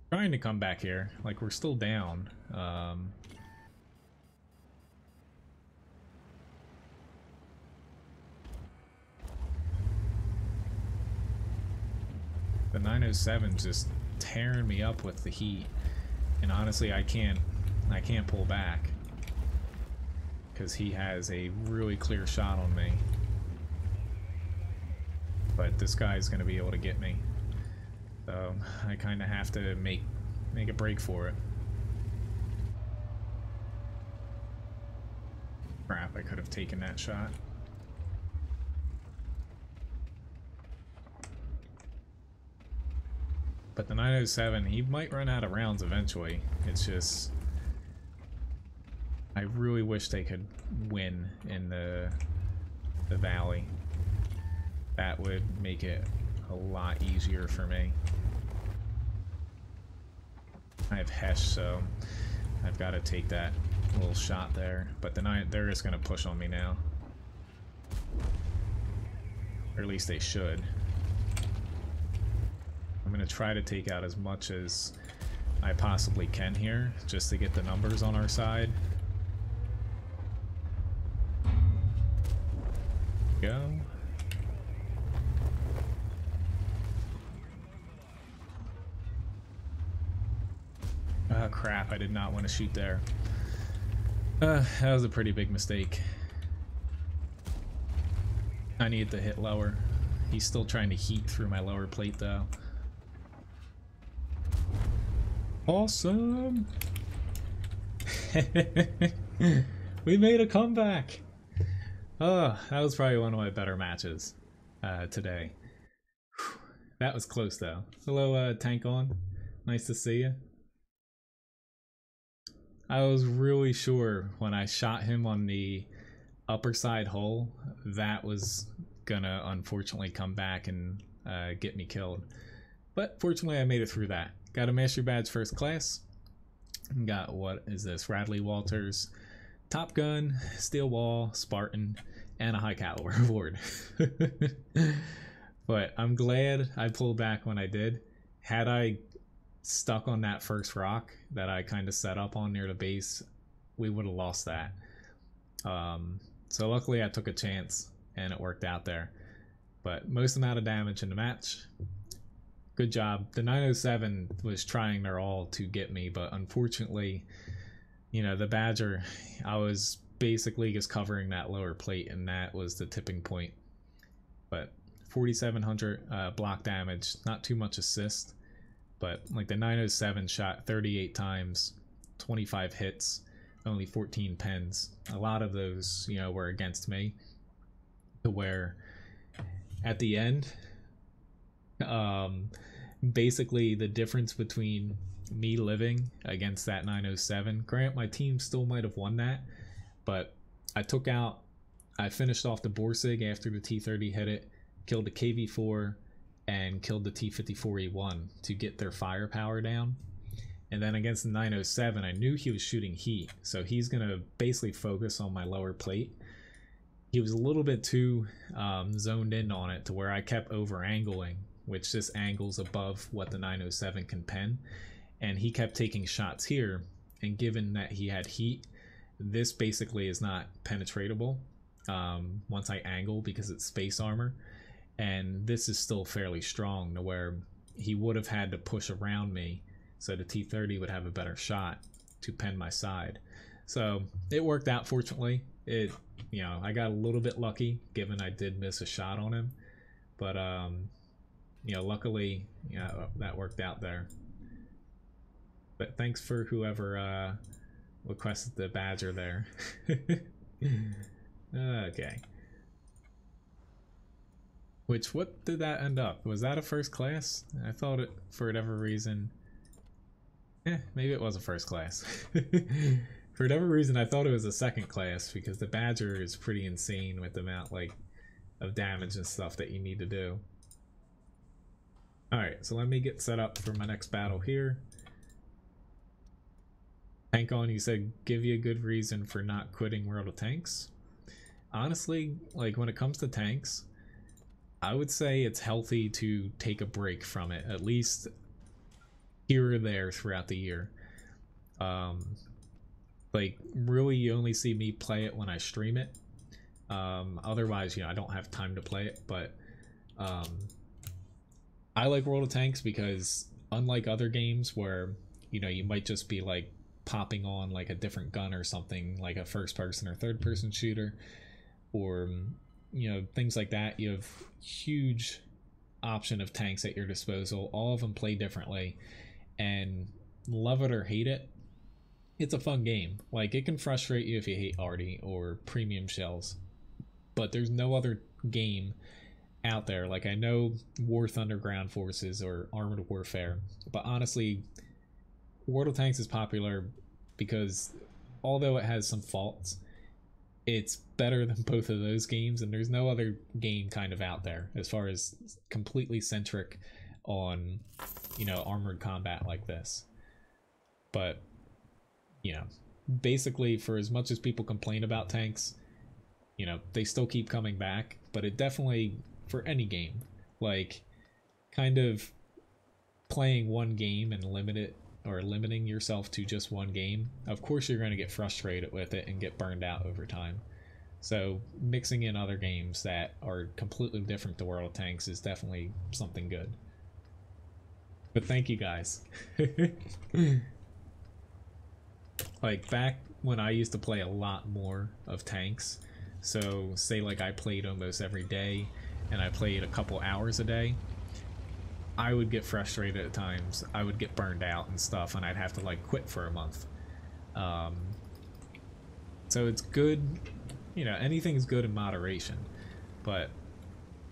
A: Trying to come back here, like we're still down. The 907's just tearing me up with the heat, and honestly, I can't pull back because he has a really clear shot on me. But this guy's gonna be able to get me. So I kind of have to make a break for it. Crap, I could have taken that shot. But the 907, he might run out of rounds eventually. It's just, I really wish they could win in the valley. That would make it a lot easier for me. I have Hesh, so I've got to take that little shot there. But they're just going to push on me now. Or at least they should. I'm going to try to take out as much as I possibly can here, just to get the numbers on our side. Go. Oh crap, I did not want to shoot there. That was a pretty big mistake. I need to hit lower. He's still trying to heat through my lower plate though. Awesome! We made a comeback! Oh, that was probably one of my better matches today. Whew. That was close though. Hello, Tank On. Nice to see you. I was really sure when I shot him on the upper side hole that was gonna unfortunately come back and get me killed. But fortunately I made it through that. Got a Mastery Badge First Class. Got, what is this? Radley Walters, Top Gun, Steel Wall, Spartan, and a high caliber award. But I'm glad I pulled back when I did. Had I stuck on that first rock that I kind of set up on near the base, we would have lost that. So luckily I took a chance and it worked out there. But most amount of damage in the match. Good job. The 907 was trying their all to get me, but unfortunately, you know, the Badger, I was basically just covering that lower plate, and that was the tipping point. But 4,700 block damage, not too much assist, but like the 907 shot 38 times, 25 hits, only 14 pens. A lot of those, you know, were against me, to where at the end, basically the difference between me living against that 907, grant my team still might have won that, but I finished off the Borsig after the T30 hit it, killed the KV4 and killed the T54E1 to get their firepower down. And then against the 907, I knew he was shooting heat, so he's gonna basically focus on my lower plate. He was a little bit too zoned in on it, to where I kept over angling, which just angles above what the 907 can pen, and he kept taking shots here, and given that he had heat, this basically is not penetratable once I angle, because it's space armor, and this is still fairly strong, to where he would have had to push around me so the T30 would have a better shot to pen my side. So it worked out, fortunately. It, you know, I got a little bit lucky, given I did miss a shot on him, but you know, luckily, you know, that worked out there. But thanks for whoever requested the Badger there. Okay. Which, what did that end up? Was that a first class? I thought it, for whatever reason, maybe it was a first class. For whatever reason, I thought it was a second class, because the Badger is pretty insane with the amount, like, of damage and stuff that you need to do. Alright, so let me get set up for my next battle here. Tank On, you said, give you a good reason for not quitting World of Tanks. Honestly, like, when it comes to tanks, I would say it's healthy to take a break from it, at least here or there throughout the year. Like, really, you only see me play it when I stream it. Otherwise, you know, I don't have time to play it, but I like World of Tanks because, unlike other games where, you know, you might just be like popping on like a different gun or something, like a first person or third person shooter, or, you know, things like that, you have huge option of tanks at your disposal. All of them play differently, and love it or hate it, it's a fun game. Like, it can frustrate you if you hate Arty or premium shells, but there's no other game out there. Like, I know War Thunder Ground Forces or Armored Warfare, but honestly, World of Tanks is popular because although it has some faults, it's better than both of those games, and there's no other game kind of out there as far as completely centric on, you know, armored combat like this. But, you know, basically, for as much as people complain about tanks, you know, they still keep coming back. But it definitely, for any game, like, kind of playing one game and limiting yourself to just one game, of course you're going to get frustrated with it and get burned out over time. So mixing in other games that are completely different to World of Tanks is definitely something good. But thank you guys. Like, back when I used to play a lot more of tanks, so say like I played almost every day and I played a couple hours a day, I would get frustrated at times. I would get burned out and stuff, and I'd have to like quit for a month. So it's good, you know, anything's good in moderation, but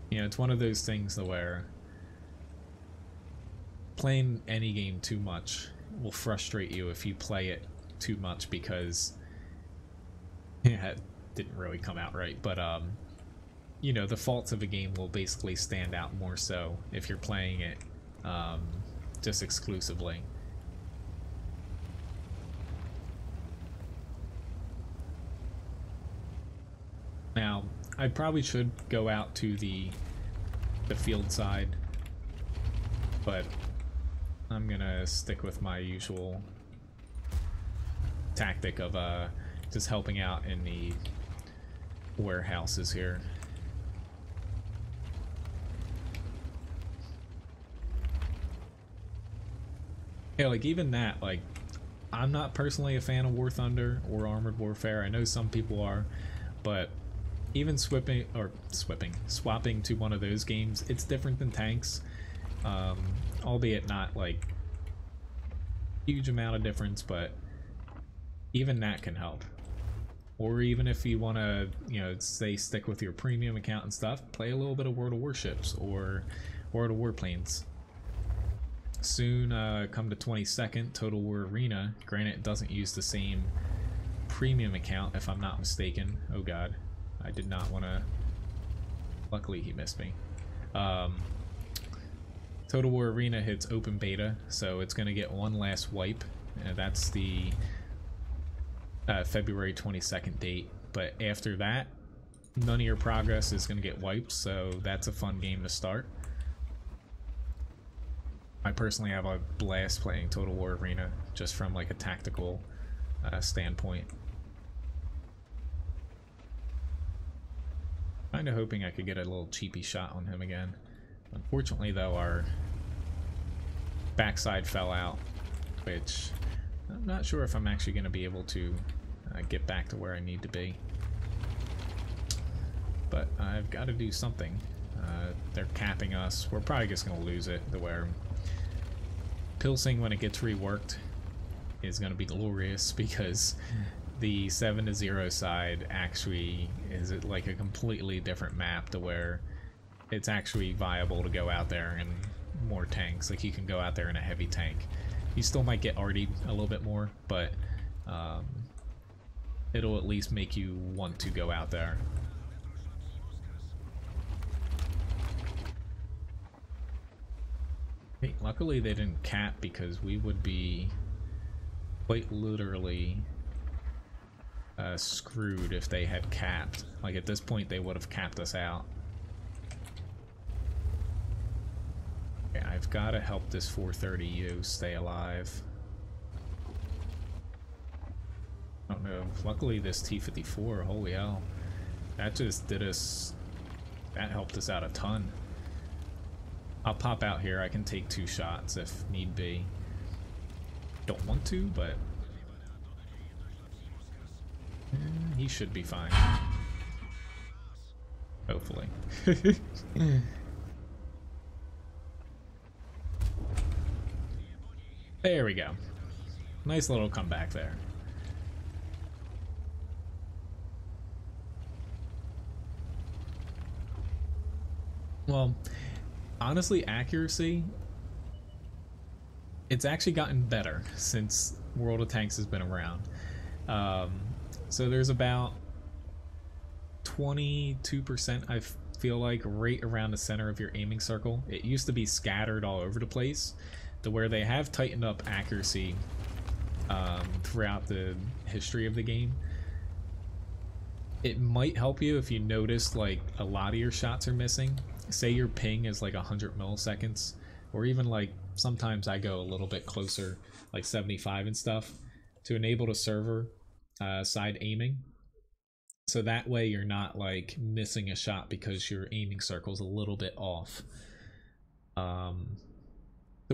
A: you know, it's one of those things where playing any game too much will frustrate you if you play it too much, because yeah, it didn't really come out right, but you know, the faults of a game will basically stand out more so if you're playing it just exclusively. Now, I probably should go out to the field side, but I'm gonna stick with my usual tactic of just helping out in the warehouses here. Yeah, like even that, like, I'm not personally a fan of War Thunder or Armored Warfare. I know some people are, but even swapping to one of those games, it's different than tanks, albeit not like huge amount of difference, but even that can help. Or even if you want to, you know, say stick with your premium account and stuff, play a little bit of World of Warships or World of Warplanes. Soon come to 22nd, Total War Arena. Granted, it doesn't use the same premium account, if I'm not mistaken. Oh god, I did not want to... Luckily he missed me. Total War Arena hits open beta, so it's going to get one last wipe, and that's the February 22nd date. But after that, none of your progress is going to get wiped, so that's a fun game to start. I personally have a blast playing Total War Arena, just from like a tactical standpoint. Kinda hoping I could get a little cheapy shot on him again. Unfortunately though, our backside fell out, which I'm not sure if I'm actually going to be able to get back to where I need to be. But I've got to do something. They're capping us. We're probably just going to lose it, to where Pilsing, when it gets reworked, is going to be glorious, because the 7-0 side actually is like a completely different map, to where it's actually viable to go out there and more tanks. Like, you can go out there in a heavy tank. You still might get artied a little bit more, but it'll at least make you want to go out there. Hey, luckily they didn't cap, because we would be quite literally screwed if they had capped. Like, at this point they would have capped us out. Okay, I've got to help this 430U stay alive. I don't know. Luckily this T-54, holy hell, that just did us, that helped us out a ton. I'll pop out here. I can take 2 shots if need be. Don't want to, but he should be fine. Hopefully. There we go. Nice little comeback there. Well, honestly, accuracy, it's actually gotten better since World of Tanks has been around. Um, so there's about 22%, I feel like, right around the center of your aiming circle. It used to be scattered all over the place, to where they have tightened up accuracy throughout the history of the game. It might help you if you notice like a lot of your shots are missing. Say your ping is like 100 milliseconds, or even like sometimes I go a little bit closer, like 75 and stuff, to enable the server side aiming. So that way you're not like missing a shot because your aiming circle's a little bit off.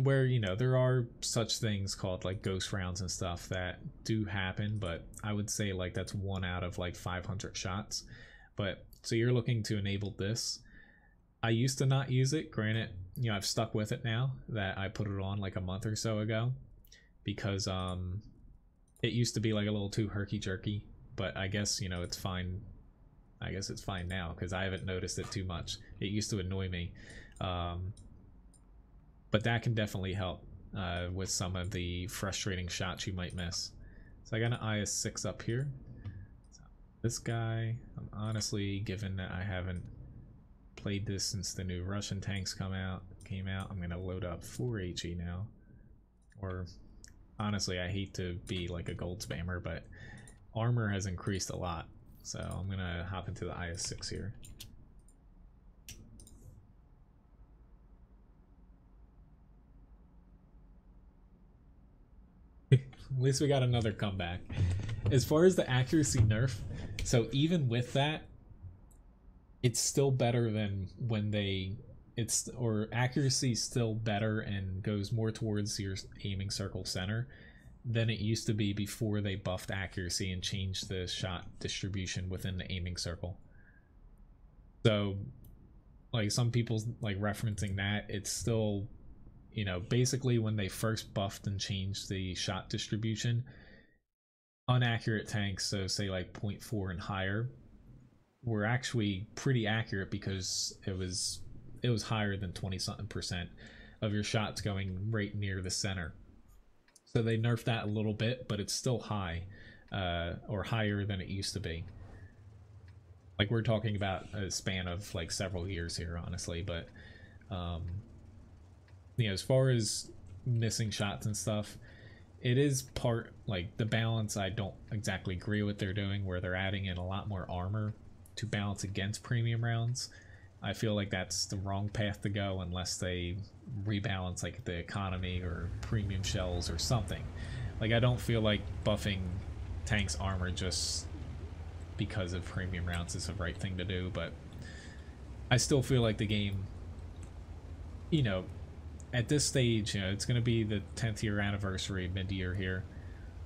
A: Where, you know, there are such things called like ghost rounds and stuff that do happen, but I would say like that's 1 out of like 500 shots. But so you're looking to enable this. I used to not use it, granted, you know, I've stuck with it now that I put it on like a month or so ago, because it used to be like a little too herky-jerky, but I guess, you know, it's fine. I guess it's fine now because I haven't noticed it too much. It used to annoy me. But that can definitely help with some of the frustrating shots you might miss. So I got an IS-6 up here. So this guy, I'm honestly, given that I haven't played this since the new Russian tanks came out, I'm going to load up 4HE now. Or honestly, I hate to be like a gold spammer, but armor has increased a lot. So I'm going to hop into the IS-6 here. At least we got another comeback. As far as the accuracy nerf, so even with that, it's still better than when or accuracy still better and goes more towards your aiming circle center than it used to be before they buffed accuracy and changed the shot distribution within the aiming circle. So like some people's like referencing that, it's still, you know, basically when they first buffed and changed the shot distribution, unaccurate tanks, so say like 0.4 and higher, were actually pretty accurate because it was higher than 20-something% of your shots going right near the center. So they nerfed that a little bit, but it's still high, or higher than it used to be. Like we're talking about a span of like several years here, honestly, but you know, as far as missing shots and stuff, it is part, like the balance, I don't exactly agree with what they're doing, where they're adding in a lot more armor to balance against premium rounds. I feel like that's the wrong path to go unless they rebalance like the economy or premium shells or something. Like I don't feel like buffing tanks armor just because of premium rounds is the right thing to do, but I still feel like the game, you know, at this stage, you know, it's going to be the 10th year anniversary mid-year here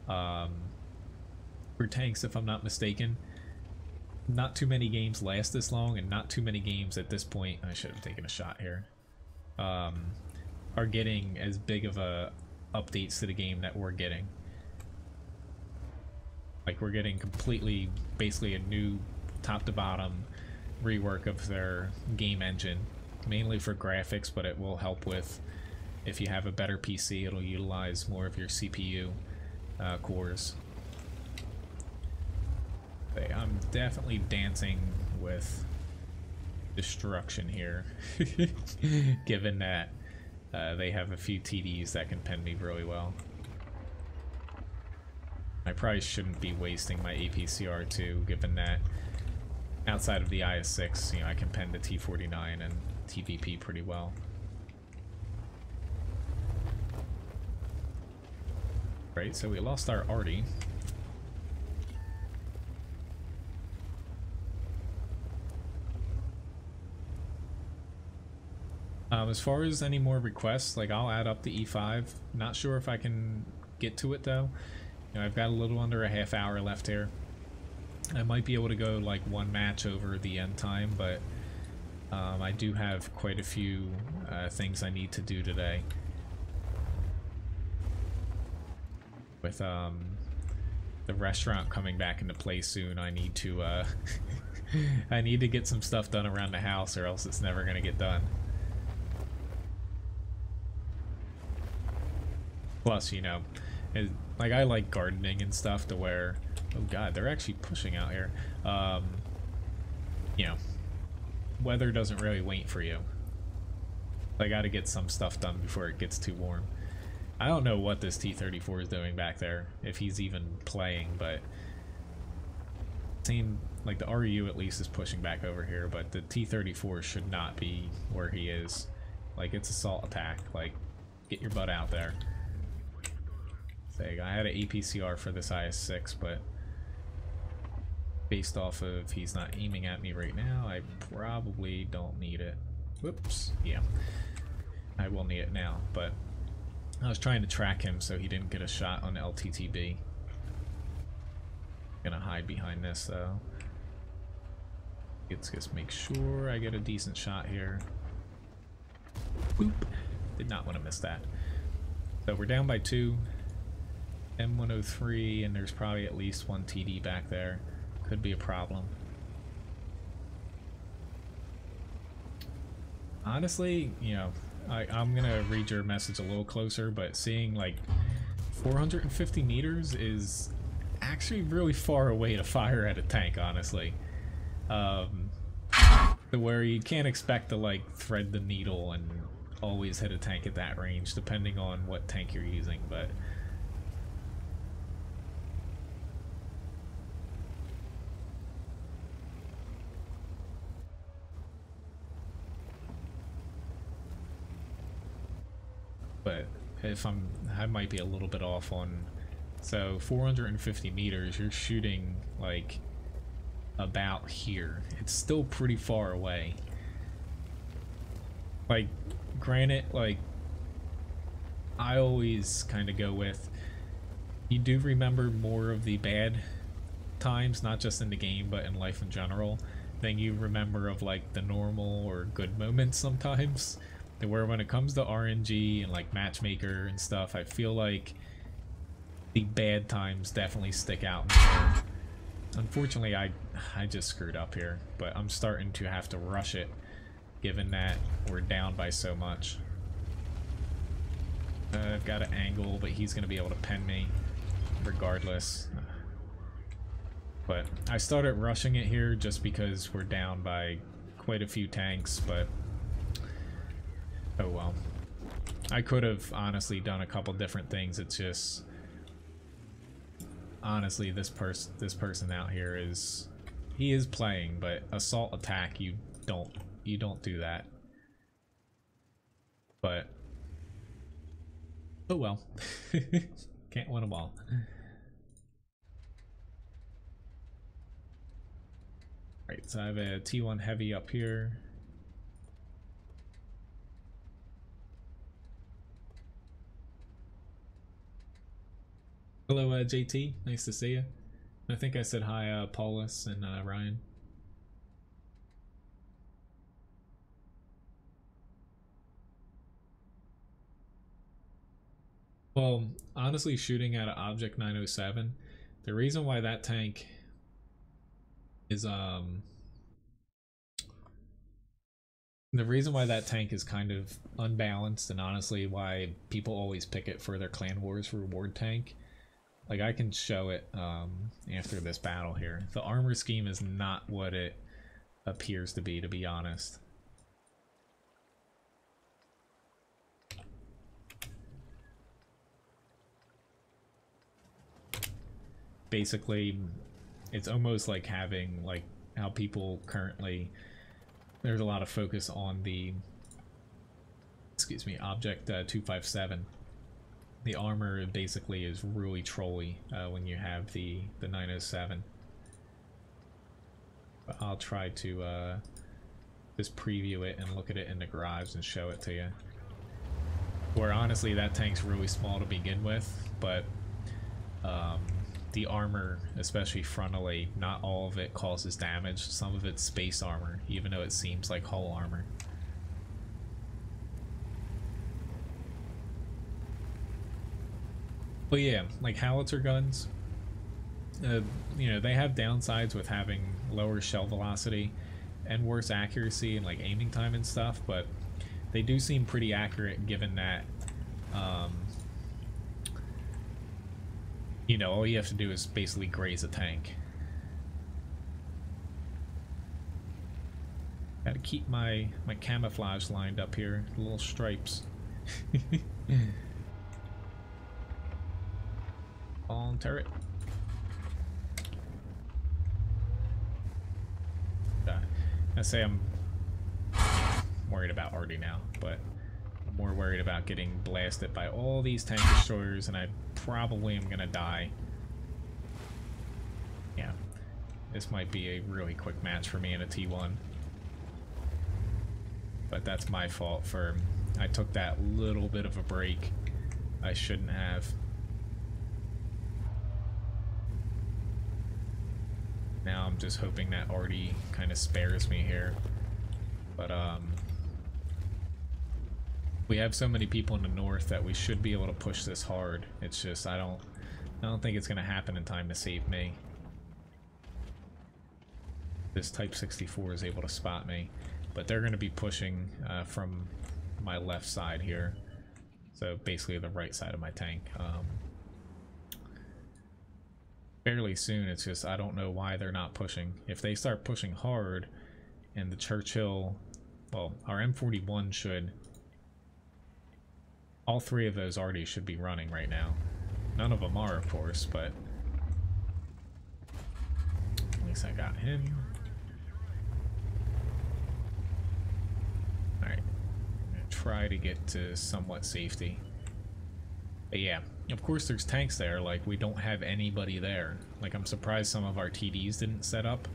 A: for tanks, if I'm not mistaken. Not too many games last this long, and not too many games at this point, I should have taken a shot here, are getting as big of a updates to the game that we're getting. Like we're getting completely, basically a new top to bottom rework of their game engine, mainly for graphics, but it will help with, if you have a better PC, it'll utilize more of your CPU cores. Okay, I'm definitely dancing with destruction here, given that they have a few TDs that can pen me really well. I probably shouldn't be wasting my APCR2, given that outside of the IS-6, you know, I can pen the T49 and TVP pretty well. Right, so we lost our Artie. As far as any more requests, like I'll add up the E5. Not sure if I can get to it though. You know, I've got a little under a half hour left here. I might be able to go like one match over the end time, but I do have quite a few things I need to do today. With the restaurant coming back into play soon, I need to I need to get some stuff done around the house or else it's never gonna get done. Plus, you know, like I like gardening and stuff to where, oh god, they're actually pushing out here. You know, weather doesn't really wait for you. I gotta get some stuff done before it gets too warm. I don't know what this T-34 is doing back there, if he's even playing, but it seemed like the RU at least is pushing back over here, but the T-34 should not be where he is. Like, it's assault attack. Like, get your butt out there. I had an APCR for this IS-6, but based off of he's not aiming at me right now, I probably don't need it. Whoops. Yeah. I will need it now, but I was trying to track him so he didn't get a shot on LTTB. Gonna hide behind this though. Let's just make sure I get a decent shot here. Boop. Did not want to miss that. So we're down by 2. M103, and there's probably at least 1 TD back there. Could be a problem. Honestly, you know, I'm gonna read your message a little closer, but seeing like 450 meters is actually really far away to fire at a tank, honestly. Where you can't expect to like thread the needle and always hit a tank at that range, depending on what tank you're using, but if I might be a little bit off on, so 450 meters, you're shooting like about here. It's still pretty far away. Like, granted, like, I always kind of go with, you do remember more of the bad times, not just in the game, but in life in general, than you remember of like the normal or good moments sometimes. Where when it comes to RNG and like matchmaker and stuff, I feel like the bad times definitely stick out more. Unfortunately, I just screwed up here, but I'm starting to have to rush it given that we're down by so much. I've got an angle, but he's going to be able to pen me regardless. But I started rushing it here just because we're down by quite a few tanks, but oh well. I could have honestly done a couple different things. It's just honestly this person out here he is playing, but assault attack you don't do that. But oh well. Can't win them all. Right, so I have a T1 heavy up here. Hello, JT. Nice to see you. I think I said hi, Paulus and Ryan. Well, honestly, shooting at an Object 907, the reason why that tank is kind of unbalanced, and honestly why people always pick it for their Clan Wars reward tank. Like, I can show it after this battle here. The armor scheme is not what it appears to be honest. Basically, it's almost like having, like, how people currently, there's a lot of focus on the, excuse me, Object 257. The armor basically is really trolly when you have the 907. But I'll try to just preview it and look at it in the garage and show it to you. Where honestly that tank's really small to begin with, but the armor, especially frontally, not all of it causes damage. Some of it's space armor, even though it seems like hull armor. But yeah, like howitzer guns, You know, they have downsides with having lower shell velocity and worse accuracy and like aiming time and stuff, but they do seem pretty accurate given that you know, all you have to do is basically graze a tank. Gotta keep my camouflage lined up here, little stripes. On turret. I say I'm worried about Artie now, but I'm more worried about getting blasted by all these tank destroyers, and I probably am gonna die. Yeah, this might be a really quick match for me in a T1. But that's my fault for I took that little bit of a break I shouldn't have. Now I'm just hoping that Artie kind of spares me here. But we have so many people in the north that we should be able to push this hard. It's just I don't think it's gonna happen in time to save me. This Type 64 is able to spot me, but they're gonna be pushing from my left side here. So basically the right side of my tank. Fairly soon, it's just I don't know why they're not pushing. If they start pushing hard and the Churchill, well, our M41 should, all three of those already should be running right now. None of them are, of course, but at least I got him. Alright, I'm gonna try to get to somewhat safety. But yeah, of course there's tanks there, like we don't have anybody there. Like I'm surprised some of our TDs didn't set up,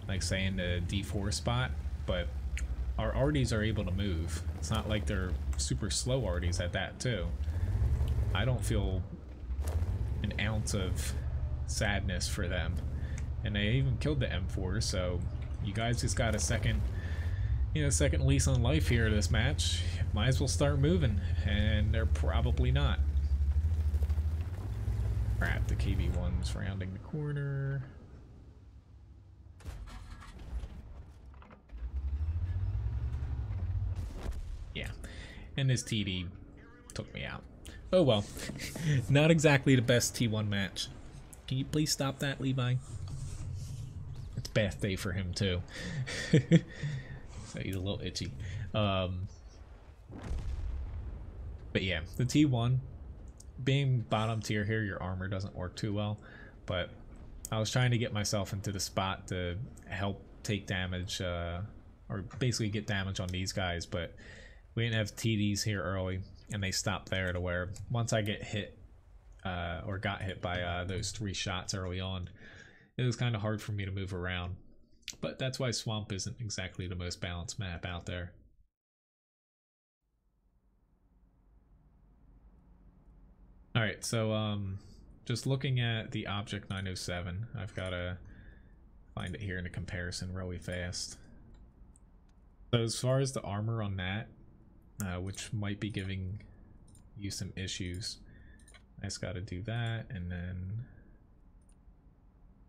A: like say in the D4 spot, but our Arties are able to move. It's not like they're super slow Arties at that too. I don't feel an ounce of sadness for them. And they even killed the M4, so you guys just got a second, you know, second lease on life here this match. Might as well start moving, and they're probably not. Crap, the KV-1's rounding the corner. Yeah, and this TD took me out. Oh well, not exactly the best T1 match. Can you please stop that, Levi? It's bath day for him too. So he's a little itchy. But yeah, the T1, being bottom tier here, your armor doesn't work too well, but I was trying to get myself into the spot to help take damage, or basically get damage on these guys, but we didn't have TDs here early, and they stopped there to where once I get hit, or got hit by those 3 shots early on, it was kind of hard for me to move around. But that's why Swamp isn't exactly the most balanced map out there. Alright, so just looking at the Object 907, I've got to find it here in a comparison really fast. So as far as the armor on that, which might be giving you some issues, I just got to do that and then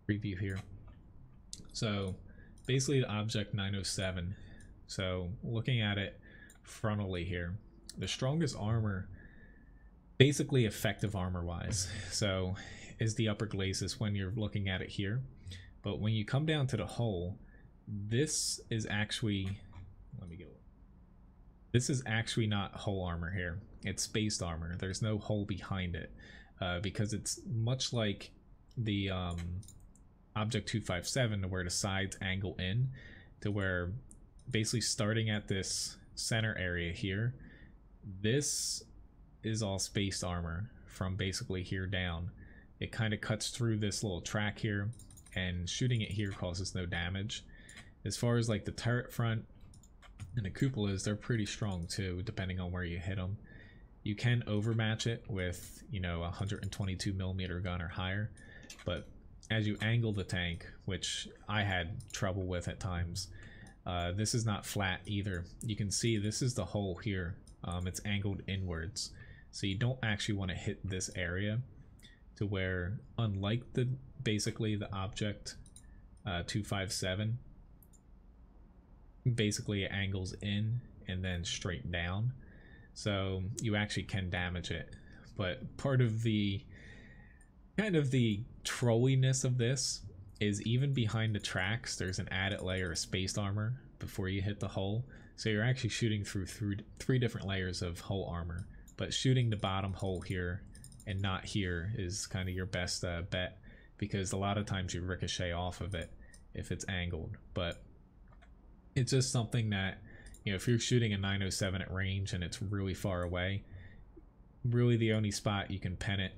A: preview here. So basically the Object 907, so looking at it frontally here, the strongest armor, basically effective armor wise, so is the upper glacis when you're looking at it here. But when you come down to the hull, this is actually, this is actually not hull armor here, it's spaced armor. There's no hull behind it, because it's much like the Object 257, to where the sides angle in, to where basically starting at this center area here, this is all spaced armor from basically here down. It kind of cuts through this little track here, and shooting it here causes no damage. As far as like the turret front and the cupolas, they're pretty strong too, depending on where you hit them. You can overmatch it with, you know, a 122mm gun or higher, but as you angle the tank, which I had trouble with at times, this is not flat either. You can see this is the hole here. It's angled inwards, so you don't actually want to hit this area to where, unlike the basically the object 257, basically it angles in and then straight down, so you actually can damage it. But part of the kind of the trolliness of this is even behind the tracks there's an added layer of spaced armor before you hit the hull, so you're actually shooting through three different layers of hull armor, but shooting the bottom hull here and not here is kind of your best bet, because a lot of times you ricochet off of it if it's angled. But it's just something that, you know, if you're shooting a 907 at range and it's really far away, really the only spot you can pen it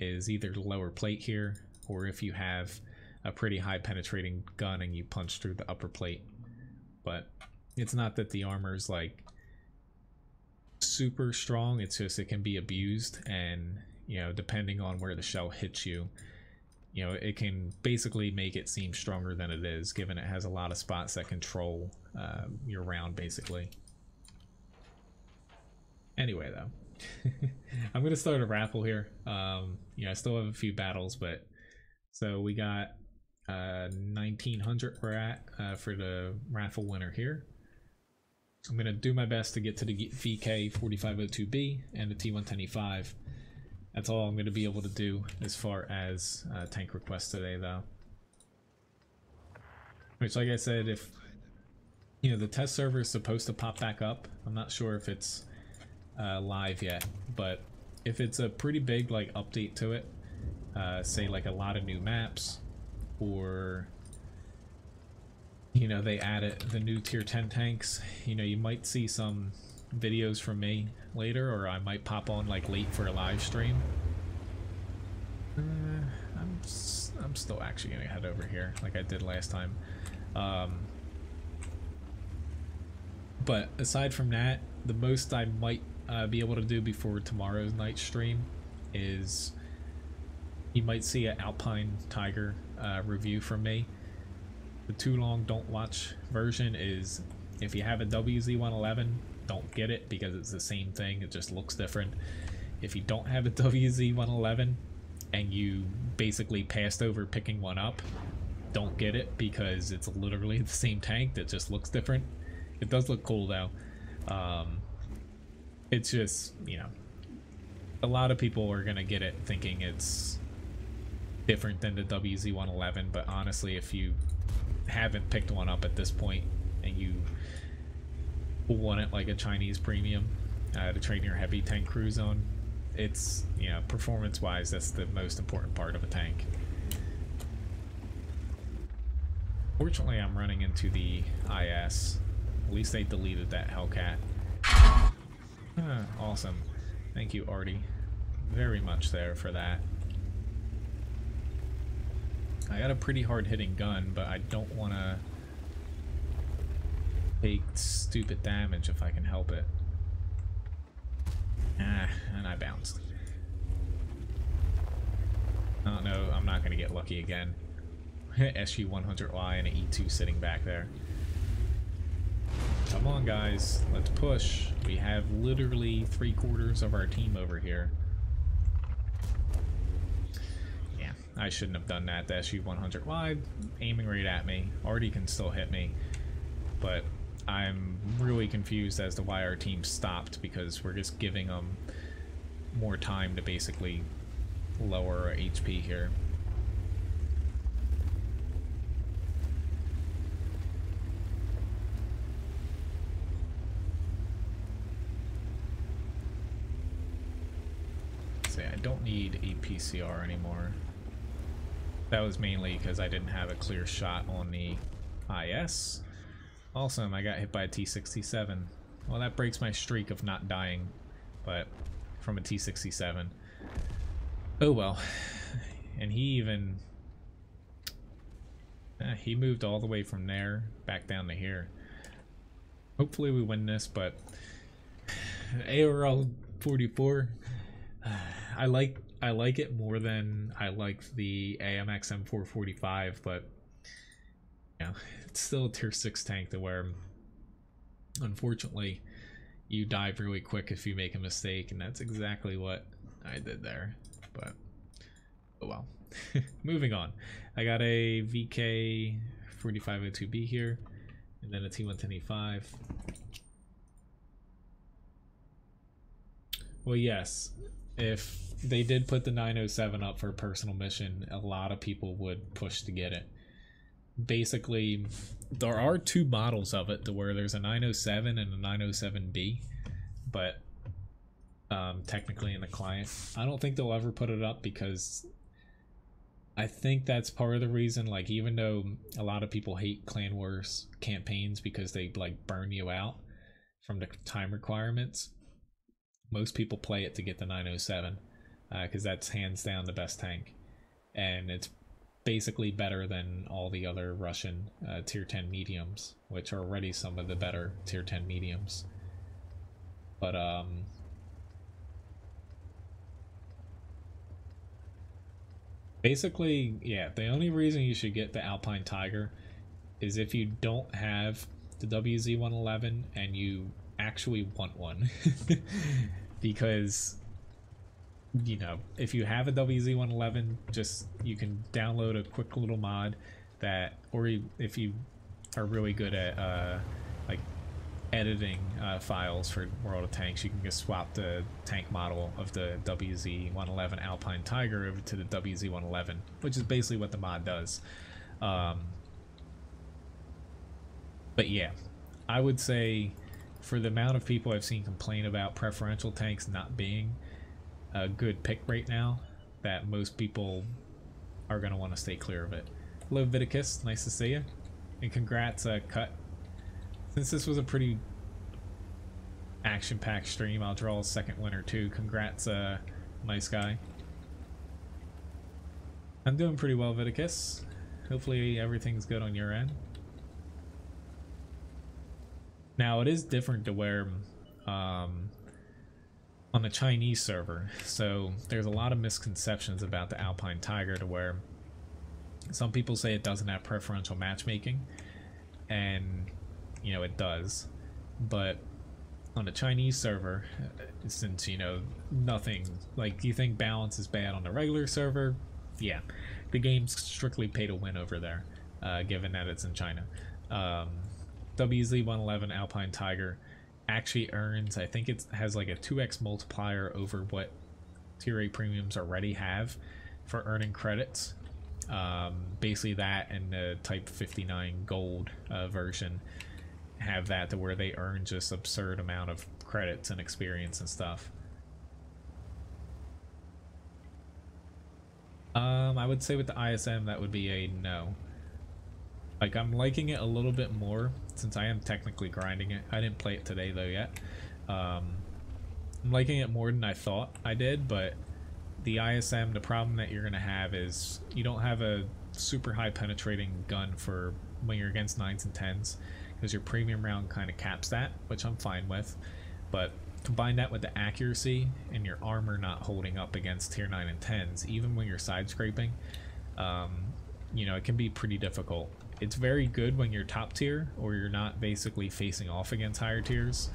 A: is either the lower plate here, or if you have a pretty high penetrating gun and you punch through the upper plate. But it's not that the armor's like super strong, it's just it can be abused, and you know, depending on where the shell hits you, you know, it can basically make it seem stronger than it is, given it has a lot of spots that control your round basically. Anyway though, I'm gonna start a raffle here. You know, I still have a few battles, but so we got 1900 we're at for the raffle winner here. I'm gonna do my best to get to the VK 4502B and the T110E5. That's all I'm gonna be able to do as far as tank requests today, though. Which, like I said, if you know, the test server is supposed to pop back up. I'm not sure if it's live yet, but if it's a pretty big like update to it, say like a lot of new maps, or you know, they added the new tier 10 tanks, you know, you might see some videos from me later, or I might pop on like late for a live stream. I'm still actually gonna head over here like I did last time. But aside from that, the most I might be able to do before tomorrow's night stream is you might see an Alpine Tiger review from me. The too long don't watch version is, if you have a WZ111, don't get it, because it's the same thing, it just looks different. If you don't have a WZ111 and you basically passed over picking one up, don't get it, because it's literally the same tank that just looks different. It does look cool though. It's just, you know, a lot of people are gonna get it thinking it's different than the WZ111, but honestly, if you haven't picked one up at this point and you want it like a Chinese premium to train your heavy tank crews on, it's, you know, performance wise, that's the most important part of a tank. Fortunately, I'm running into the IS. At least they deleted that Hellcat. Awesome. Thank you, Artie, very much there for that. I got a pretty hard-hitting gun, but I don't want to take stupid damage if I can help it. And I bounced. Oh no, I'm not going to get lucky again. SU-100Y and an E2 sitting back there. Come on, guys, let's push. We have literally 3/4 of our team over here. Yeah, I shouldn't have done that. The SU-100Y aiming right at me. Already can still hit me, but I'm really confused as to why our team stopped, because we're just giving them more time to basically lower our HP here. I don't need a PCR anymore. That was mainly because I didn't have a clear shot on the IS. Awesome, I got hit by a T67. Well, that breaks my streak of not dying, but from a T67. Oh well. And he even... he moved all the way from there back down to here. Hopefully we win this, but... ARL 44... I like it more than I like the AMX M445, but yeah, it's still a tier 6 tank to where unfortunately you die really quick if you make a mistake, and that's exactly what I did there. But Oh well. Moving on. I got a VK 4502B here, and then a T110E5. Well, yes, if they did put the 907 up for a personal mission, a lot of people would push to get it. Basically, there are two models of it, to where there's a 907 and a 907B, but technically in the client, I don't think they'll ever put it up, because I think that's part of the reason, like, even though a lot of people hate Clan Wars campaigns because they like burn you out from the time requirements, most people play it to get the 907, because that's hands down the best tank, and it's basically better than all the other Russian tier 10 mediums, which are already some of the better tier 10 mediums. But basically, yeah, the only reason you should get the Alpine Tiger is if you don't have the WZ-111 and you actually want one. Because, you know, if you have a WZ-111, just, you can download a quick little mod that, or if you are really good at like editing files for World of Tanks, you can just swap the tank model of the WZ-111 Alpine Tiger over to the WZ-111, which is basically what the mod does. But yeah, I would say, for the amount of people I've seen complain about preferential tanks not being a good pick right now, that most people are going to want to stay clear of it. Hello Viticus, nice to see you. And congrats Cut. Since this was a pretty action-packed stream, I'll draw a second winner too. Congrats nice guy. I'm doing pretty well, Viticus. Hopefully everything's good on your end. Now, it is different to where on the Chinese server, so there's a lot of misconceptions about the Alpine Tiger, to where some people say it doesn't have preferential matchmaking, and you know, it does. But on the Chinese server, since, you know, nothing, like, you think balance is bad on the regular server, yeah, the game's strictly pay to win over there, given that it's in China. WZ-111 Alpine Tiger actually earns, I think it has like a 2x multiplier over what tier 8 premiums already have for earning credits. Basically that and the Type 59 Gold version have that, to where they earn just absurd amount of credits and experience and stuff. I would say with the ISM that would be a no. Like, I'm liking it a little bit more since I am technically grinding it. I didn't play it today though yet. I'm liking it more than I thought I did, but the ISM, the problem that you're gonna have is you don't have a super high penetrating gun for when you're against 9s and 10s, because your premium round kind of caps that, which I'm fine with. But combine that with the accuracy and your armor not holding up against tier 9 and 10s, even when you're side scraping, you know, it can be pretty difficult. It's very good when you're top tier, or you're not basically facing off against higher tiers,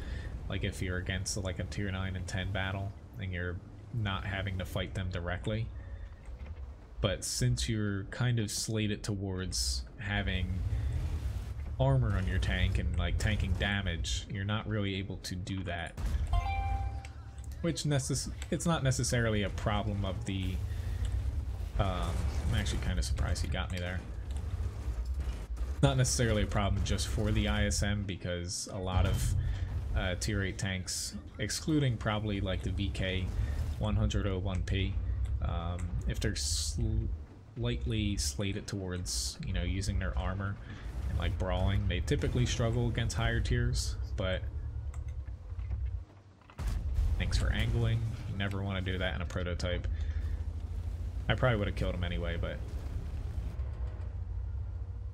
A: like if you're against like a tier 9 and 10 battle and you're not having to fight them directly. But since you're kind of slated towards having armor on your tank and like tanking damage, you're not really able to do that, which it's not necessarily a problem of the I'm actually kind of surprised he got me there. Not necessarily a problem just for the ISM, because a lot of tier 8 tanks, excluding probably like the VK 101P, if they're slightly slated towards, you know, using their armor and like brawling, they typically struggle against higher tiers. But thanks for angling. You never want to do that in a prototype. I probably would have killed him anyway, but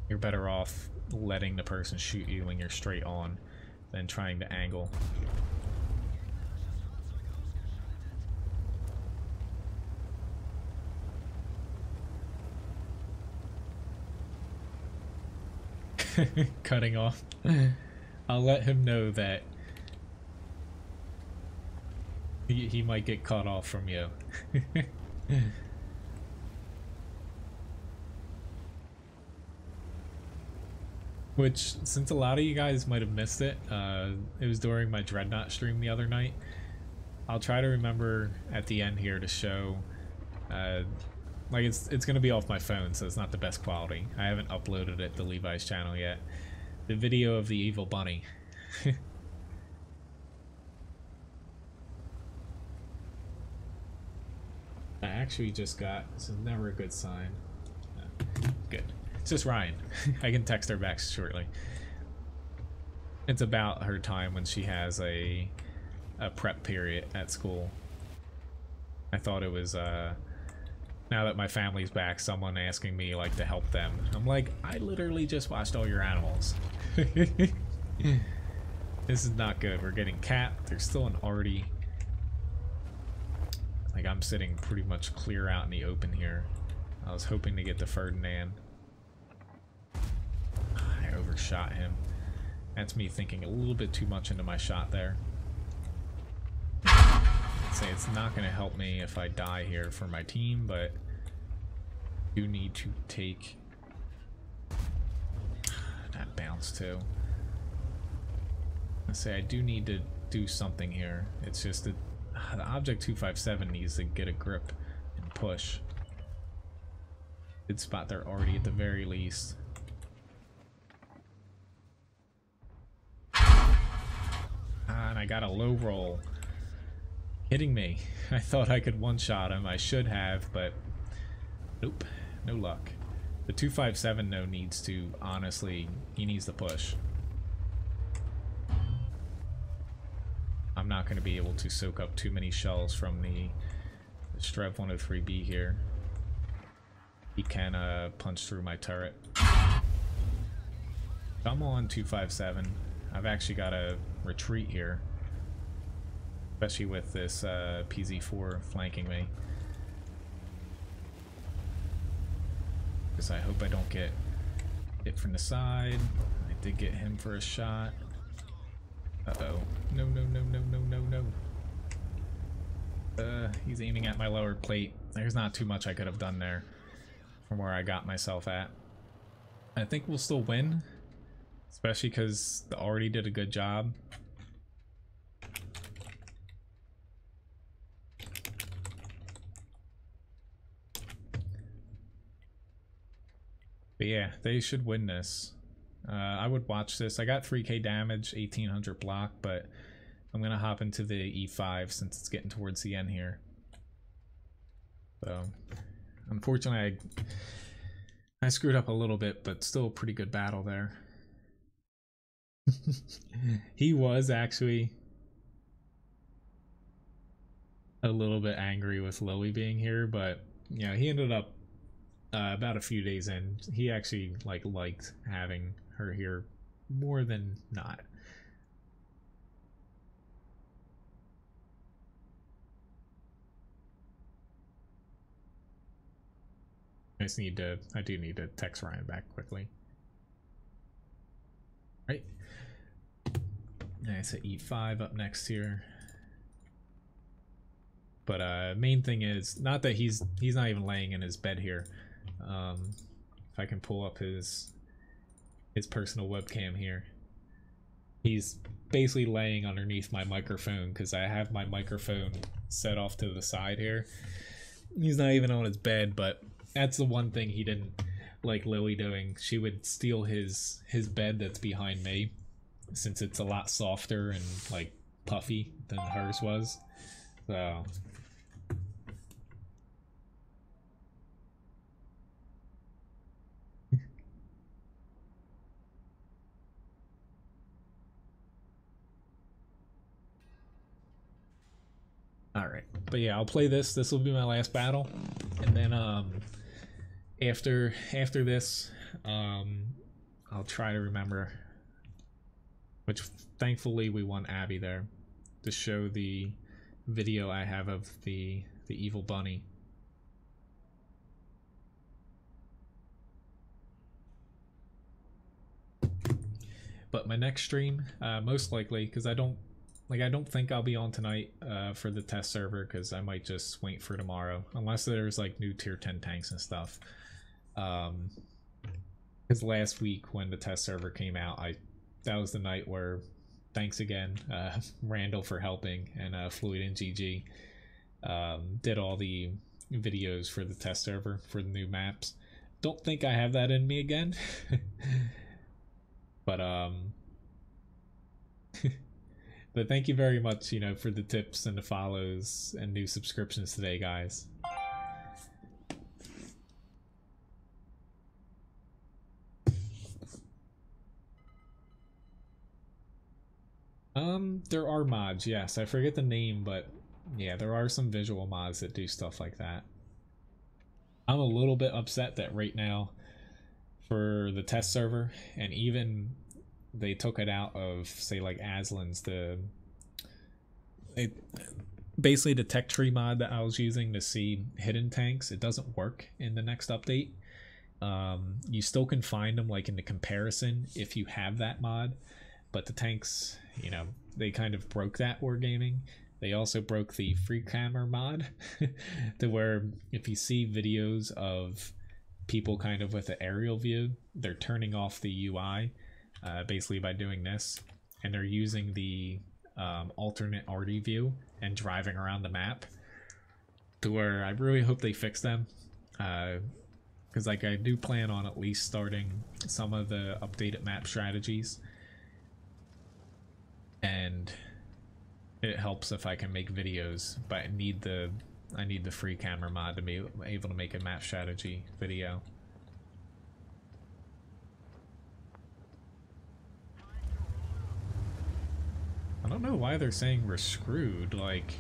A: you're better off letting the person shoot you when you're straight on than trying to angle. Cutting off. I'll let him know that he might get cut off from you. Which, since a lot of you guys might have missed it, it was during my Dreadnought stream the other night. I'll try to remember at the end here to show, like it's gonna be off my phone, so it's not the best quality. I haven't uploaded it to Levi's channel yet. The video of the evil bunny. I actually just got, this is never a good sign. Good. It's just Ryan. I can text her back shortly. It's about her time when she has a prep period at school. I thought it was, now that my family's back, someone asking me, like, to help them. I'm like, I literally just watched all your animals. This is not good. We're getting capped. There's still an arty. Like, I'm sitting pretty much clear out in the open here. I was hoping to get the Ferdinand. I overshot him. That's me thinking a little bit too much into my shot there. I'd say it's not going to help me if I die here for my team, but I do need to take that bounce too. I say I do need to do something here. It's just that the object 257 needs to get a grip and push. Good spot there already at the very least. And I got a low roll. Hitting me. I thought I could one-shot him. I should have, but nope. No luck. The 257 though needs to, honestly, he needs to push. I'm not going to be able to soak up too many shells from the Strev 103B here. He can punch through my turret. I'm on 257. I've actually got to retreat here, especially with this PZ4 flanking me. Because I hope I don't get hit from the side. I did get him for a shot. Uh-oh. No, no, no, no, no, no, no. He's aiming at my lower plate. There's not too much I could have done there from where I got myself at. I think we'll still win, especially because the already did a good job. But yeah, they should win this. I would watch this. I got 3k damage, 1800 block, but I'm gonna hop into the E5 since it's getting towards the end here. So, unfortunately, I screwed up a little bit, but still a pretty good battle there. He was actually a little bit angry with Lily being here, but you know, he ended up about a few days in, he actually liked having her here more than not. I do need to text Ryan back quickly. Right. Nice, E5 up next here. But main thing is not that he's not even laying in his bed here. If I can pull up his personal webcam here, he's basically laying underneath my microphone because I have my microphone set off to the side here. He's not even on his bed, but that's the one thing he didn't like Lily doing. She would steal his bed that's behind me, since it's a lot softer and like puffy than hers was. So alright, but yeah, I'll play this. This will be my last battle, and then after this, I'll try to remember, which thankfully we won Abby there, to show the video I have of the evil bunny. But my next stream, most likely, because I don't think I'll be on tonight for the test server, because I might just wait for tomorrow, unless there's like new tier 10 tanks and stuff. Because last week when the test server came out, that was the night where, thanks again, Randall for helping, and Floyd and GG did all the videos for the test server for the new maps. Don't think I have that in me again. But but thank you very much, you know, for the tips and the follows and new subscriptions today, guys. There are mods, yes. I forget the name, but yeah, there are some visual mods that do stuff like that. I'm a little bit upset that right now for the test server, and even they took it out of, say, like Aslan's, basically the tech tree mod that I was using to see hidden tanks. It doesn't work in the next update. You still can find them like in the comparison if you have that mod, but the tanks, you know, they kind of broke that wargaming. They also broke the free camera mod to where if you see videos of people kind of with an aerial view, they're turning off the UI basically by doing this, and they're using the alternate RD view and driving around the map, to where I really hope they fix them, because like I do plan on at least starting some of the updated map strategies, and it helps if I can make videos, but I need the free camera mod to be able to make a map strategy video. I don't know why they're saying we're screwed, like,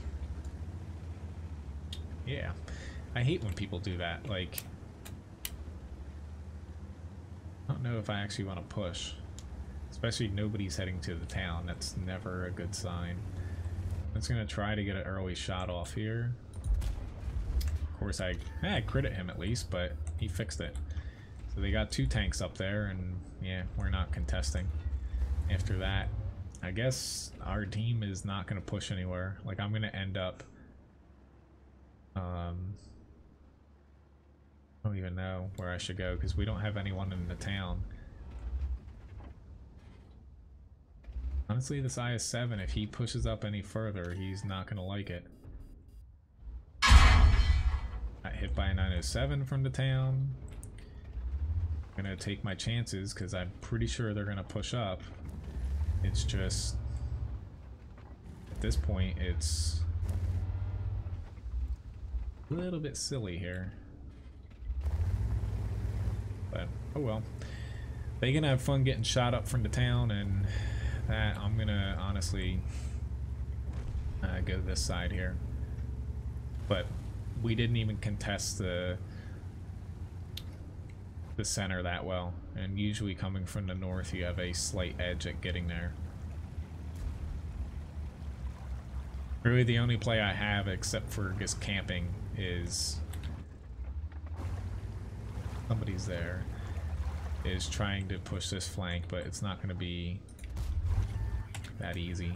A: yeah, I hate when people do that. Like, I don't know if I actually want to push, especially nobody's heading to the town. That's never a good sign. I'm just gonna try to get an early shot off here. Of course, I critted him at least, but he fixed it. So they got 2 tanks up there, and yeah, we're not contesting. After that, I guess our team is not gonna push anywhere. Like, I'm gonna end up, I don't even know where I should go because we don't have anyone in the town. Honestly, this IS-7, if he pushes up any further, he's not gonna like it. Got hit by a 907 from the town. I'm gonna take my chances because I'm pretty sure they're gonna push up. It's just, at this point, it's a little bit silly here. But, oh well. They can have fun getting shot up from the town, and that I'm gonna honestly go this side here. But we didn't even contest the center that well, and usually coming from the north you have a slight edge at getting there. Really the only play I have, except for just camping, is somebody's there, is trying to push this flank, but it's not going to be that easy.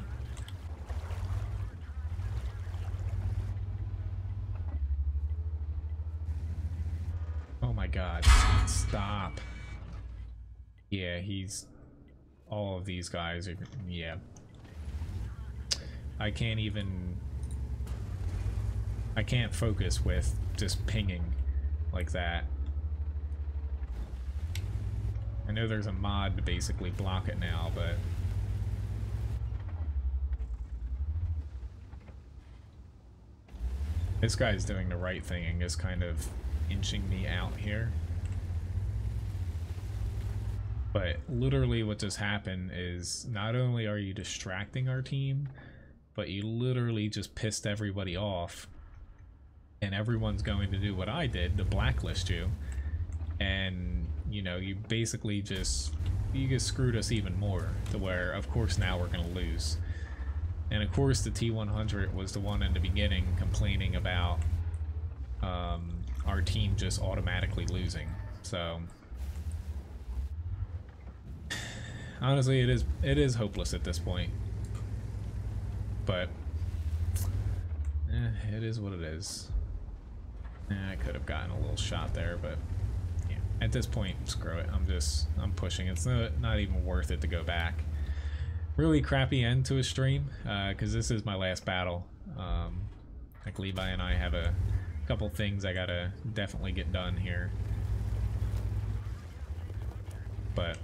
A: Oh my god, stop. Yeah, all of these guys are, yeah. I can't focus with just pinging like that. I know there's a mod to basically block it now, but this guy's doing the right thing and just kind of inching me out here. But literally what just happened is, not only are you distracting our team, but you literally just pissed everybody off, and everyone's going to do what I did, to blacklist you, and you know, you basically just screwed us even more, to where of course now we're gonna lose. And of course the T100 was the one in the beginning complaining about our team just automatically losing. So honestly, it is hopeless at this point. But it is what it is. I could have gotten a little shot there, but yeah. at this point, screw it. I'm pushing. It's not even worth it to go back. Really crappy end to a stream, because this is my last battle. Like Levi and I have a couple things I gotta definitely get done here. But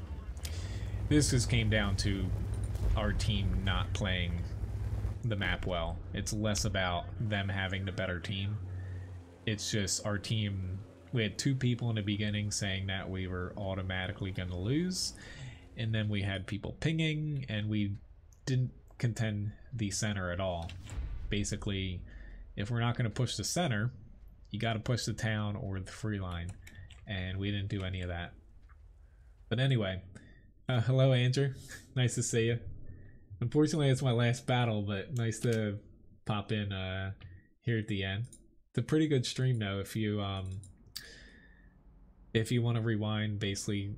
A: this just came down to our team not playing the map well. It's less about them having the better team. It's just our team, we had 2 people in the beginning saying that we were automatically going to lose, and then we had people pinging, and we didn't contend the center at all. Basically, if we're not going to push the center, you got to push the town or the free line, and we didn't do any of that. But anyway, hello Andrew, nice to see you. Unfortunately, it's my last battle, but nice to pop in here at the end. It's a pretty good stream though. If you want to rewind, basically,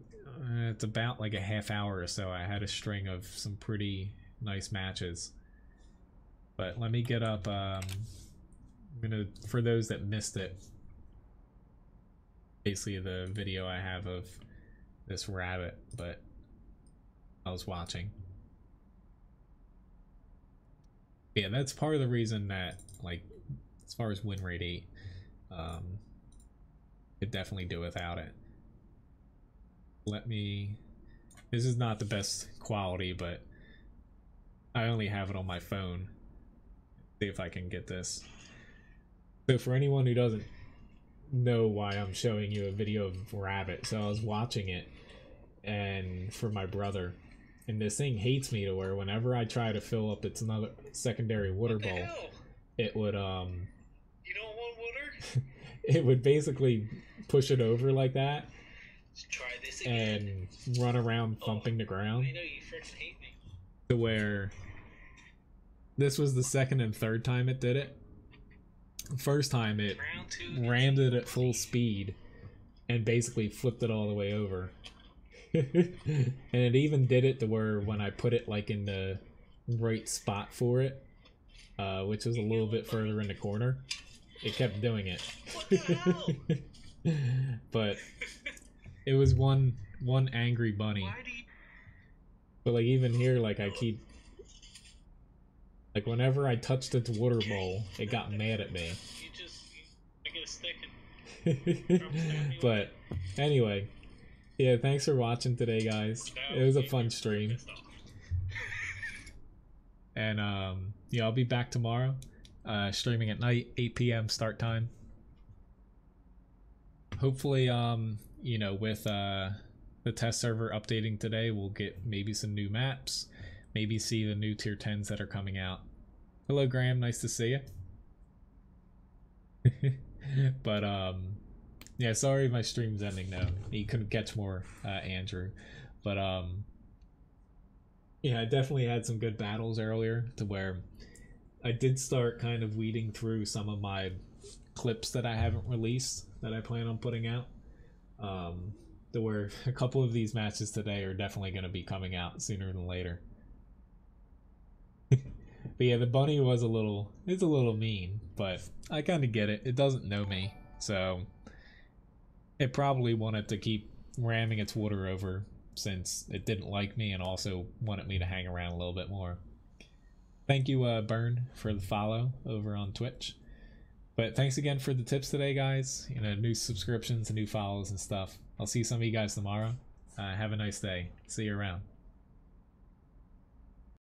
A: it's about like a half hour or so. I had a string of some pretty nice matches. But let me get up. I'm gonna, for those that missed it, basically the video I have of this rabbit, but I was watching. Yeah, that's part of the reason that, like, as far as win rate 8, could definitely do without it. Let me, this is not the best quality, but I only have it on my phone. See if I can get this. So for anyone who doesn't know why I'm showing you a video of rabbit, so I was watching it and for my brother, and this thing hates me to where whenever I try to fill up its another secondary water bowl, it would
B: You don't want water?
A: it would basically push it over like that.
B: Let's try this again.
A: And run around thumping the ground.
B: I know you freaking hate me.
A: To where this was the second and third time it did it. First time it rammed it at full speed and basically flipped it all the way over. And it even did it to where when I put it like in the right spot for it, which was a little bit further in the corner, it kept doing it.
B: What the hell?
A: But it was one angry bunny. But like even here, like I keep, like whenever I touched its water bowl, it got mad at me.
B: I get a stick and
A: But anyway, yeah, thanks for watching today, guys. It was a fun stream. And yeah, I'll be back tomorrow, streaming at night, 8 p.m. start time. Hopefully, you know, with the test server updating today, we'll get maybe some new maps, maybe see the new tier 10s that are coming out. Hello Graham, nice to see you. But yeah, sorry my stream's ending now. You couldn't catch more Andrew. But yeah, I definitely had some good battles earlier to where I did start kind of weeding through some of my clips that I haven't released that I plan on putting out. There were a couple of these matches today are definitely going to be coming out sooner than later. But yeah, the bunny was it's a little mean, but I kind of get it. It doesn't know me, so it probably wanted to keep ramming its water over since it didn't like me and also wanted me to hang around a little bit more. Thank you, Burn, for the follow over on Twitch. But thanks again for the tips today, guys. You know, new subscriptions and new follows and stuff. I'll see some of you guys tomorrow. Have a nice day. See you around.